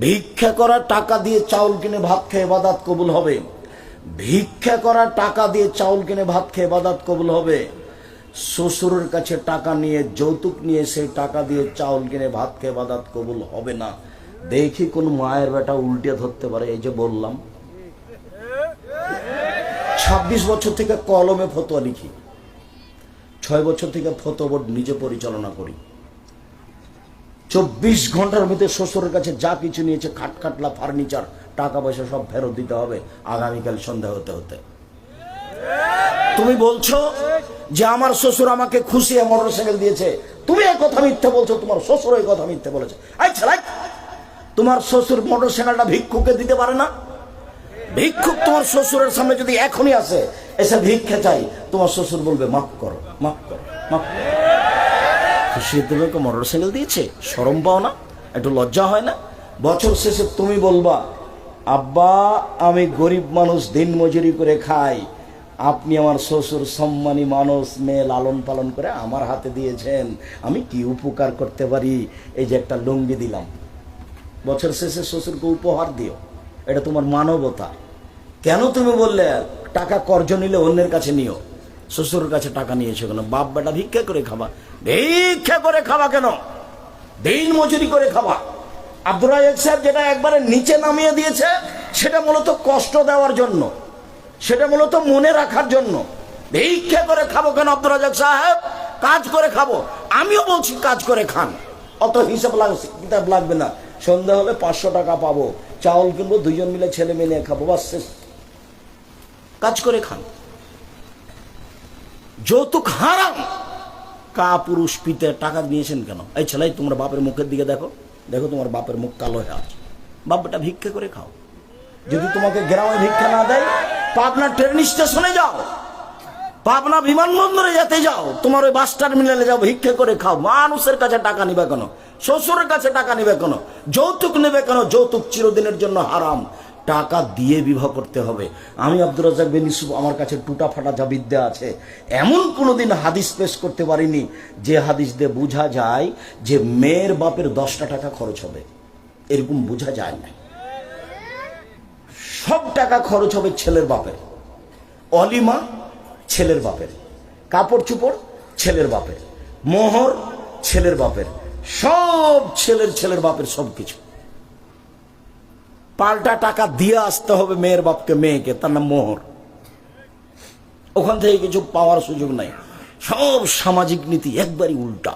ভিক্ষা করা টাকা দিয়ে চাউল কিনে ভাত খেয়ে ইবাদত কবুল হবে। ভিক্ষা করা টাকা দিয়ে চাউল কিনে ভাত খেয়ে ইবাদত কবুল হবে। শ্বশুরের কাছে টাকা নিয়ে, যৌতুক নিয়ে, সেই টাকা দিয়ে চাউল কিনে ভাত খেয়ে ইবাদত কবুল হবে না। দেখি কোন মায়ের বেটা উল্টে ধরতে পারে। এই যে বললাম 26 বছর থেকে কলমে ফতোয়া লিখি, 6 বছর থেকে ফতোয়া বোর্ড নিজে পরিচালনা করি। 24 ঘন্টার মধ্যে শ্বশুরের কাছে যা কিছু নিয়েছে, খাটখাটলা, ফার্নিচার, টাকা পয়সা সব ফেরত দিতে হবে আগামীকাল সন্ধ্যা হতে হতে। তুমি বলছো যে আমার শ্বশুর আমাকে খুশিয়ে মোটরসাইকেল দিয়েছে, তুমি এই কথা মিথ্যে বলছো, তোমার শ্বশুর এই কথা মিথ্যে বলেছে। আচ্ছা, তোমার শ্বশুর মোটরসাইকেলটা ভিক্ষুককে দিতে পারে না? ভিক্ষুক তোমার শ্বশুরের সামনে যদি এখনই আসে, এসে ভিক্ষা চাই, তোমার শ্বশুর বলবে মাফ করো, মাফ করো, মাফ করো। খুশি তোমাকে মোটরসাইকেল দিয়েছে, শরম পাও না? একটু লজ্জা হয় না? বছর শেষে তুমি বলবা আব্বা আমি গরিব মানুষ, দিন মজুরি করে খাই, আপনি আমার শ্বশুর সম্মানী মানুষ, মেয়ে লালন পালন করে আমার হাতে দিয়েছেন, আমি কি উপকার করতে পারি, এই যে একটা লুঙ্গি দিলাম। বছর শেষে শ্বশুরকে উপহার দিও, এটা তোমার মানবতা। কেন তুমি বললে টাকা কর্জ নিলে অন্যের কাছে নিও? শ্বশুরের কাছে টাকা নিয়েছো কেন? বাপ বেটা ভিক্ষা করে খাবা। ভিক্ষা করে খাবা কেন? দিন মজুরি করে খাবা। আব্দুর রাজ্জাক সাহেব যেটা একবারে নিচে নামিয়ে দিয়েছে, সেটা মূলত কষ্ট দেওয়ার জন্য, সেটা মূলত মনে রাখার জন্য। ভিক্ষা করে খাবো কেন আব্দুর রাজ্জাক সাহেব? কাজ করে খাবো। আমিও বলছি কাজ করে খান, অত হিসাব কিতাব লাগবে না। সন্ধ্যা হলে 500 টাকা পাবো, চাউল কিনবো, 2 জন মিলে ছেলে মেয়ে খাবো, বাস শেষ। কাজ করে খান। যৌতুক হারাম। কা পুরুষ পিতে টাকা নিয়েছেন কেন? এই ছেলে তোমার বাপের মুখের দিকে দেখো, দেখো তোমার বাপের মুখ কালো হয়ে আছে। বাপটা ভিক্ষা করে খাও। যদি তোমাকে গ্রামে ভিক্ষা না দেয়, পাবনা ট্রেন স্টেশনে যাও, পাবনা বিমানবন্দরে যেতে যাও, তোমার ওই বাস টার্মিনালে যাও, ভিক্ষা করে খাও। মানুষের কাছে টাকা নিবে কেন? শ্বশুরের কাছে টাকা নিবে কেন? যৌতুক নেবে কেন? যৌতুক চিরদিনের জন্য হারাম। টাকা দিয়ে বিবাহ করতে হবে। আমি আব্দুর রাজ্জাক বিন ইউসুফ, আমার কাছে টুটা ফাটা যা বিদ্যা আছে, এমন কোনোদিন হাদিস পেশ করতে পারিনি যে হাদিস দিয়ে বোঝা যায় যে মেয়ের বাপের 10টা টাকা খরচ হবে, এরকম বোঝা যায় না। সব টাকা খরচ হবে ছেলের বাপের, অলিমা ছেলের বাপের, কাপড় চুপড় ছেলের বাপের, মোহর ছেলের বাপের, সব ছেলের বাপের সবকিছু। পাল্টা টাকা দিয়ে আসতে হবে মেয়ের বাপকে, মেয়েকে, তার নাম মোহর। ওখান থেকে কিছু পাওয়ার সুযোগ নাই। সব সামাজিক নীতি একবারই উল্টা।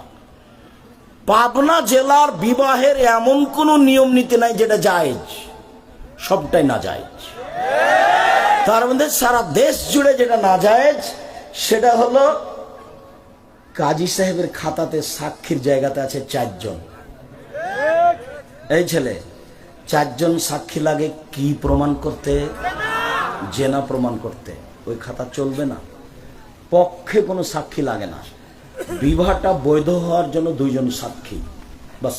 পাবনা জেলার বিবাহের এমন কোন নিয়ম নীতি নাই যেটা জায়েজ, সবটাই না জায়েজ। তার মধ্যে সারা দেশ জুড়ে যেটা না জায়েজ সেটা হলো কাজী সাহেবের খাতাতে সাক্ষীর জায়গাতে আছে 4 জন। এই ছেলে, 4 জন সাক্ষী লাগে কি প্রমাণ করতে? জেনা প্রমাণ করতে। ওই খাতা চলবে না, পক্ষে কোনো সাক্ষী লাগে না। বিবাহটা বৈধ হওয়ার জন্য 2 জন সাক্ষী, বাস,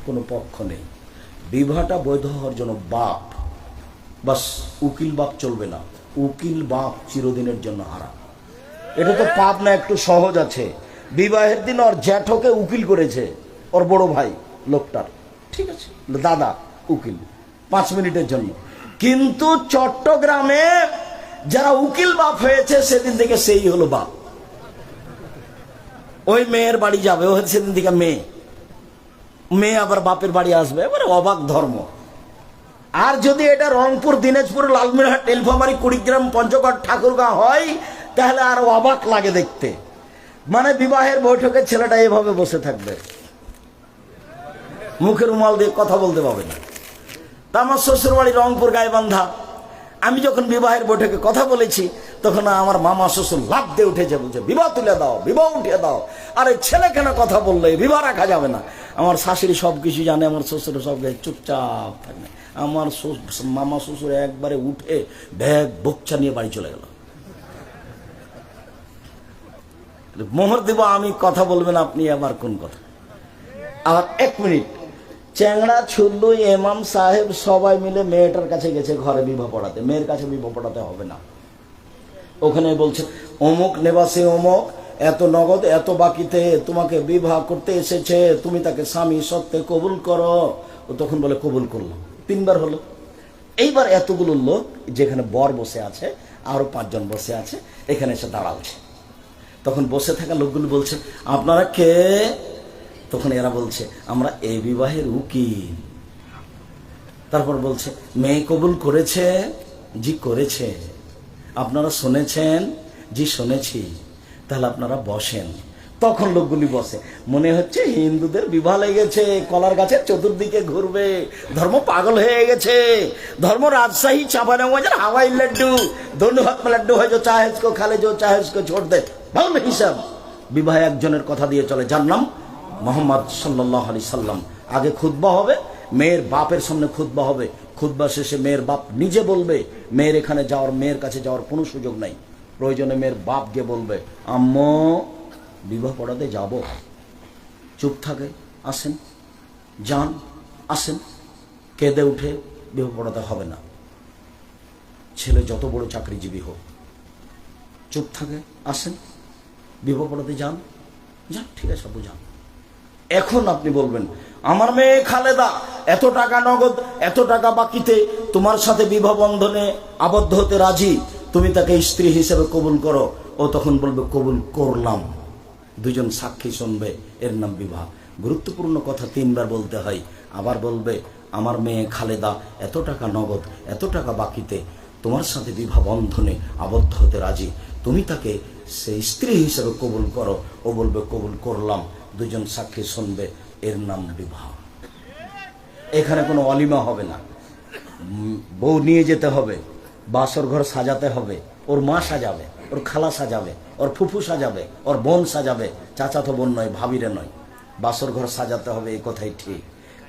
কোনো পক্ষ নেই। বিবাহটা বৈধ হওয়ার জন্য বাপ, বাস, উকিল বাপ চলবে না। উকিল বাপ চিরদিনের জন্য হারাম। এটা তো পাপ না, একটু সহজ আছে। বিবাহের দিন ওর জ্যাঠকে উকিল করেছে, ওর বড় ভাই লোকটার, ঠিক আছে, দাদা উকিল 5 মিনিটের জন্য। কিন্তু চট্টগ্রামে যারা উকিল বাপ হয়েছে সেদিন থেকে সেই হলো বাপ। ওই মেয়ের বাড়ি যাবে, ও সেদিন থেকে মেয়ে আবার বাপের বাড়ি আসবে। এবারে অবাক ধর্ম। আর যদি এটা রংপুর, দিনাজপুর, লালমিরহাট, নীলফামারী, কুড়িগ্রাম, পঞ্চগড়, ঠাকুরগাঁও হয় তাহলে আর অবাক লাগে দেখতে। মানে বিবাহের বৈঠকে ছেলেটা এভাবে বসে থাকবে, মুখের রুমাল দিয়ে কথা বলতে পারবে না। তা আমার শ্বশুর বাড়ি রংপুর গাইবান্ধা। আমি যখন বিবাহের বৈঠকে কথা বলেছি তখন আমার মামা শ্বশুর লাফ দিয়ে উঠেছে, বলছে বিবাহ তুলে দাও, বিবাহ উঠিয়ে দাও। আরে ছেলে কেন কথা বললে, বিবাহ রাখা যাবে না। আমার শাশুড়ি সবকিছু জানে, আমার শ্বশুর সব চুপচাপ থাকে। আমার মামা শ্বশুর একবারে উঠে ব্যাগ বকচা নিয়ে বাড়ি চলে গেল। মোহর দেব আমি, কথা বলবেন আপনি, আবার কোন কথা? আবার 1 মিনিট, চ্যাংড়া ছুল্লু এমাম সাহেব সবাই মিলে মেয়েটার কাছে গেছে ঘরে বিবাহ পড়াতে। মেয়ের কাছে বিবাহ পড়াতে হবে না। ওখানে বলছে অমুক নেবাসে অমুক এত নগদ এত বাকিতে তোমাকে বিবাহ করতে এসেছে, তুমি তাকে স্বামী সত্ত্বে কবুল করো। ও তখন বলে কবুল করলাম। 3 বার হলো। এইবার এতগুলো লোক, যেখানে বর বসে আছে, আরো 5 জন বসে আছে, এখানে এসে দাঁড়াচ্ছে। তখন বসে থাকা লোকগুলো বলছে আপনারা কে? তখন এরা বলছে আমরা এই বিবাহের উকিল। তারপর বলছে মেয়ে কবুল করেছে? জি করেছে। আপনারা শুনেছেন? জি শুনেছি। তাহলে আপনারা বসেন। তখন লোকগুলি বসে। মনে হচ্ছে হিন্দুদের বিবাহ লেগেছে, কলার গাছের চতুর্দিকে ঘুরবে, ধর্ম পাগল হয়ে গেছে। ধর্ম রাজশাহী চাঁপানেরবাজার হাওয়াই লাড্ডু, दोनों हाथ में लड्डू है जो चाहे इसको खा ले, जो चाहे इसको छोड़ दे। ভালো হিসাব। বিবাহ একজনের কথা দিয়ে চলে, যার নাম মোহাম্মদ সাল্লাল্লাহু আলাইহি সাল্লাম। আগে খুতবা হবে, মেয়ের বাপের সামনে খুতবা হবে। খুতবা শেষে মেয়ের বাপ নিজে বলবে, মেয়ের এখানে যাওয়ার, মেয়ের কাছে যাওয়ার কোনো সুযোগ নাই। প্রয়োজনে মেয়ের বাপ গিয়ে বলবে আম্মু বিবাহ পড়াতে যাব। চুপ থাকে, আসেন, যান, আসেন। কেঁদে উঠে বিবাহ পড়াতে হবে না। ছেলে যত বড় চাকরিজীবী হোক, চুপ থাকে, আসেন, বিবাহ পড়াতে যান, যান, ঠিক আছে আপু যান। এখন আপনি বলবেন আমার মেয়ে খালেদা এত টাকা নগদ, এত টাকা বাকিতে তোমার সাথে বিবাহ বন্ধনে আবদ্ধ হতে রাজি, তুমি তাকে স্ত্রী হিসেবে কবুল করো। ও তখন বলবে কবুল করলাম। 2 জন সাক্ষী শুনবে, এর নাম বিবাহ। গুরুত্বপূর্ণ কথা 3 বার বলতে হয়। আবার বলবে আমার মেয়ে খালেদা এত টাকা নগদ, এত টাকা বাকিতে তোমার সাথে বিবাহ বন্ধনে আবদ্ধ হতে রাজি, তুমি তাকে সেই স্ত্রী হিসেবে কবুল করো। ও বলবে কবুল করলাম। 2 জন সাক্ষী শুনবে, এর নাম বিবাহ। এখানে কোনো অলিমা হবে না। বউ নিয়ে যেতে হবে, বাসর ঘর সাজাতে হবে, ওর মা সাজাবে, ওর খালা সাজাবে, ওর ফুফু সাজাবে, ওর বোন সাজাবে, চাচাতো বোন নয়, ভাবিরে নয়। বাসর ঘর সাজাতে হবে, এই কথাই ঠিক।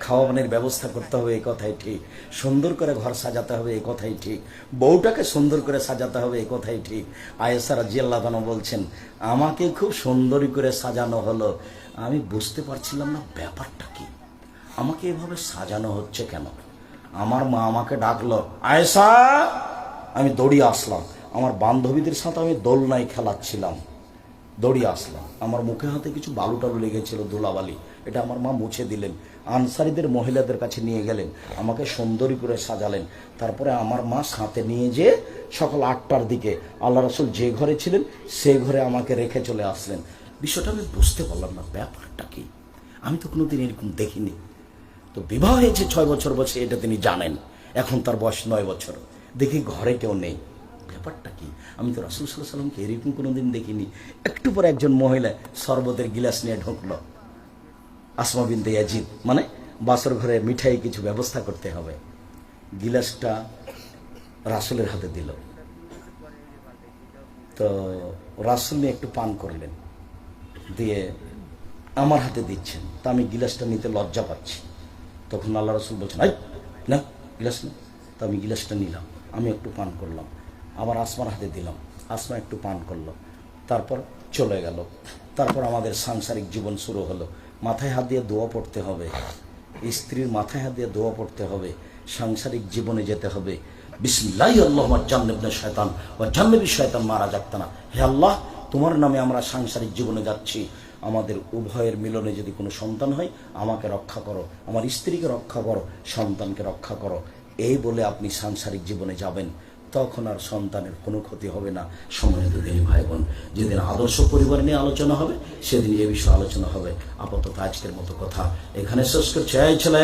খাওয়ানোর ব্যবস্থা করতে হবে, এই কথাই ঠিক। সুন্দর করে ঘর সাজাতে হবে, এই কথাই ঠিক। বউটাকে সুন্দর করে সাজাতে হবে, এই কথাই ঠিক। আয়েশা রাদিয়াল্লাহু আনহা বলছেন, আমাকে খুব সুন্দরী করে সাজানো হলো, আমি বুঝতে পারছিলাম না ব্যাপারটা কি, আমাকে এভাবে সাজানো হচ্ছে কেন। আমার মা আমাকে ডাকলো, আয়েশা। আমি দৌড়িয়ে আসলাম, আমার বান্ধবীদের সাথে আমি দোলনায় খেলাচ্ছিলাম, দৌড়িয়ে আসলাম। আমার মুখে হাতে কিছু বালু টালু লেগেছিল, ধুলাবালি, এটা আমার মা মুছে দিলেন। আনসারীদের মহিলাদের কাছে নিয়ে গেলেন, আমাকে সুন্দরী করে সাজালেন। তারপরে আমার মা সাথে নিয়ে যেয়ে সকাল 8টার দিকে আল্লাহ রাসূল যে ঘরে ছিলেন সেই ঘরে আমাকে রেখে চলে আসলেন। বিষয়টা আমি বুঝতে পারলাম না ব্যাপারটা কি, আমি তো কোনোদিন এরকম দেখিনি। তো বিবাহ হয়েছে 6 বছর বয়সে, এটা তিনি জানেন। এখন তার বয়স 9 বছর। দেখি ঘরে কেউ নেই, ব্যাপারটা কি, আমি তো রাসূল সাল্লাল্লাহু আলাইহি সাল্লামকে এরকম কোনোদিন দেখিনি। একটু পরে একজন মহিলা শরবতের গিলাস নিয়ে ঢুকলো, আসমা বিনতে ইয়াজিদ, মানে বাসর ঘরে মিঠাই কিছু ব্যবস্থা করতে হবে। গিলাসটা রাসূলের হাতে দিল, তো রাসূল নিয়ে একটু পান করলেন, দিয়ে আমার হাতে দিচ্ছেন, তা আমি গিলাসটা নিতে লজ্জা পাচ্ছি। তখন আল্লাহ রাসূল বলছেন, আই না গিলাস না। তো আমি গিলাসটা নিলাম, আমি একটু পান করলাম, আবার আসমার হাতে দিলাম, আসমা একটু পান করলো, তারপর চলে গেল। তারপর আমাদের সাংসারিক জীবন শুরু হলো। মাথায় হাত দিয়ে দোয়া পড়তে হবে, স্ত্রীর মাথায় হাত দিয়ে দোয়া পড়তে হবে, সাংসারিক জীবনে যেতে হবে। বিসমিল্লাহি আল্লাহুম্মা জান্নিবনা শায়তান ওয়া জান্নিবি শায়তান মা রাযাকতানা। হে আল্লাহ, তোমার নামে আমরা সাংসারিক জীবনে যাচ্ছি, আমাদের উভয়ের মিলনে যদি কোনো সন্তান হয় আমাকে রক্ষা করো, আমার স্ত্রীকে রক্ষা করো, সন্তানকে রক্ষা করো। এই বলে আপনি সাংসারিক জীবনে যাবেন, তখন আর সন্তানের কোনো ক্ষতি হবে না। সম্মানিত দিনী ভাই বোন, যেদিন আদর্শ পরিবার নিয়ে আলোচনা হবে সেদিন এ বিষয়ে আলোচনা হবে। আপাতত আজকের মতো কথা এখানে শেষ করছি। এই ছেলে,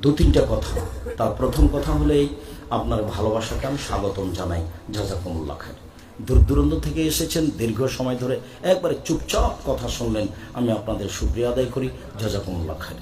2-3টা কথা। তার প্রথম কথা হলেই আপনার ভালোবাসাকে আমি স্বাগতম জানাই, জাযাকুমুল্লাহ খাইর। দূর দূরান্ত থেকে এসেছেন, দীর্ঘ সময় ধরে একবারে চুপচাপ কথা শুনলেন, আমি আপনাদের শুকরিয়া আদায় করি, জাযাকুমুল্লাহ খাইর।